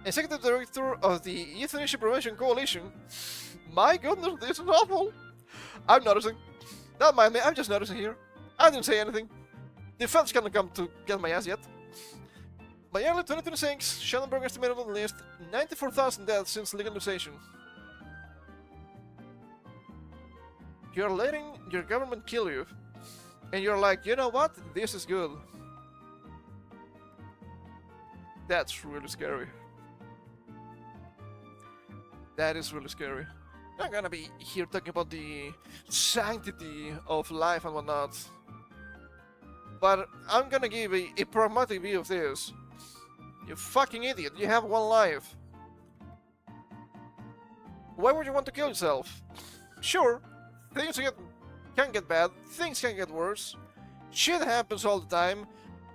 Executive Director of the Euthanasia Prevention Coalition. My goodness, this is awful. I'm noticing. Don't mind me, I'm just noticing here. I didn't say anything. The feds can't come to get my ass yet. By early 2026, Schellenberg estimated at least 94,000 deaths since legalization. You're letting your government kill you, and you're like, you know what? This is good. That's really scary. That is really scary. I'm not gonna be here talking about the sanctity of life and whatnot, but I'm gonna give a pragmatic view of this. You fucking idiot, you have one life. Why would you want to kill yourself? Sure, things can get bad, things can get worse. Shit happens all the time.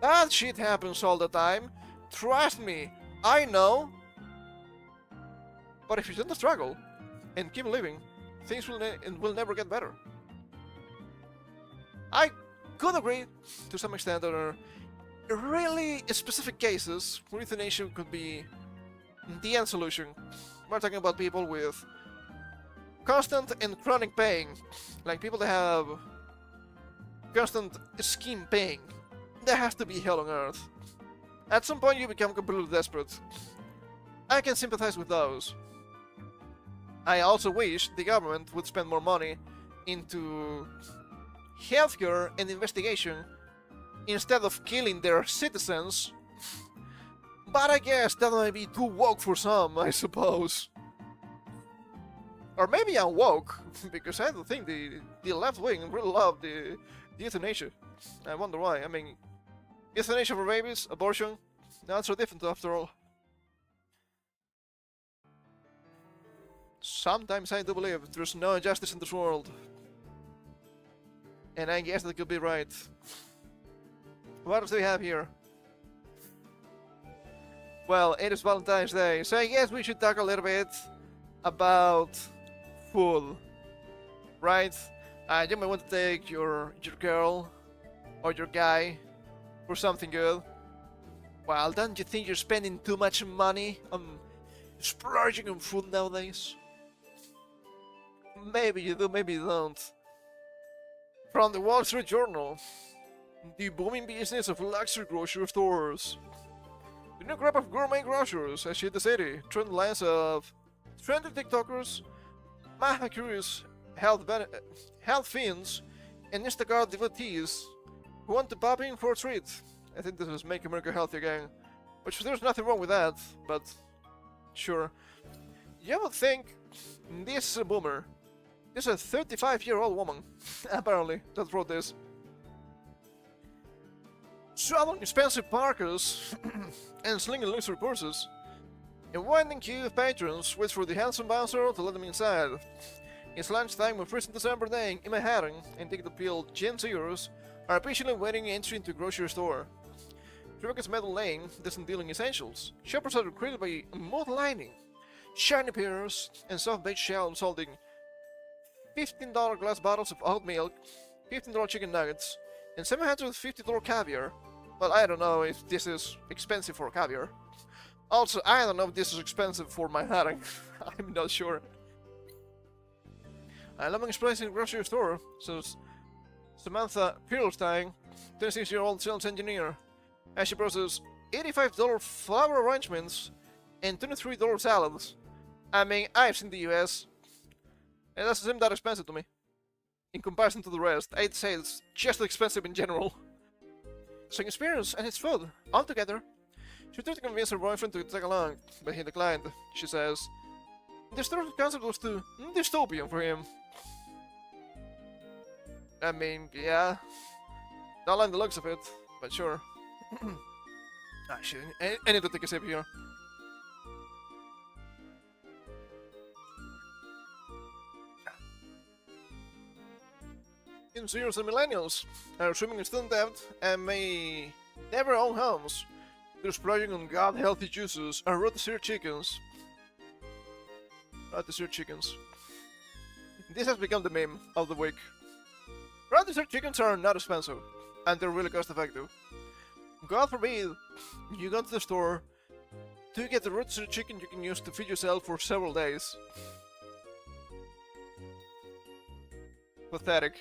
Bad shit happens all the time. Trust me, I know. But if you don't struggle and keep living, things will never get better. I could agree to some extent that there are really specific cases where euthanasia could be the end solution. We're talking about people with constant and chronic pain, like people that have constant skin pain. There has to be hell on earth. At some point you become completely desperate. I can sympathize with those. I also wish the government would spend more money into healthcare and investigation instead of killing their citizens. But I guess that might be too woke for some, I suppose. Or maybe I'm woke, because I don't think the left wing really love the euthanasia. I wonder why. I mean, euthanasia for babies, abortion, not so different after all. Sometimes I do believe there's no injustice in this world. And I guess that could be right. What else do we have here? Well, it is Valentine's Day, so I guess we should talk a little bit about food, right? You might want to take your girl or your guy for something good. Well, don't you think you're spending too much money on splurging on food nowadays? Maybe you do, maybe you don't. From the Wall Street Journal, the booming business of luxury grocery stores. The new crop of gourmet grocers has hit the city, through the lens of trendy TikTokers, mafia-curious health fiends, and Instacart devotees who want to pop in for a treat. I think this is Make America Healthy Again. Which there's nothing wrong with that, but sure. You would think this is a boomer. This is a 35-year-old woman, apparently, that wrote this. Traveling expensive parkers and slinging luxury purses. A winding queue of patrons waits for the handsome bouncer to let them inside. It's lunchtime on first December day in Manhattan, and ticket-appeal Gen Zers are patiently waiting entry into a grocery store. Rebecca's Metal Lane doesn't deal in essentials. Shoppers are greeted by mold lining, shiny pears, and soft-baked shells holding $15 glass bottles of oat milk, $15 chicken nuggets, and $750 caviar. But I don't know if this is expensive for caviar. Also, I don't know if this is expensive for Manhattan. I'm not sure. I love an express in a grocery store, says Samantha Perlstein, 26-year-old sales engineer, as she processes $85 flower arrangements and $23 salads. I mean, I've seen the US, and it doesn't seem that expensive to me. In comparison to the rest, I'd say it's just expensive in general. It's an experience, and it's food, altogether. She tried to convince her boyfriend to tag along, but he declined. She says, the store's concept was too dystopian for him. I mean, yeah. Don't like the looks of it, but sure. Ah, shit. I need to take a sip here. Seniors and millennials are assuming student debt and may never own homes. They're splurging on god-healthy juices and rotisserie chickens. Rotisserie chickens. This has become the meme of the week. Rotisserie chickens are not expensive, and they're really cost-effective. God forbid you go to the store to get the rotisserie chicken you can use to feed yourself for several days. Pathetic.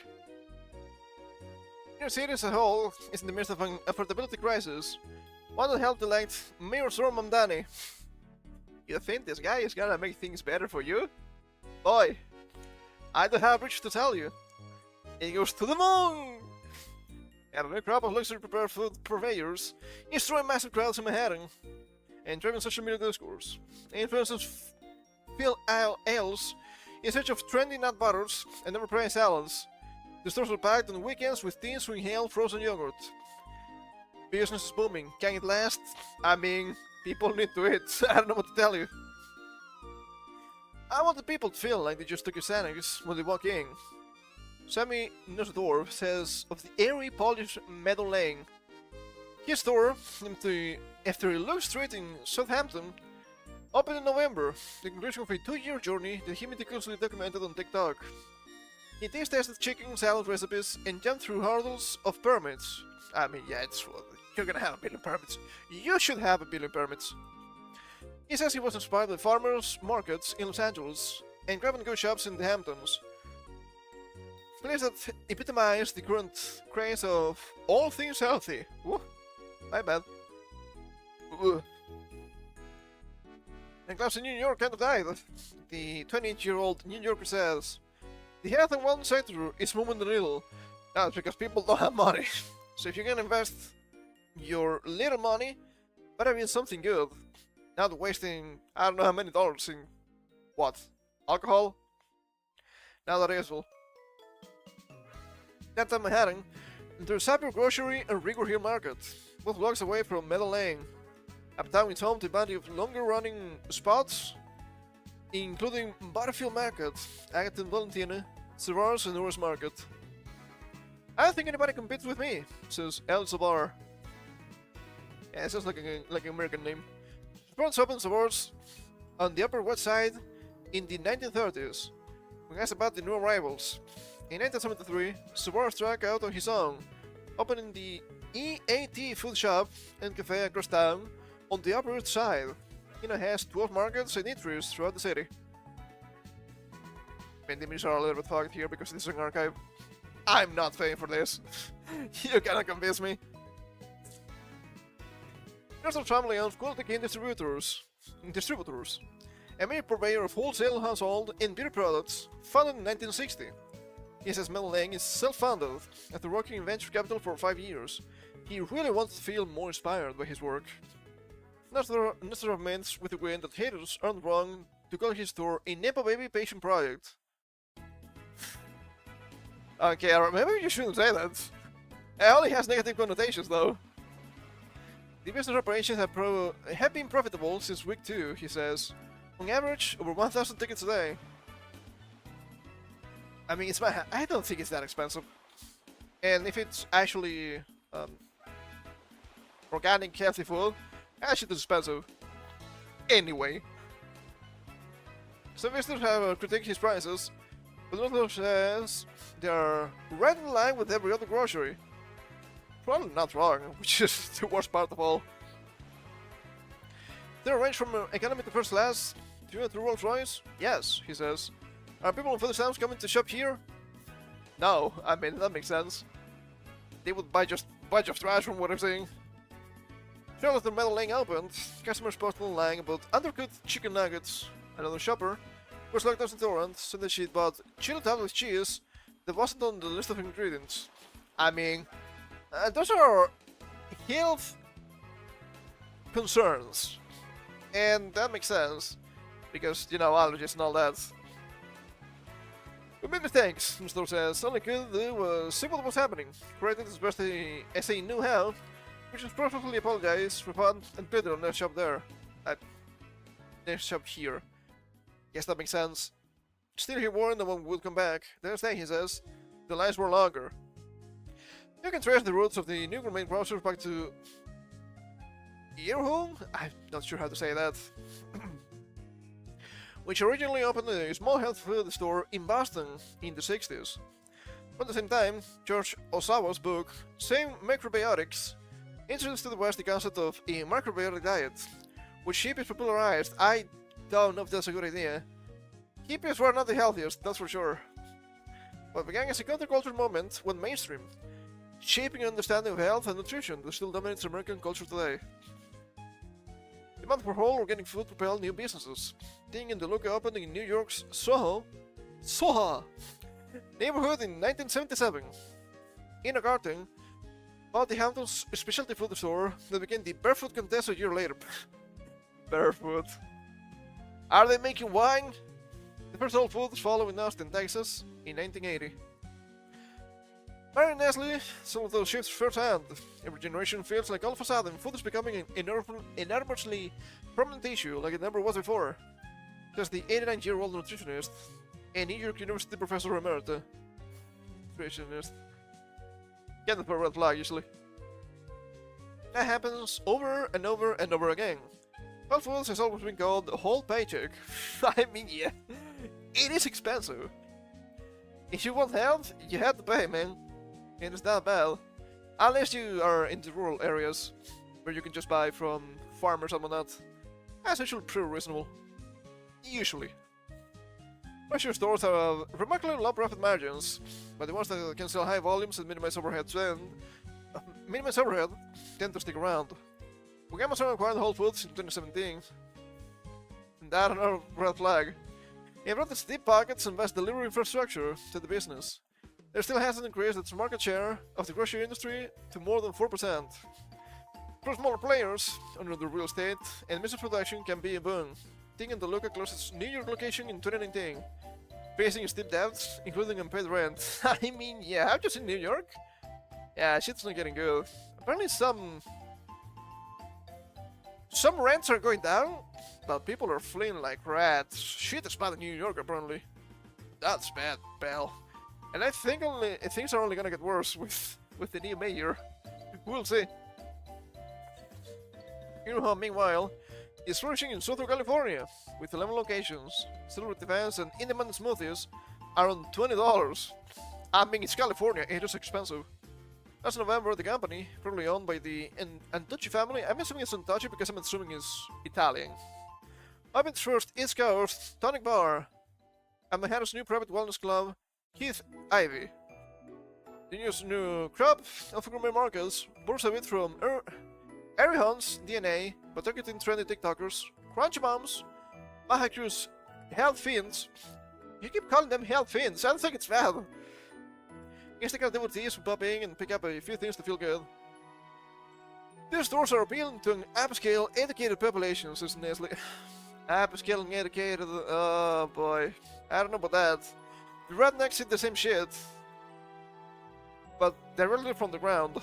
New York City as a whole is in the midst of an affordability crisis, one that helped elect Mayor Zoran Mamdani. You think this guy is gonna make things better for you? Boy, I don't have much to tell you. It goes to the moon! And a new crop of luxury prepared food purveyors is drawing massive crowds in Manhattan and driving social media discourse. Influencers fill aisles in search of trendy nut butters and overpriced salads. The stores are packed on weekends with teens who inhale frozen yogurt. Business is booming. Can it last? I mean, people need to eat. I don't know what to tell you. I want the people to feel like they just took a Xanax when they walk in. Sammy Nussdorf says of the airy, polished Meadow Lane. His store, named after a Luke Street in Southampton, opened in November, the conclusion of a 2-year journey that he meticulously documented on TikTok. He taste-tested chicken salad recipes and jumped through hurdles of permits. I mean, yeah, it's what you're gonna have 1 billion permits. You should have 1 billion permits. He says he was inspired by farmers' markets in Los Angeles and grab-and-go shops in the Hamptons. Places that epitomize the current craze of all things healthy. Whoa, my bad. And class in New York kind of died. The 28-year-old New Yorker says, the health and wellness sector is moving a little. That's because people don't have money. So if you're gonna invest your little money, better be in something good. Not wasting, I don't know how many dollars in, what, alcohol? Now that is well. Downtown Manhattan, there's Cyber Grocery and Rigor Hill Market, both blocks away from Meadow Lane. Uptown is home to a body of longer-running spots, including Butterfield Market, Agaton Valentina, Savars, and Norris Market. I don't think anybody competes with me, says El Zabar. Yeah, it sounds like an American name. Sports opened Savars on the Upper West Side in the 1930s. When asked about the new arrivals, in 1973, Savars struck out on his own, opening the EAT food shop and cafe across town on the Upper East Side. It now has 12 markets and eateries throughout the city. I mean, the images are a little bit fogged here because this is an archive. I'm not paying for this. You cannot convince me. There's a family owned quality cane distributors, a major purveyor of wholesale household and beauty products, founded in 1960. He says Meadow Lane is self-funded after working in venture capital for 5 years. He really wants to feel more inspired by his work. Nestor means with the wind that haters aren't wrong to call his store a Nepo Baby patient project. Okay, maybe you shouldn't say that. It only has negative connotations though. The business operations have been profitable since week 2, he says. On average, over 1,000 tickets a day. I mean, I don't think it's that expensive. And if it's actually organic, healthy food, actually it's expensive. Anyway. Some visitors have critiqued his prices, but Nestor says they are right in line with every other grocery. Probably not wrong, which is the worst part of all. They range from economy to first class. Do you want to Rolls Royce? Yes, he says. Are people from other towns coming to shop here? No, I mean, that makes sense. They would buy just a bunch of trash from what I'm saying. Charlotte and Metal Lane opened. Customers posted online about undercooked chicken nuggets. Another shopper was locked out in Torrent, so that she bought chili tart with cheese that wasn't on the list of ingredients. I mean, those are health concerns. And that makes sense. Because, you know, allergies and all that. We made mistakes, Mr. says. All I could do was see what was happening. Created as best as he knew how, which is perfectly apologize, refund, and put it on their shop there. Their shop here. Yes, that makes sense. Still, he warned no one would come back. The next day, he says, the lines were longer. You can trace the roots of the new gourmet browser back to Earhome? I'm not sure how to say that. Which originally opened a small health food store in Boston in the 60s. At the same time, George Osawa's book, Same Macrobiotics, introduced to the West the concept of a macrobiotic diet, which hippies popularized. I don't know if that's a good idea. Hippies were not the healthiest, that's for sure. What began as a counterculture movement went mainstream, shaping an understanding of health and nutrition that still dominates American culture today. Demand for whole organic food propelled new businesses. Ting and DeLuca opened in New York's Soho neighborhood in 1977. Ina Garten bought the Hamptons specialty food store that became the Barefoot Contest a year later. Barefoot. Are they making wine? The first Whole Foods followed in Austin, Texas in 1980. Mary Nestle, some of those shifts firsthand. Every generation feels like all of a sudden food is becoming an enormously prominent issue like it never was before. Says the 89-year-old nutritionist and New York University professor emerita. Nutritionist. Get the red flag usually. That happens over and over and over again. Whole Foods has always been called the whole paycheck. I mean, yeah, it is expensive. If you want health, you have to pay, man. And it's not bad. Unless you are in the rural areas, where you can just buy from farmers and whatnot. That's actually pretty reasonable. Usually. Grocery stores have remarkably low profit margins, but the ones that can sell high volumes and minimize overhead tend to stick around. When Amazon acquired Whole Foods in 2017, and that another red flag, it brought its deep pockets and vast delivery infrastructure to the business. There still hasn't increased its market share of the grocery industry to more than 4%. For smaller players, under the real estate and business production can be a boon. Ting and DeLuca closed its New York location in 2019, facing steep debts, including unpaid rent. I mean, yeah, I've just in New York. Yeah, shit's not getting good. Apparently some rents are going down, but people are fleeing like rats. Shit is bad in New York, apparently. That's bad, pal. And I think things are only gonna get worse with the new mayor. We'll see. Ibaraki, meanwhile, is flourishing in Southern California with 11 locations. Celebrity fans and in-demand smoothies are on $20. I mean, it's California, it is expensive. Last November, the company, probably owned by the Antucci family, I'm assuming it's Antucci because I'm assuming it's Italian, opened its first East Coast tonic bar at Manhattan's new private wellness club, Keith Ivy. The new crop of gourmet markets borrows a bit from Erihon's DNA, but targeting trendy TikTokers, Crunchy Moms, Baja Cruz Health Fiends. You keep calling them Health Fiends, I don't think it's bad. Instagram devotees who pop in and pick up a few things to feel good. These stores are appealing to an upscale, educated population, says Nestle. Upscale and educated, oh boy. I don't know about that. The rednecks eat the same shit, but they're really from the ground.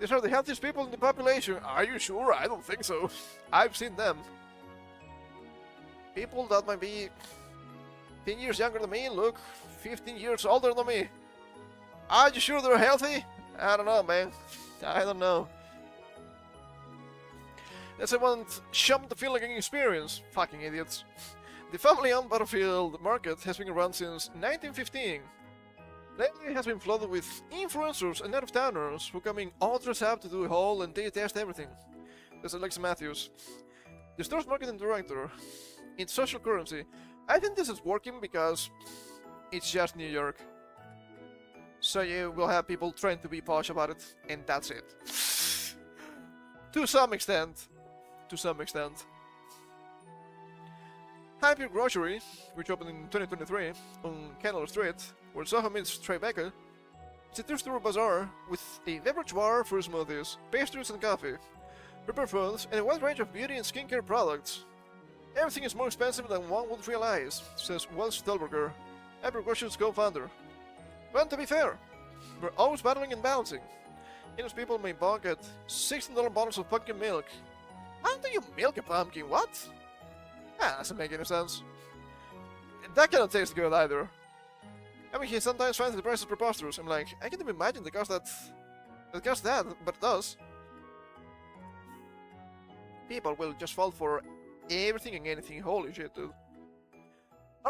These are the healthiest people in the population. Are you sure? I don't think so. I've seen them. People that might be 10 years younger than me look 15 years older than me. Are you sure they're healthy? I don't know, man. I don't know. That's one shum to feel like an experience. Fucking idiots. The family-owned Battlefield market has been around since 1915. Lately it has been flooded with influencers and out-of-towners who come in all dressed up to do a haul and they test everything. That's Alexa Matthews. The store's marketing director. It's social currency. I think this is working because it's just New York. So you will have people trying to be posh about it, and that's it. To some extent. To some extent. Hyper Grocery, which opened in 2023 on Canal Street, where Soho meets Tribeca, it's a two-store bazaar with a beverage bar for smoothies, pastries and coffee, prepared foods, and a wide range of beauty and skincare products. Everything is more expensive than one would realize, says Welsh Stolberger, Hyper Grocery's co-founder. But to be fair, we're always battling and balancing. English people may balk at $16 bottles of pumpkin milk. How do you milk a pumpkin? What? Ah, doesn't make any sense. That cannot taste good either. I mean, he sometimes finds the prices preposterous. I'm like, I can't even imagine the cost that but it does. People will just fall for everything and anything. Holy shit, dude.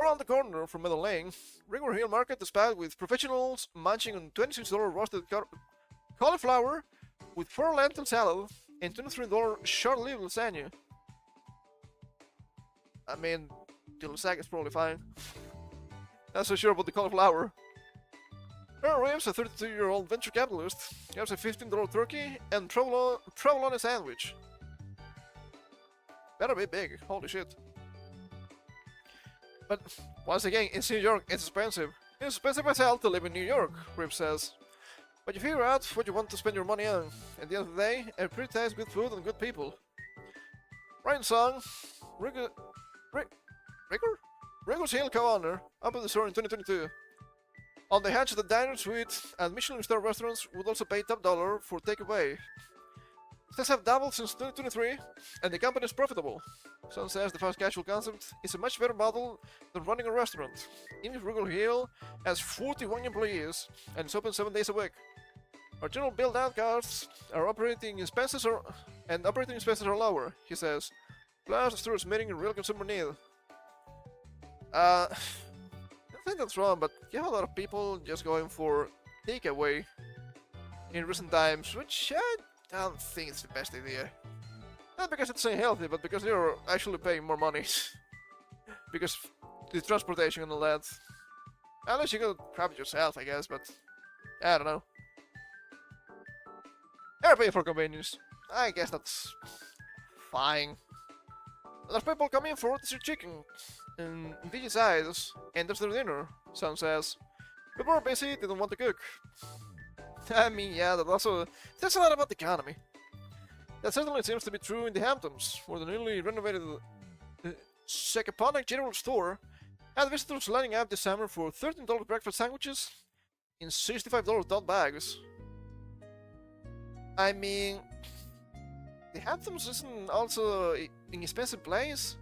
Around the corner from Meadow Lane, River Hill Market is packed with professionals munching on $26 roasted cauliflower with 4 lentil salad and $23 short-lived lasagna. I mean, the lasagna is probably fine. Not so sure about the cauliflower. Earl Reeves, a 32-year-old venture capitalist, has a $15 turkey and provolone sandwich. Better be big, holy shit. But once again, in New York, it's expensive. It's expensive as hell to live in New York, Reeves says. But you figure out what you want to spend your money on. At the end of the day, a pretty taste, good food and good people. Ryan Song, Rigor's Hill co-owner, opened the store in 2022. On the hatch, the diner suite and Michelin star restaurants would also pay top dollar for takeaway. Sales have doubled since 2023, and the company is profitable. Son says the fast casual concept is a much better model than running a restaurant. Even Rigor Hill has 41 employees, and it's open 7 days a week. Our general build-out costs are operating expenses are lower, he says. Plus, the store is meeting a real consumer need. I think that's wrong, but you have a lot of people just going for takeaway in recent times, which I don't think it's the best idea. Not because it's unhealthy, but because you're actually paying more money. Because the transportation and all that. Unless you go grab it yourself, I guess, but I don't know. They're paying for convenience. I guess that's fine. A lot of people come in for rotisserie chicken and veggie sides, and that's their dinner, Sam says. People are busy, they don't want to cook. I mean, yeah, that also says a lot about the economy. That certainly seems to be true in the Hamptons, where the newly renovated Secaponic General Store had visitors lining up this summer for $13 breakfast sandwiches in $65 tote bags. I mean, the Hamptons isn't also an expensive place.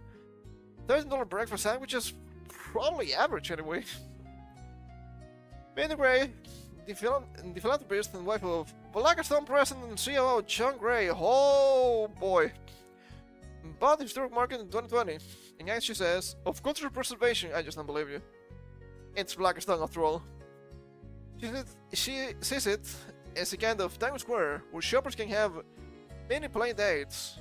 $13 breakfast sandwiches probably average anyway. Anyway, the philanthropist and wife of Blackstone President and COO John Gray, oh boy, bought the historic market in 2020. And as she says, of cultural preservation, I just don't believe you. It's Blackstone after all. She sees it as a kind of Times Square where shoppers can have many play dates.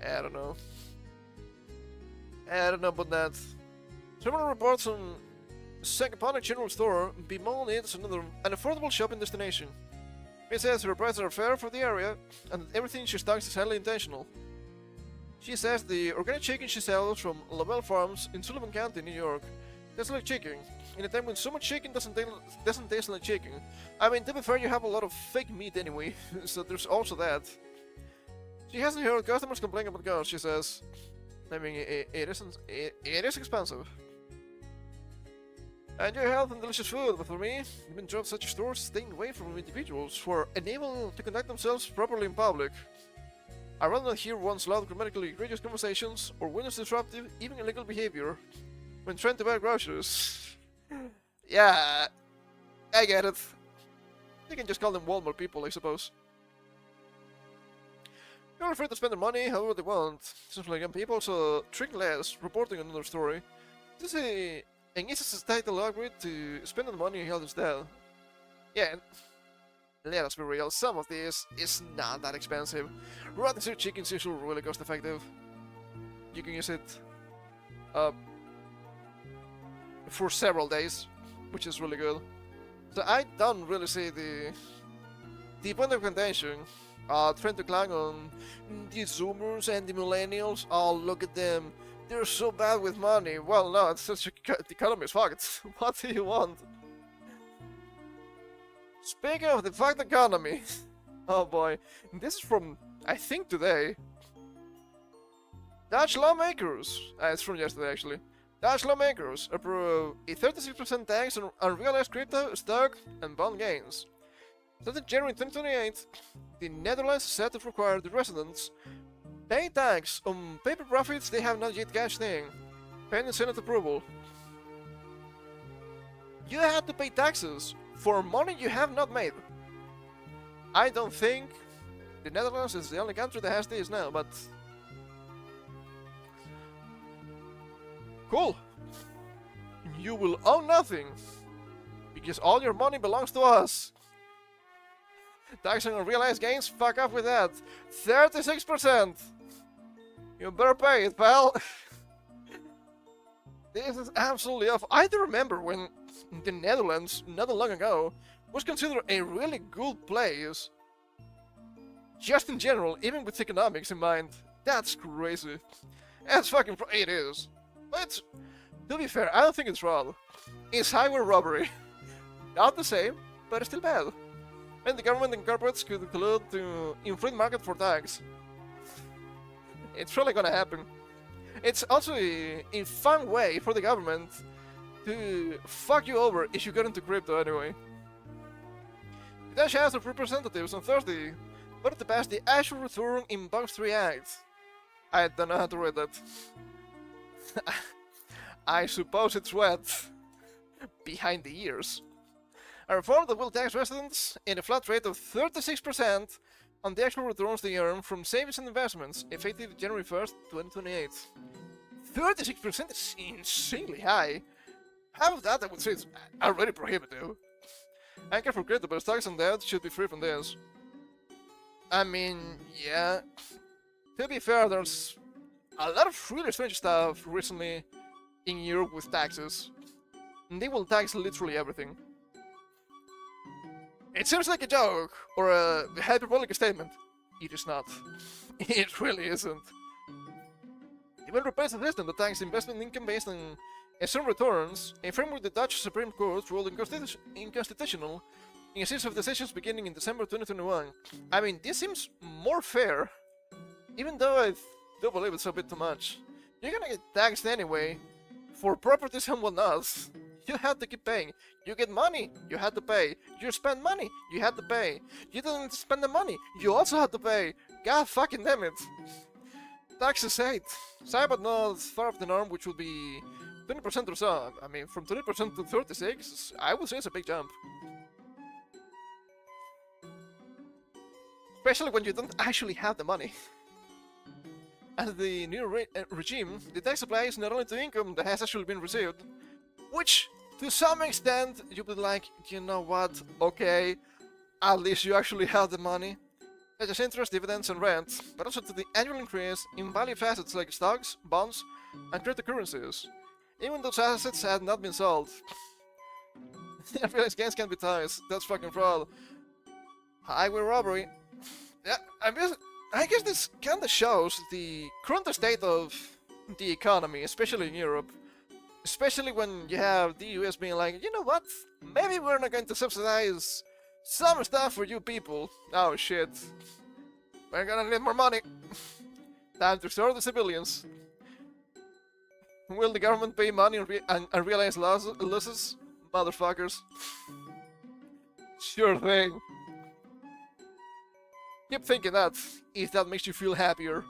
I don't know about that. Several reports on Secaponic General Store bemoan it as an affordable shopping destination. She says her prices are fair for the area and that everything she stocks is highly intentional. She says the organic chicken she sells from Lobel Farms in Sullivan County, New York, Tastes like chicken. In a time when so much chicken doesn't taste like chicken. I mean, to be fair, you have a lot of fake meat anyway, so there's also that. She hasn't heard customers complain about cost, she says. I mean, it is expensive. I enjoy health and delicious food, but for me, the main job of such stores is staying away from individuals who are unable to conduct themselves properly in public. I'd rather not hear one's loud, grammatically egregious conversations or witness disruptive, even illegal behavior when trying to buy groceries. Yeah, I get it. You can just call them Walmart people, I suppose. You're free to spend their money however they want. Seems like young people, so drink less, reporting another story. This is an easy societal upgrade to spend the money on health instead. Yeah, let us be real, some of this is not that expensive. Rotten seared chicken is usually really cost effective. You can use it for several days, which is really good. So I don't really see the point of contention. Trying to clang on the Zoomers and the Millennials. Oh, look at them. They're so bad with money. Well, no, it's such the economy is fucked. What do you want? Speaking of the fucked economy. Oh boy. This is from, I think, today. Dutch lawmakers. It's from yesterday, actually. Dutch lawmakers approve a 36% tax on unrealized crypto, stock, and bond gains. Starting January 2028, the Netherlands is set to require the residents pay tax on paper profits they have not yet cashed in, pending Senate approval. You have to pay taxes for money you have not made. I don't think the Netherlands is the only country that has this now, but cool. You will own nothing because all your money belongs to us. Taxing on realized gains, fuck off with that. 36%! You better pay it, pal. This is absolutely awful. I do remember when the Netherlands, not long ago, was considered a really good place. Just in general, even with economics in mind. That's crazy. That's fucking it is. But, to be fair, I don't think it's wrong. It's highway robbery. Not the same, but it's still bad. And the government and corporates could collude to inflate market for tax. It's really gonna happen. It's also a fun way for the government to fuck you over if you get into crypto anyway. The Dutch House of Representatives on Thursday voted to pass the actual return in Box 3 Act. I don't know how to read that. I suppose it's wet. Behind the ears. A reform that will tax residents in a flat rate of 36% on the actual returns they earn from savings and investments, effective January 1st, 2028. 36% is insanely high. Half of that I would say is already prohibitive. I can't forget that stocks and debt should be free from this. I mean, yeah. To be fair, there's a lot of really strange stuff recently in Europe with taxes. And they will tax literally everything. It seems like a joke, or a hyperbolic statement. It is not. It really isn't. It will replace a system that taxes investment income based on assumed returns, a framework the Dutch Supreme Court ruled inconstitutional in a series of decisions beginning in December 2021. I mean, this seems more fair, even though I do believe it's a bit too much. You're gonna get taxed anyway, for properties someone else. You have to keep paying. You get money, you had to pay. You spend money, you had to pay. You didn't spend the money, you also had to pay. God fucking damn it. Taxes 8. Sorry, but not far off the norm, which would be 20% or so. I mean, from 20% to 36, I would say it's a big jump. Especially when you don't actually have the money. Under the new regime, the tax applies not only to income that has actually been received, which, to some extent, you would like, you know what, okay, at least you actually have the money, such as interest, dividends, and rent, but also to the annual increase in value of assets like stocks, bonds, and cryptocurrencies, even those assets had not been sold. Unrealized gains can be taxed, that's fucking fraud. Highway robbery. Yeah, I guess this kinda shows the current state of the economy, especially in Europe. Especially when you have the US being like, you know what? Maybe we're not going to subsidize some stuff for you people. Oh shit. We're gonna need more money. Time to restore the civilians. Will the government pay money and realize losses? Motherfuckers. Sure thing. Keep thinking that, if that makes you feel happier.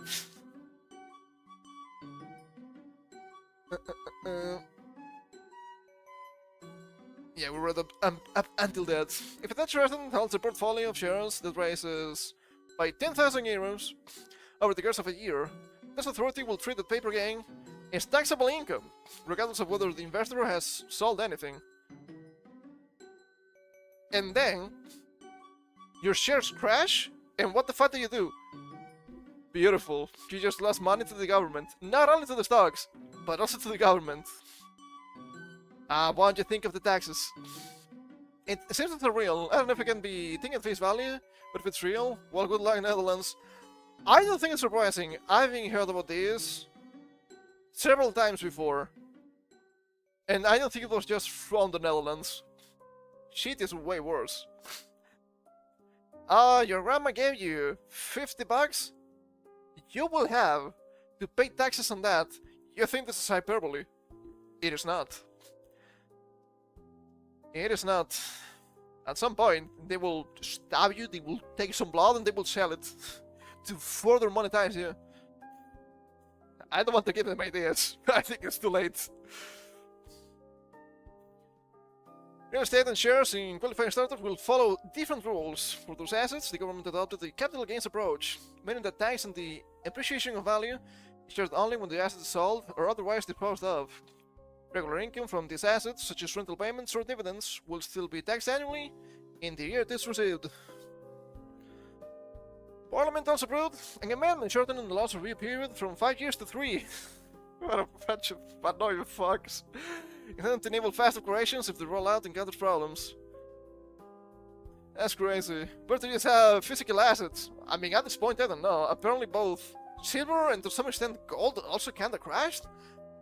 Yeah, we read up until that. If a Dutch resident holds a portfolio of shares that rises by 10,000 euros over the course of a year, this authority will treat the paper gain as taxable income, regardless of whether the investor has sold anything. And then, your shares crash, and what the fuck do you do? Beautiful. You just lost money to the government. Not only to the stocks, but also to the government. Why don't you think of the taxes? It seems it's real. I don't know if it can be taken at face value, but if it's real, well, good luck, Netherlands. I don't think it's surprising. I've even heard about this several times before. And I don't think it was just from the Netherlands. Shit is way worse. Your grandma gave you 50 bucks? You will have to pay taxes on that. You think this is hyperbole? It is not. It is not. At some point, they will stab you, they will take some blood, and they will sell it to further monetize you. I don't want to give them ideas. I think it's too late. Real estate and shares in qualifying startups will follow different rules. For those assets, the government adopted the capital gains approach, meaning that tax on the appreciation of value is charged only when the asset is sold or otherwise disposed of. Regular income from these assets, such as rental payments or dividends, will still be taxed annually in the year it is received. Parliament also approved an amendment shortening the loss review period from 5 years to 3. What a bunch of annoying fucks. Intended to enable fast operations if the rollout encounters problems. That's crazy. But they just have physical assets. I mean, at this point, I don't know. Apparently both silver and to some extent gold also kinda crashed?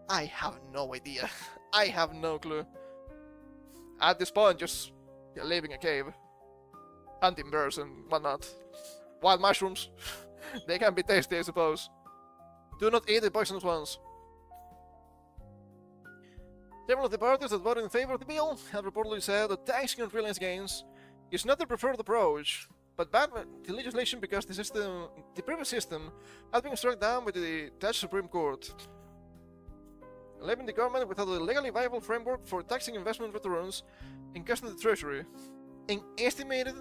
I have no idea. I have no clue. At this point, just leaving a cave. Hunting bears and whatnot. Wild mushrooms. They can be tasty, I suppose. Do not eat the poisonous ones. Several of the parties that voted in favor of the bill have reportedly said that taxing on realized gains is not the preferred approach, but banned the legislation because the previous system had been struck down by the Dutch Supreme Court, leaving the government without a legally viable framework for taxing investment returns and costing the treasury an estimated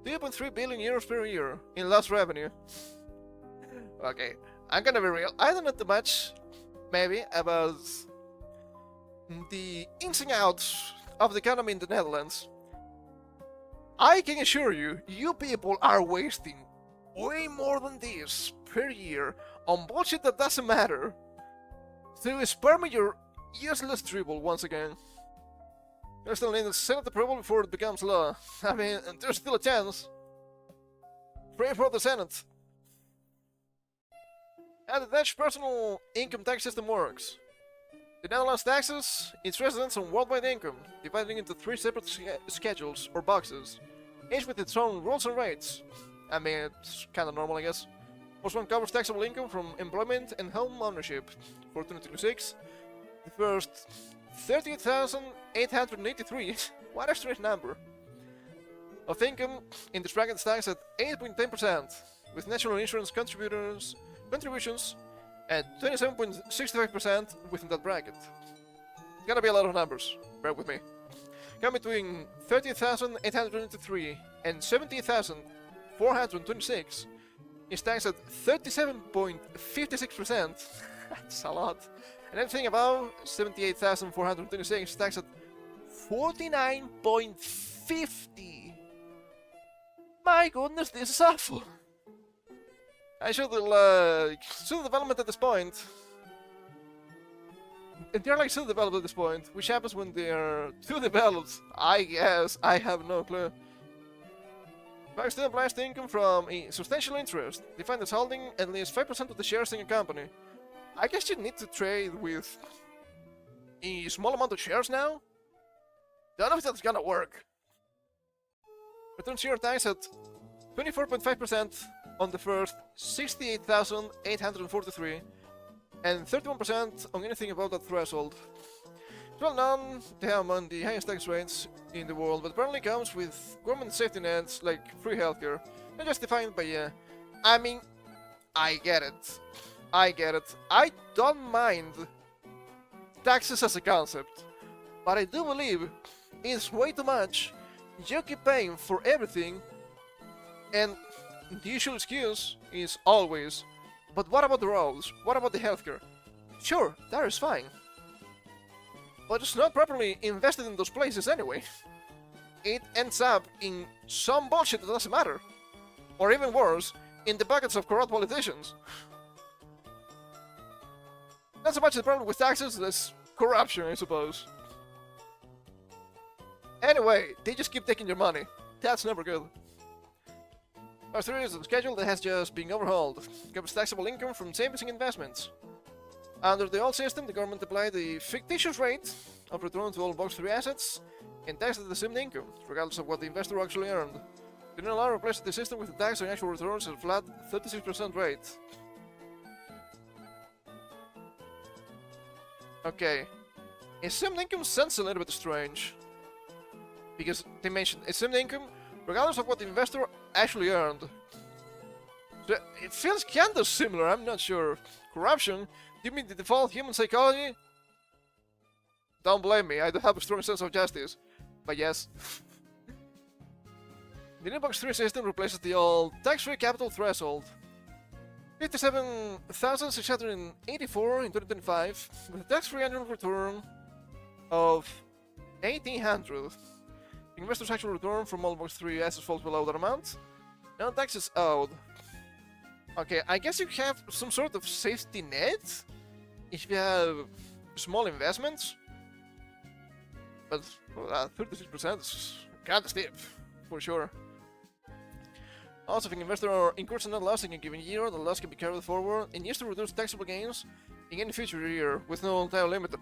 2.3 billion euros per year in lost revenue. Okay, I'm gonna be real. I don't know too much, maybe, about the ins and outs of the economy in the Netherlands. I can assure you, you people are wasting way more than this per year on bullshit that doesn't matter to spare me your useless dribble once again. You still need the Senate approval before it becomes law. I mean, there's still a chance. Pray for the Senate. How the Dutch personal income tax system works. The Netherlands taxes its residents on worldwide income, dividing into 3 separate schedules, or boxes, each with its own rules and rates. I mean, it's kinda normal, I guess. First one covers taxable income from employment and home ownership. For 2026, the first 38,883, what a strange number, of income in this bracket is taxed at 8.10%, with national insurance contributions at 27.65% within that bracket. It's gonna be a lot of numbers, bear with me. Come between 30,823 and 70,426 is taxed at 37.56%. That's a lot. And anything above 78,426 is taxed at 49.50. My goodness, this is awful. I should still development at this point. And they're like still developed at this point, which happens when they're too developed. I guess, I have no clue. Bank still applies to income from a substantial interest, defined as holding at least 5% of the shares in a company. I guess you need to trade with a small amount of shares now? None of that's gonna work. Return share tax at 24.5% on the first 68,843 and 31% on anything above that threshold. It's well known they have among the highest tax rates in the world, but apparently comes with government safety nets like free healthcare. Not just defined by I mean, I get it. I don't mind taxes as a concept, but I do believe it's way too much. You keep paying for everything, and the usual excuse is always, but what about the roads? What about the healthcare? Sure, that is fine, but it's not properly invested in those places anyway. It ends up in some bullshit that doesn't matter, or even worse, in the buckets of corrupt politicians. Not so much the problem with taxes as corruption, I suppose. Anyway, they just keep taking your money. That's never good. Part 3 is a schedule that has just been overhauled. Covers taxable income from savings and investments. Under the old system, the government applied the fictitious rate of return to all Box 3 assets and taxed the assumed income, regardless of what the investor actually earned. The new law replaced the system with a tax on actual returns at a flat 36% rate. Okay. Assumed income sounds a little bit strange, because they mentioned assumed income regardless of what the investor actually earned. So it feels kinda similar, I'm not sure. Corruption? You mean the default human psychology? Don't blame me, I don't have a strong sense of justice. But yes. The new Box 3 system replaces the old tax-free capital threshold. 57,684 in 2025, with a tax-free annual return of 1,800. Investors' actual return from all Box 3 assets falls below that amount. No taxes owed. Okay, I guess you have some sort of safety net if you have small investments. But 36% is kinda steep, for sure. Also, if an investor incurs a net loss in a given year, the loss can be carried forward and used to reduce taxable gains in any future year with no time limit.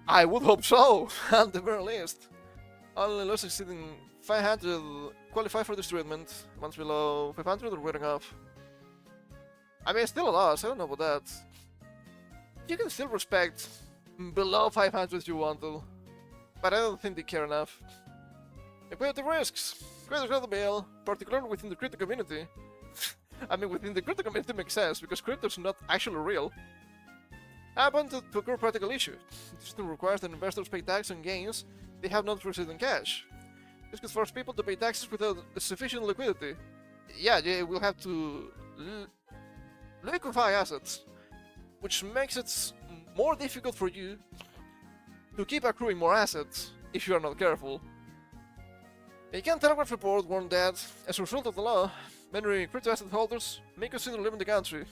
I would hope so, at the very least. Only losses exceeding 500 qualify for this treatment. Once below 500 are written off. I mean, it's still a loss, I don't know about that. You can still respect below 500 if you want to, but I don't think they care enough. Liquidity risks. Credit card bill, particularly within the crypto community. I mean, within the crypto community makes sense, because crypto is not actually real. Happen to occur practical issue. The system requires that investors pay tax on gains they have not received in cash. This could force people to pay taxes without sufficient liquidity. Yeah, they will have to liquefy assets, which makes it more difficult for you to keep accruing more assets if you are not careful. A Can Telegraph report warned that, as a result of the law, many crypto asset holders may consider leaving the country.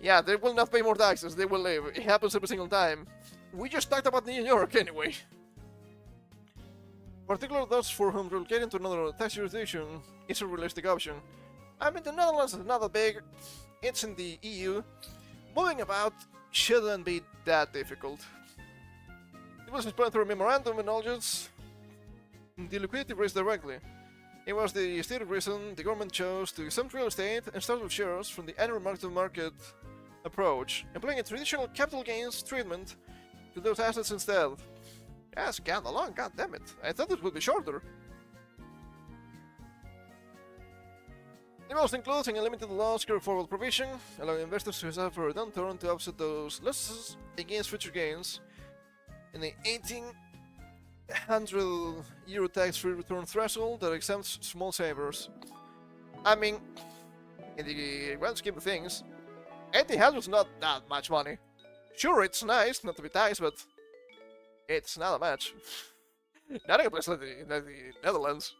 Yeah, they will not pay more taxes, they will leave. It happens every single time. We just talked about New York anyway. Particularly those for whom relocating to another tax jurisdiction is a realistic option. I mean, the Netherlands is not that big, it's in the EU. Moving about shouldn't be that difficult. It was explained through a memorandum acknowledges the liquidity risk directly. It was the stated reason the government chose to exempt real estate and start with shares from the annual market-to-market approach, employing a traditional capital gains treatment to those assets instead. Yes, kinda long, god damn it. I thought it would be shorter. It also includes an unlimited loss carry-forward provision, allowing investors who suffer a downturn to offset those losses against future gains, and an 1,800 euro tax-free return threshold that exempts small savers. I mean, in the grand scheme of things, 1,800 is not that much money. Sure, it's nice, not to be nice, but it's not much. Not in a place like the Netherlands.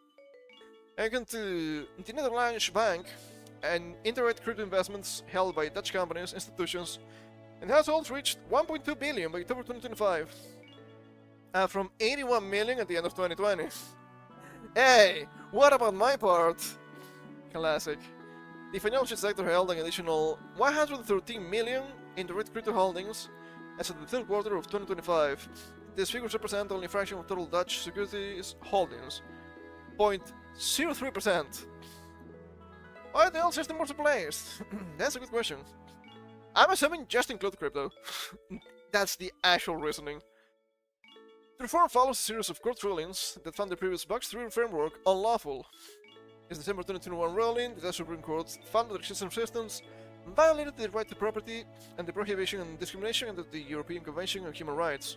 According to the Netherlands Bank, and integrate crypto investments held by Dutch companies, institutions, and households reached 1.2 billion by October 2025. From 81 million at the end of 2020. Hey, what about my part? Classic. The financial sector held an additional 113 million in direct crypto holdings, as of the third quarter of 2025. These figures represent only a fraction of total Dutch securities holdings, 0.03%. Why the old system was replaced? That's a good question. I'm assuming just include crypto. That's the actual reasoning. The reform follows a series of court rulings that found the previous Box 3 framework unlawful. In December 2021 ruling, the Dutch Supreme Court found that the systems violated the right to property and the prohibition and discrimination under the European Convention on Human Rights.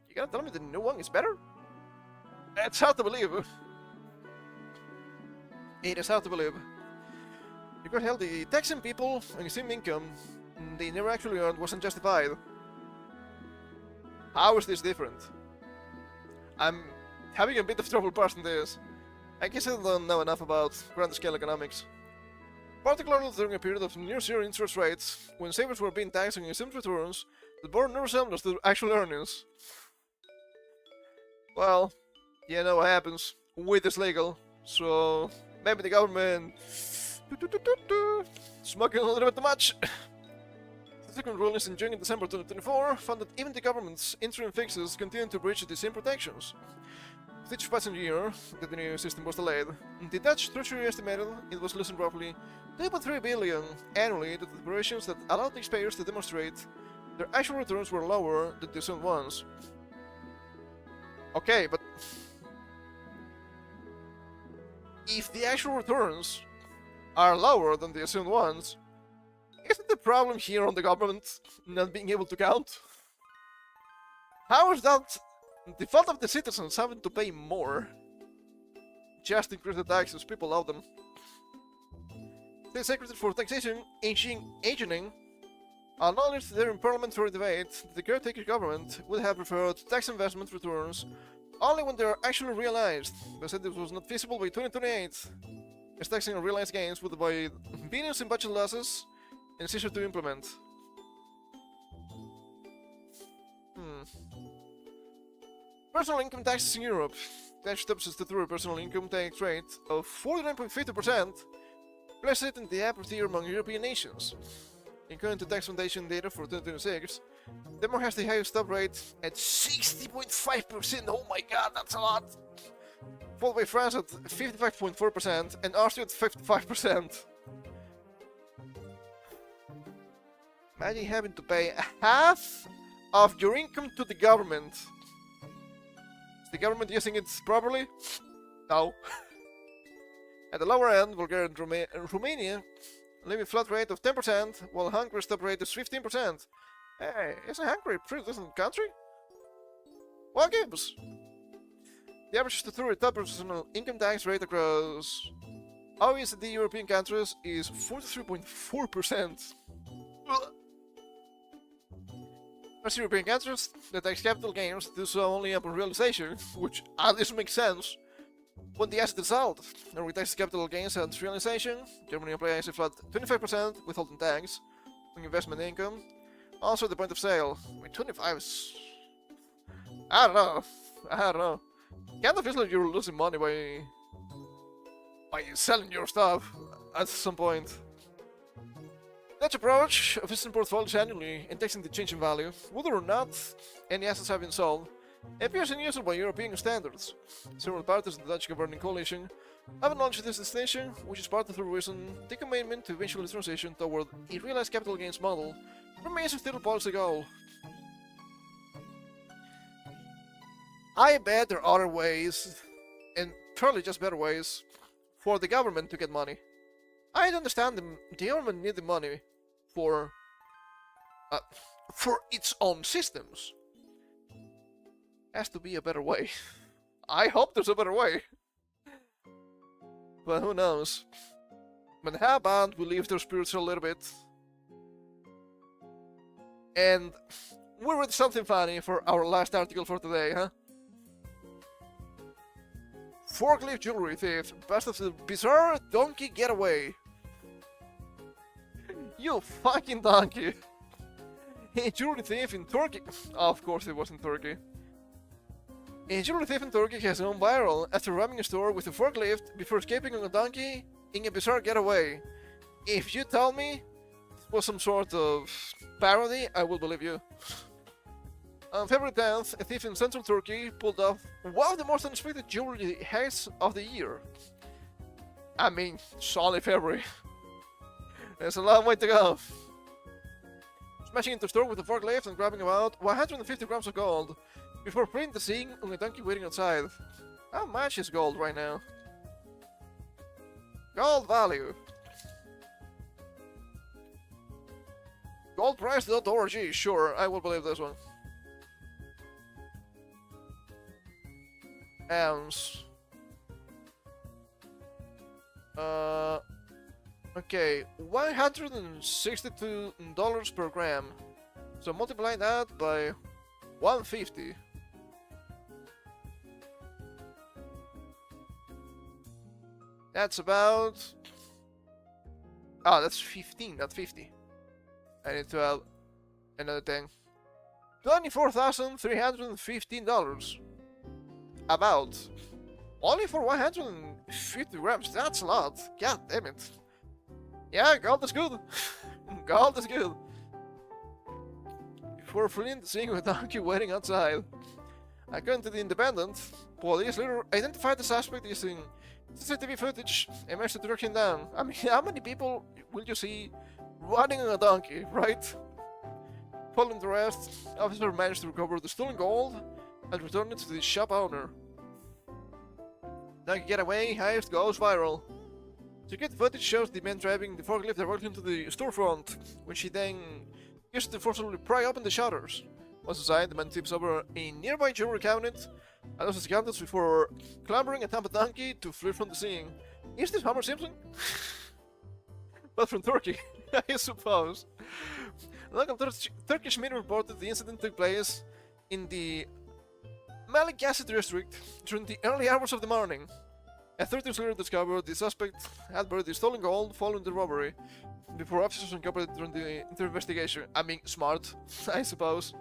You gonna tell me the new one is better? It's hard to believe. It is hard to believe. The court held the taxing people on the same income they never actually earned wasn't justified. How is this different? I'm having a bit of trouble parsing this. I guess I don't know enough about grand scale economics. Particularly during a period of near zero interest rates, when savers were being taxed on assumed returns that bore no resemblance to their actual earnings. Well, you know what happens. Weed is legal, so maybe the government smoking a little bit too much. The second rulings in June and December 2024 found that even the government's interim fixes continued to breach the same protections. With each passing year that the new system was delayed, the Dutch Treasury estimated it was losing roughly 2.3 billion annually due to operations that allowed taxpayers to demonstrate their actual returns were lower than the assumed ones. Okay, but if the actual returns are lower than the assumed ones, isn't the problem here on the government not being able to count? How is that the fault of the citizens having to pay more? Just increase the taxes, people love them. The Secretary for Taxation, Agening, acknowledged during parliamentary debate that the caretaker government would have preferred tax investment returns only when they are actually realized, but said this was not feasible by 2028, as taxing on realized gains would avoid billions in budget losses and it's easier to implement. Personal income taxes in Europe. Dutch adopts the true personal income tax rate of 49.50%, placed it in the upper tier among European nations. According to Tax Foundation data for 2026, Denmark has the highest top rate at 60.5%. Oh my god, that's a lot! Followed by France at 55.4% and Austria at 55%. Imagine having to pay half of your income to the government. Is the government using it properly? No. At the lower end, Bulgaria and Romania leave a flat rate of 10%, while Hungary's top rate is 15%. Hey, isn't Hungary a pretty decent country? What gives? The average statutory top personal income tax rate across OECD European countries is 43.4%. Most European countries that tax capital gains do so only upon realization, which at least makes sense when the asset is sold. Norway taxes capital gains at realization. Germany applies a flat 25% withholding tax on investment income. Also the point of sale. I mean, 25 is... I don't know. Kind of feels like you're losing money by selling your stuff at some point. Dutch approach of listing portfolios annually and taxing the change in value, whether or not any assets have been sold, appears unusable by European standards. Several parties of the Dutch governing coalition have acknowledged this distinction, which is part of the reason the commitment to eventually transition toward a realized capital gains model remains a still policy goal. I bet there are other ways, and probably just better ways, for the government to get money. I understand the government need the money for its own systems. Has to be a better way. I hope there's a better way. But who knows? But how about we leave their spirits a little bit? And we read something funny for our last article for today, huh? Forklift jewelry thief busts the bizarre donkey getaway. You fucking donkey! A jewelry thief in Turkey. Oh, of course it was in Turkey. A jewelry thief in Turkey has gone viral after robbing a store with a forklift before escaping on a donkey in a bizarre getaway. If you tell me was some sort of parody, I will believe you. On February 10th, a thief in central Turkey pulled off one of the most unexpected jewelry heists of the year. I mean, it's only February. There's a long way to go. Smashing into a store with a forklift and grabbing about 150 grams of gold before fleeing the scene on a donkey waiting outside. How much is gold right now? Gold value. Goldprice.org, sure, I will believe this one. Ounce. Okay, $162 per gram. So multiply that by 150. That's about... Oh, that's 15, not 50. I need to add another thing. $24,315. About. Only for 150 grams, that's a lot. God damn it. Yeah, gold is good. Gold is good. Before fleeing the scene with a donkey waiting outside. According to the Independent, police later identified the suspect using CCTV footage and managed to track him down. I mean, how many people will you see running on a donkey, right? Following the arrest, officer managed to recover the stolen gold and return it to the shop owner. Donkey getaway heist goes viral. Security footage shows the man driving the forklift directly into the storefront, which he then used to forcibly pry open the shutters. Once inside, the man tips over a nearby jewelry cabinet and loses the cabinets before clambering atop a donkey to flee from the scene. Is this Homer Simpson? But from Turkey, I suppose. A local Turkish media reported the incident took place in the Malagasi district during the early hours of the morning. Authorities later discovered the suspect had buried the stolen gold following the robbery, before officers uncovered it during the investigation. I mean, smart, I suppose.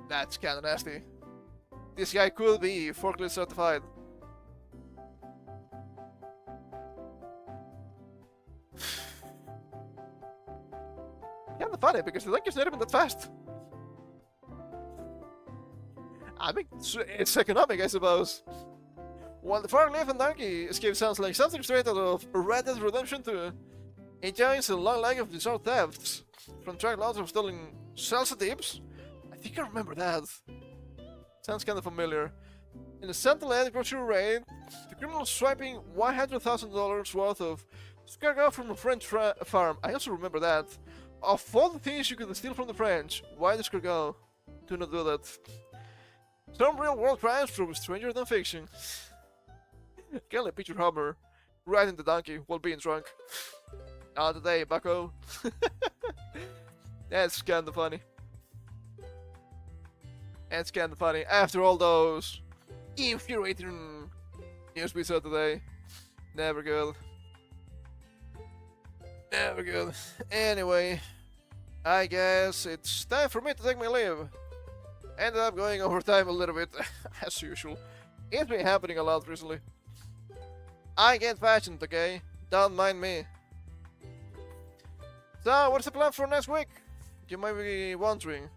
That's kinda nasty. This guy could be forklift certified. Kinda funny, because the donkey's not even that fast. I mean, it's economic, I suppose. While the forklift and donkey escape sounds like something straight out of Red Dead Redemption 2, it joins a long line of bizarre thefts, from truckloads of stolen salsa dips. I think I remember that. Sounds kinda familiar. In a Santa grocery raid, the criminals swiping $100,000 worth of escargot from a French farm. I also remember that. Of all the things you could steal from the French, why the escargot? Do not do that. Some real-world crimes prove stranger than fiction. Can I picture Homer riding the donkey while being drunk? Not today, bucko. That's kinda funny. That's kinda funny. After all those infuriating news we saw today. Never good. Never good. Anyway, I guess it's time for me to take my leave. Ended up going over time a little bit, as usual. It's been happening a lot recently. I get passionate, okay? Don't mind me. So, what's the plan for next week? You might be wondering.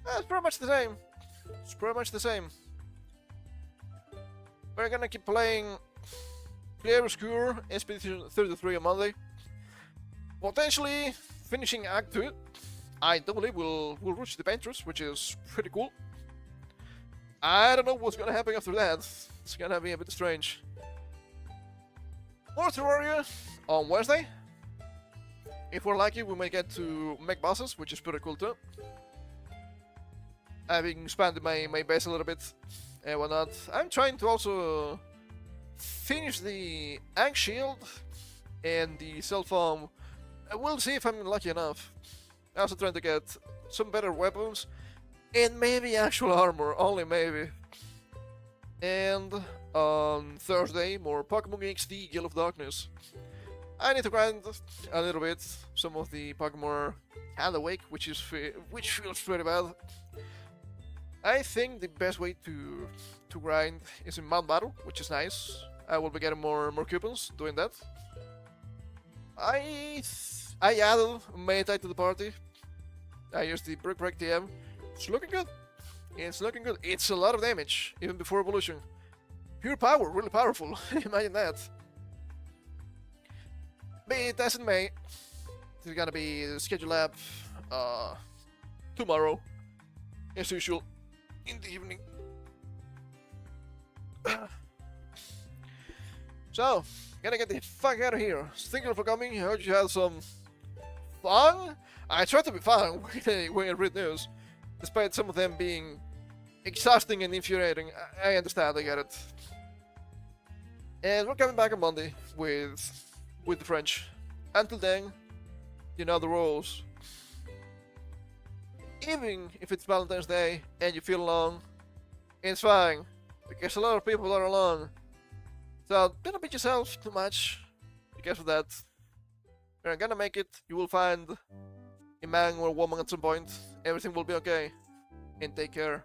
It's pretty much the same. It's pretty much the same. We're gonna keep playing Clear Obscure Expedition 33 on Monday. Potentially finishing Act 2. I do believe we'll reach the Pastries, which is pretty cool. I don't know what's gonna happen after that. It's gonna be a bit strange. More Terraria on Wednesday. If we're lucky, we may get to make bosses, which is pretty cool too. Having expanded my base a little bit and whatnot. I'm trying to also finish the Ankh Shield and the Cell Phone. We'll see if I'm lucky enough. I'm also trying to get some better weapons and maybe actual armor, only maybe. And on Thursday, more Pokemon XD Gale of Darkness. I need to grind a little bit some of the Pokemon Hand Awake, which feels pretty bad. I think the best way to grind is in Mount Battle, which is nice. I will be getting more coupons doing that. I added Metai to the party. I used the Brick Break TM. It's looking good. It's looking good. It's a lot of damage, even before evolution. Pure power, really powerful. Imagine that. Be tested in May. This is gonna be the schedule lab tomorrow, as usual, in the evening. So, gonna get the fuck out of here. Thank you for coming. I heard you had some fun. I tried to be fun when I read news, despite some of them being exhausting and infuriating. I understand, I get it. And we're coming back on Monday with the French. Until then, you know the rules. Even if it's Valentine's Day and you feel alone, it's fine, because a lot of people are alone. So don't beat yourself too much because of that. You're gonna make it. You will find a man or a woman at some point. Everything will be okay. And take care.